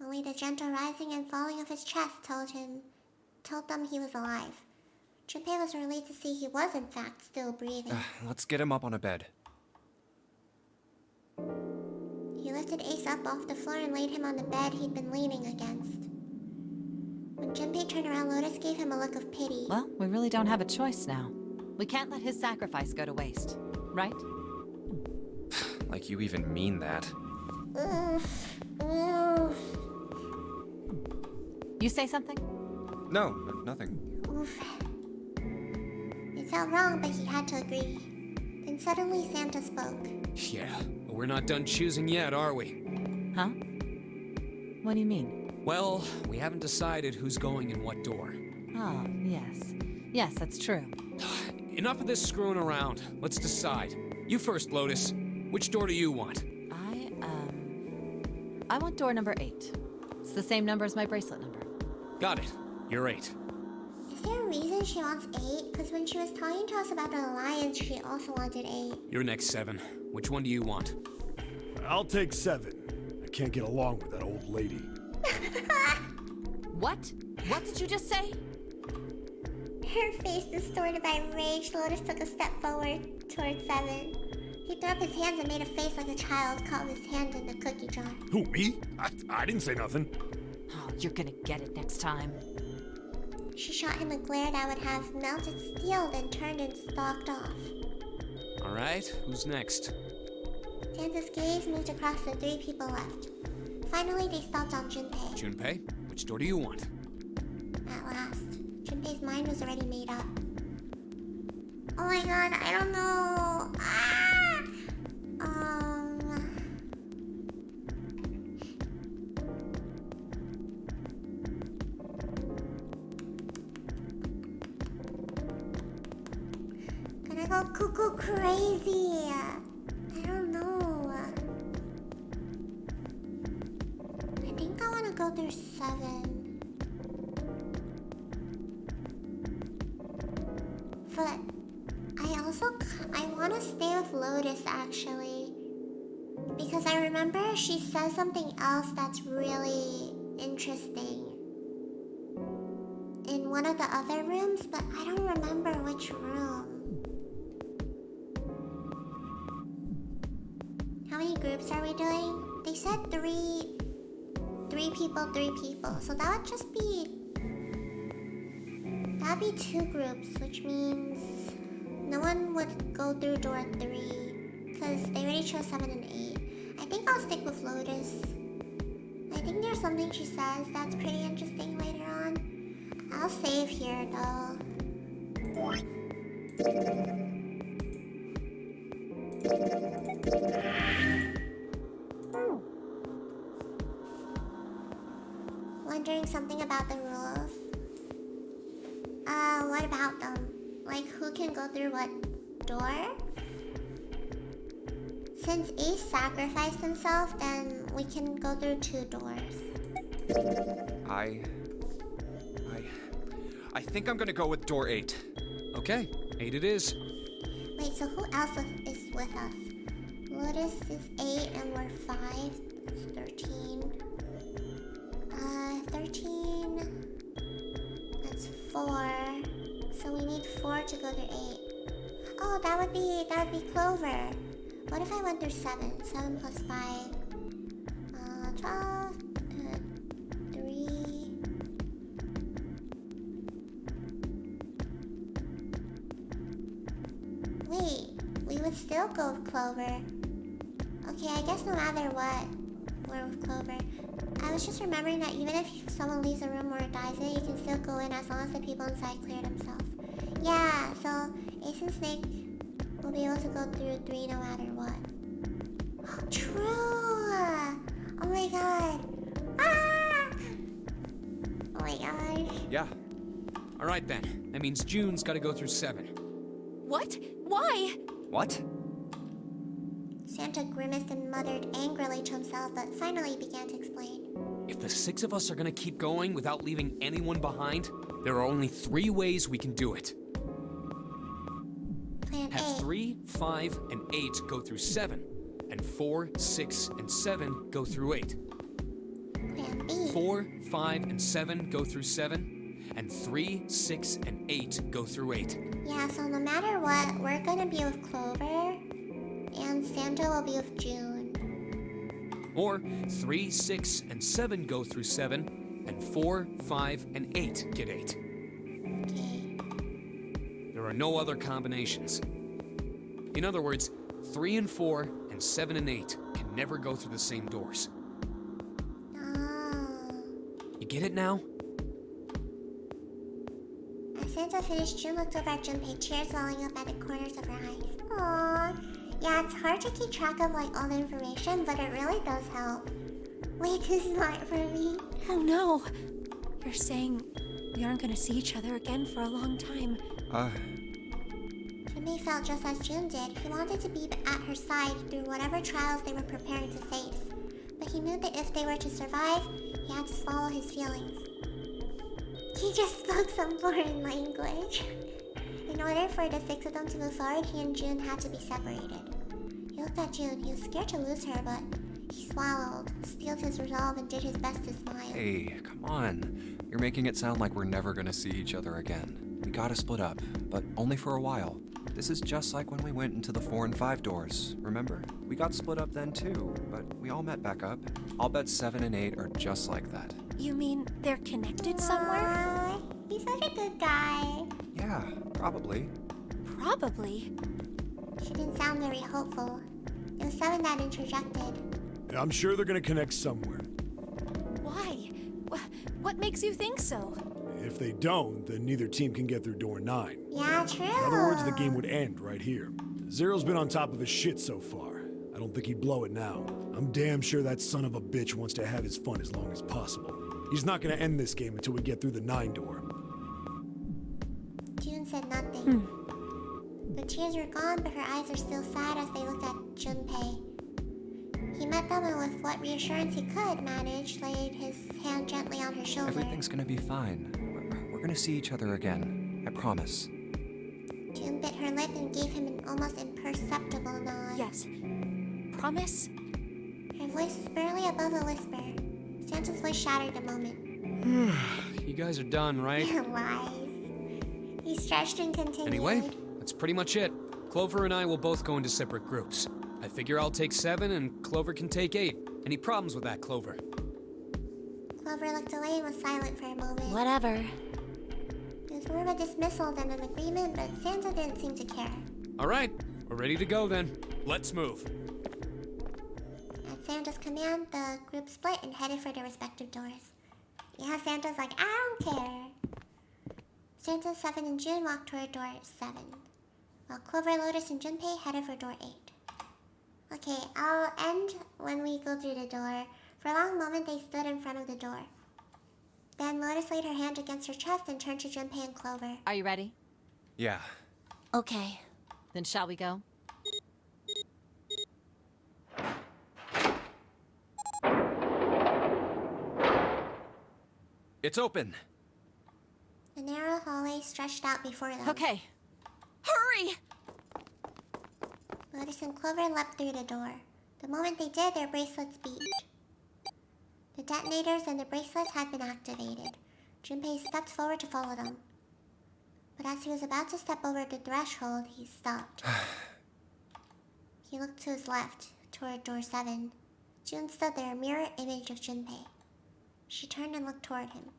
Only the gentle rising and falling of his chest told them he was alive. Junpei was relieved to see he was in fact still breathing. Let's get him up on a bed. He lifted Ace up off the floor and laid him on the bed he'd been leaning against. When Junpei turned around, Lotus gave him a look of pity. Well, we really don't have a choice now. We can't let his sacrifice go to waste, right? Like you even mean that. You say something? No, nothing. Oof. It felt wrong, but he had to agree. Then suddenly Santa spoke. Yeah, but we're not done choosing yet, are we? Huh? What do you mean? Well, we haven't decided who's going in what door. Oh, yes. Yes, that's true. Enough of this screwing around. Let's decide. You first, Lotus. Which door do you want? I want door number 8. It's the same number as my bracelet number. Got it. You're 8. Is there a reason she wants 8? Because when she was talking to us about the Alliance, she also wanted 8. You're next, 7. Which one do you want? I'll take 7. I can't get along with that old lady. What? What did you just say? Her face distorted by rage, Lotus took a step forward towards 7. He threw up his hands and made a face like a child caught with his hand in the cookie jar. Who, me? I didn't say nothing. Oh, you're gonna get it next time. She shot him a glare that would have melted steel, then turned and stalked off. All right, who's next? Santa's gaze moved across the 3 people left. Finally, they stopped on Junpei. Junpei, which door do you want? At last, Junpei's mind was already made up. Oh my god, I don't know. Gonna go cuckoo crazy. I don't know. I think I wanna go through 7. But I want to stay with Lotus, actually. Because I remember she says something else that's really interesting in one of the other rooms, but I don't remember which room. How many groups are we doing? They said 3 3 people, 3 people. So that would just be... That'd be 2 groups, which means... No one would go through door 3. Because they already chose 7 and 8. I think I'll stick with Lotus. I think there's something she says that's pretty interesting later on. I'll save here, though. Wondering something about the rules. What about them? Like, who can go through what door? Since Ace sacrificed himself, then we can go through 2 doors. I think I'm gonna go with door 8. Okay, 8 it is. Wait, so who else is with us? Lotus is 8 and we're 5. That's 13. 13. That's 4. So we need 4 to go to 8. Oh, that would be Clover. What if I went through 7? 7 plus 5. 12. 3. Wait, we would still go with Clover. Okay, I guess no matter what, we're with Clover. I was just remembering that even if someone leaves a room or dies in it, you can still go in as long as the people inside clear themselves. Yeah, so Ace and Snake will be able to go through 3 no matter what. True! Oh my god. Ah! Oh my gosh. Yeah. Alright then. That means June's gotta go through 7. What? Why? What? Santa grimaced and muttered angrily to himself, but finally began to explain. If the 6 of us are gonna keep going without leaving anyone behind, there are only 3 ways we can do it. Plan Have A. 3, 5, and 8 go through 7, and 4, 6, and 7 go through 8. Plan B. 4, 5, and 7 go through 7, and 3, 6, and 8 go through 8. Yeah, so no matter what, we're gonna be with Clover, and Santa will be with June. Or 3, 6, and 7 go through 7, and 4, 5, and 8 get 8. Okay. There are no other combinations. In other words, 3 and 4 and 7 and 8 can never go through the same doors. Oh. You get it now? As Santa finished, June looked over at Junpei, tears welling up at the corners of her eyes. Aww. Yeah, it's hard to keep track of like all the information, but it really does help. Way too smart for me. Oh no. You're saying we aren't gonna see each other again for a long time. Junpei felt just as June did. He wanted to be at her side through whatever trials they were preparing to face. But he knew that if they were to survive, he had to swallow his feelings. He just spoke some foreign language. In order for the 6 of them to move forward, he and June had to be separated. He looked at June. He was scared to lose her, but he swallowed, steeled his resolve, and did his best to smile. Hey, come on. You're making it sound like we're never gonna see each other again. We gotta split up, but only for a while. This is just like when we went into the 4 and 5 doors, remember? We got split up then too, but we all met back up. I'll bet 7 and 8 are just like that. You mean they're connected somewhere? Aww, he's such a good guy. Yeah, probably. Probably. She didn't sound very hopeful. It was 7 that interjected. I'm sure they're gonna connect somewhere. Why? What makes you think so? If they don't, then neither team can get through door 9. Yeah, true. In other words, the game would end right here. Zero's been on top of his shit so far. I don't think he'd blow it now. I'm damn sure that son of a bitch wants to have his fun as long as possible. He's not gonna end this game until we get through the 9 door. June said nothing. The tears were gone, but her eyes were still sad as they looked at Junpei. He met them and with what reassurance he could manage, laid his hand gently on her shoulder. Everything's gonna be fine. We're gonna see each other again. I promise. June bit her lip and gave him an almost imperceptible nod. Yes. Promise? Her voice was barely above a whisper. Santa's voice shattered a moment. You guys are done, right? Lies. He stretched and continued. Anyway, that's pretty much it. Clover and I will both go into separate groups. I figure I'll take 7 and Clover can take 8. Any problems with that, Clover? Clover looked away and was silent for a moment. Whatever. It was more of a dismissal than an agreement, but Santa didn't seem to care. All right, we're ready to go then. Let's move. At Santa's command, the group split and headed for their respective doors. Yeah, Santa's like, I don't care. Santa, 7, and June walked toward door 7, while Clover, Lotus, and Junpei headed for door 8. Okay, I'll end when we go through the door. For a long moment, they stood in front of the door. Then Lotus laid her hand against her chest and turned to Junpei and Clover. Are you ready? Yeah. Okay. Then shall we go? It's open. The narrow hallway stretched out before them. Okay. Hurry! Lotus and Clover leapt through the door. The moment they did, their bracelets beeped. The detonators and the bracelets had been activated. Junpei stepped forward to follow them. But as he was about to step over the threshold, he stopped. He looked to his left, toward door 7. June stood there, a mirror image of Junpei. She turned and looked toward him.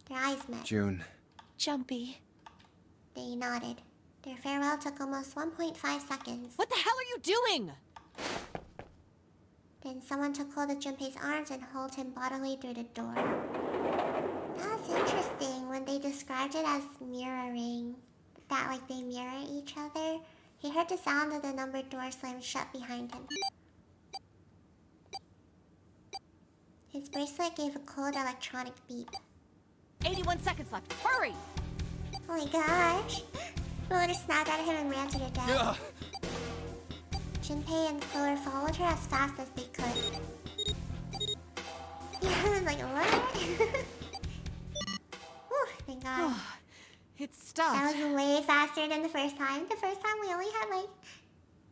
Their eyes met. June. Jumpy. They nodded. Their farewell took almost 1.5 seconds. What the hell are you doing? Then someone took hold of Junpei's arms and hauled him bodily through the door. That was interesting when they described it as mirroring. That like they mirror each other. He heard the sound of the numbered door slam shut behind him. His bracelet gave a cold electronic beep. 81 seconds left. Hurry! Oh my gosh! Lotus snapped at him and ran to the deck. Ugh. Junpei and Clover followed her as fast as they could. Yeah, I was like, what? Whew, thank God. It stopped. That was way faster than the first time. The first time we only had like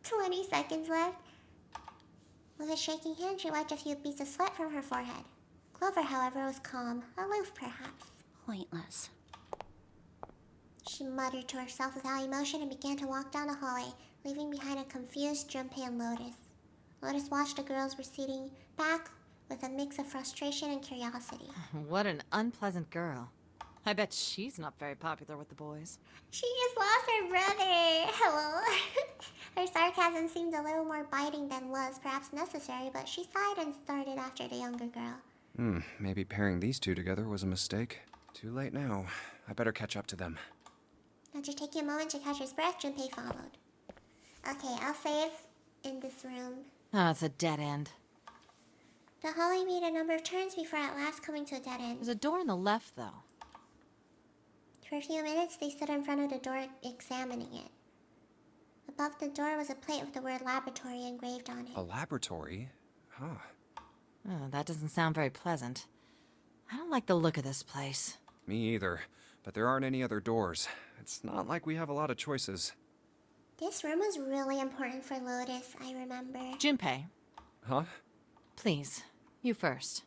20 seconds left. With a shaking hand, she wiped a few beads of sweat from her forehead. Clover, however, was calm, aloof perhaps. Pointless. She muttered to herself without emotion and began to walk down the hallway, leaving behind a confused Junpei and Lotus. Lotus watched the girls receding back with a mix of frustration and curiosity. What an unpleasant girl. I bet she's not very popular with the boys. She just lost her brother. Hello. Her sarcasm seemed a little more biting than was perhaps necessary, but she sighed and started after the younger girl. Maybe pairing these two together was a mistake. Too late now. I better catch up to them. After taking a moment to catch his breath, Junpei followed. Okay, I'll save in this room. Oh, it's a dead end. The hallway made a number of turns before at last coming to a dead end. There's a door on the left, though. For a few minutes, they stood in front of the door, examining it. Above the door was a plate with the word laboratory engraved on it. A laboratory? Huh. Oh, that doesn't sound very pleasant. I don't like the look of this place. Me either. But there aren't any other doors. It's not like we have a lot of choices. This room was really important for Lotus, I remember. Junpei, Huh? please, you first.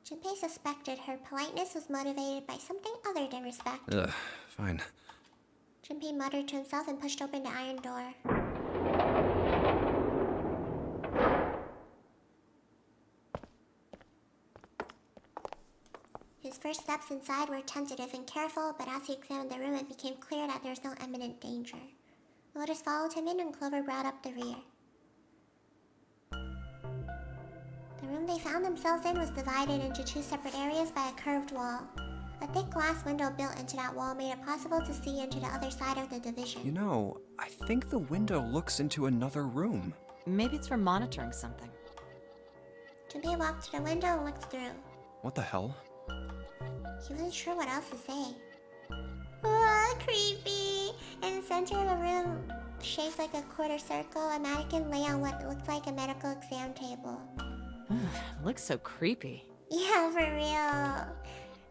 Junpei suspected her politeness was motivated by something other than respect. Ugh, fine. Junpei muttered to himself and pushed open the iron door. His first steps inside were tentative and careful, but as he examined the room, it became clear that there was no imminent danger. Lotus followed him in, and Clover brought up the rear. The room they found themselves in was divided into two separate areas by a curved wall. A thick glass window built into that wall made it possible to see into the other side of the division. You know, I think the window looks into another room. Maybe it's for monitoring something. Junpei walked to the window and looked through. What the hell? He wasn't sure what else to say. Oh, creepy! In the center of a room, shaped like a quarter circle, a mannequin lay on what looked like a medical exam table. Looks so creepy. Yeah, for real.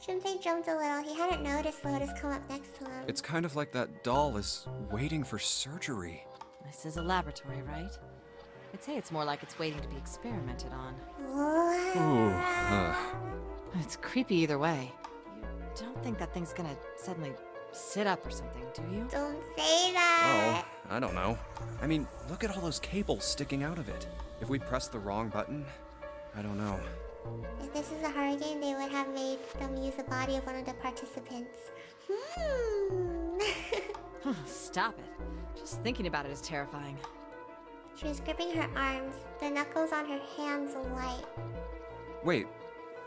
Junpei jumped a little. He hadn't noticed Lotus come up next to him. It's kind of like that doll is waiting for surgery. This is a laboratory, right? I'd say it's more like it's waiting to be experimented on. Ooh. It's creepy either way. You don't think that thing's gonna suddenly sit up or something, do you? Don't say that. Oh, I don't know. I mean, look at all those cables sticking out of it. If we press the wrong button, I don't know. If this is a horror game, they would have made them use the body of one of the participants. Stop it. Just thinking about it is terrifying. She was gripping her arms, the knuckles on her hands white. Wait,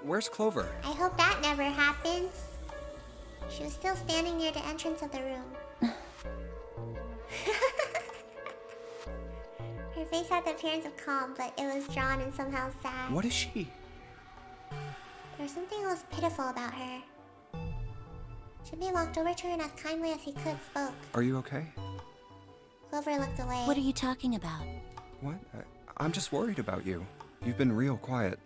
where's Clover? I hope that never happens. She was still standing near the entrance of the room. Her face had the appearance of calm, but it was drawn and somehow sad. What is she? There was something almost pitiful about her. Junpei walked over to her and as kindly as he could spoke. Are you okay? Clover looked away. What are you talking about? What? I'm just worried about you. You've been real quiet.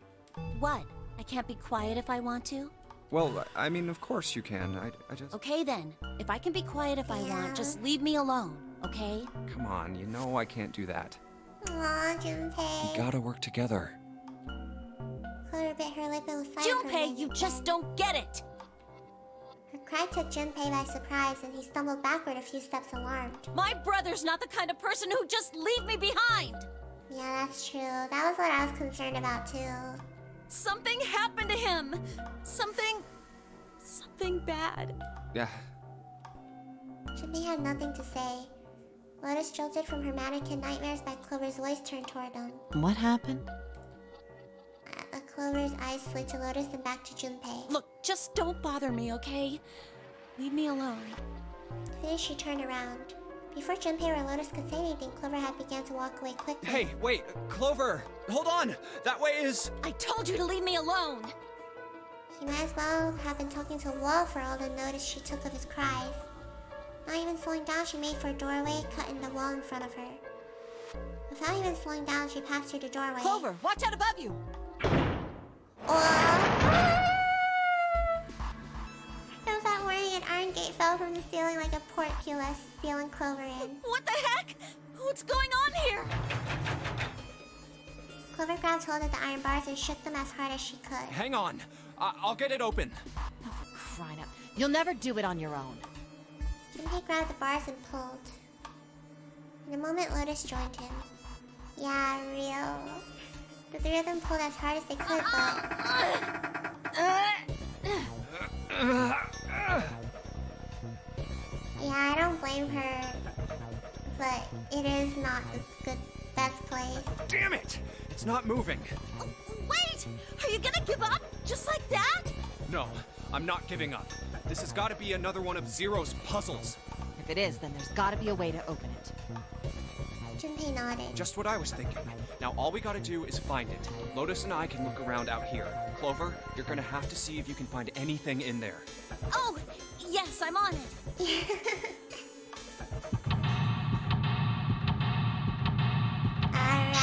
What? I can't be quiet if I want to? Well, I mean, of course you can. I just... Okay then. If I can be quiet if I want, just leave me alone, okay? Come on, you know I can't do that. Aw, Junpei. We gotta work together. Clover bit her lip and was silent for a Junpei, you minute just then. don't get it! Her cry took Junpei by surprise and he stumbled backward a few steps alarmed. My brother's not the kind of person who'd just leave me behind! Yeah, that's true. That was what I was concerned about too. Something happened to him! Something bad. Yeah. Junpei had nothing to say. Lotus jolted from her mannequin nightmares by Clover's voice turned toward them. What happened? Clover's eyes slid to Lotus and back to Junpei. Look, just don't bother me, okay? Leave me alone. Finished, she turned around. Before Junpei or Lotus could say anything, Clover had began to walk away quickly. Hey, wait, Clover! Hold on! That way is... I told you to leave me alone! She might as well have been talking to a wall for all the notice she took of his cries. Not even slowing down, she made for a doorway cut in the wall in front of her. Without even slowing down, she passed through the doorway. Clover, watch out above you! There was that warning an iron gate fell from the ceiling like a portcullis, sealing Clover in. What the heck? What's going on here? Clover grabbed hold of the iron bars and shook them as hard as she could. Hang on. I'll get it open. Oh, for crying out. You'll never do it on your own. Junpei grabbed the bars and pulled. In a moment, Lotus joined him. Yeah, real. The three of them pulled as hard as they could, but... Yeah, I don't blame her. But it is not the best place. Damn it! It's not moving. Oh, wait! Are you gonna give up? Just like that? No, I'm not giving up. This has got to be another one of Zero's puzzles. If it is, then there's gotta be a way to open it. Junpei nodded. Just what I was thinking. Now all we gotta do is find it. Lotus and I can look around out here. Clover, you're gonna have to see if you can find anything in there. Oh, yes, I'm on it. Alright.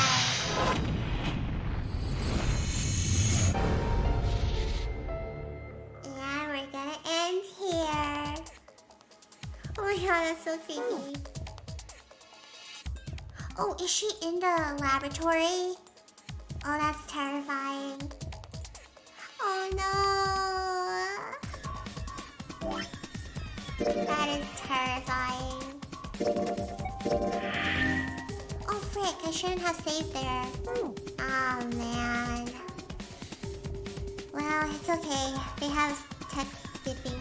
Yeah, we're gonna end here. Oh my god, that's so creepy. Oh, is she in the laboratory? Oh, that's terrifying. Oh no. That is terrifying. Oh frick, I shouldn't have saved there. Oh man. Well, it's okay. They have text skipping.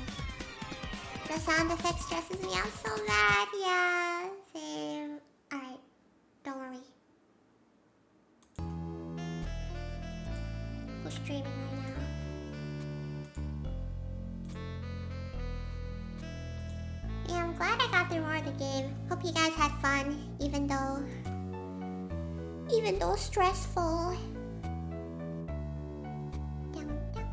The sound effect stresses me out so bad. Yeah, same. Alright, don't worry. Who's streaming right now? Yeah, I'm glad I got through more of the game. Hope you guys had fun, even though stressful. Dum, dum.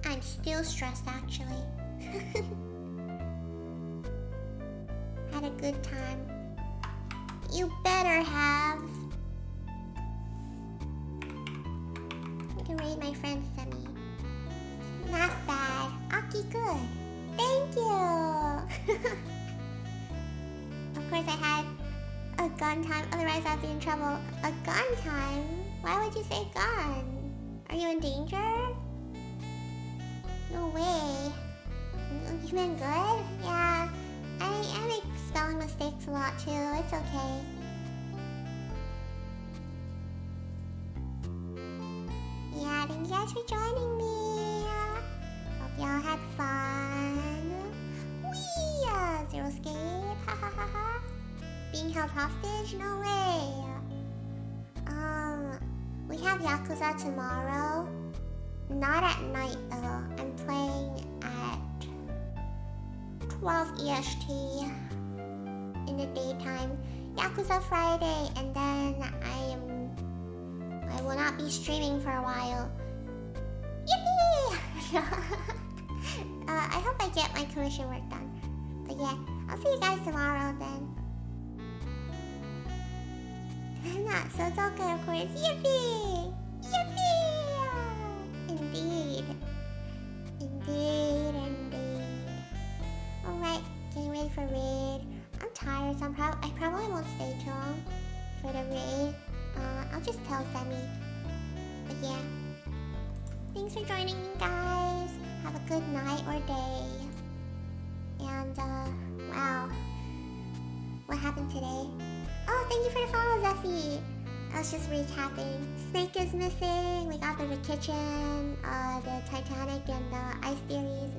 I'm still stressed, actually. Had a good time. You better have. You can rate my friend Semi. Not bad. Aki, good. Thank you. Of course, I had a gun time. Otherwise, I'd be in trouble. A gun time? Why would you say gun? Are you in danger? No way. You been good? Yeah. I make spelling mistakes a lot too. It's okay. guys for joining me. Hope y'all had fun. Whee! Zero escape. Ha ha ha ha. Being held hostage? No way. We have Yakuza tomorrow. Not at night though. I'm playing at 12 EST in the daytime. Yakuza Friday, and then I will not be streaming for a while. Yippee! I hope I get my commission work done. But yeah, I'll see you guys tomorrow then. Not so okay, of course. Yippee! Yippee! Indeed. Indeed, indeed. Alright, getting ready for raid. I'm tired, so I probably won't stay too long for the raid. I'll just tell Sammy. But yeah. Thanks for joining me, guys. Have a good night or day. And, wow. What happened today? Oh, thank you for the follow, Zeffy. I was just recapping. Snake is missing. We got the kitchen, the Titanic, and the Ice Theories.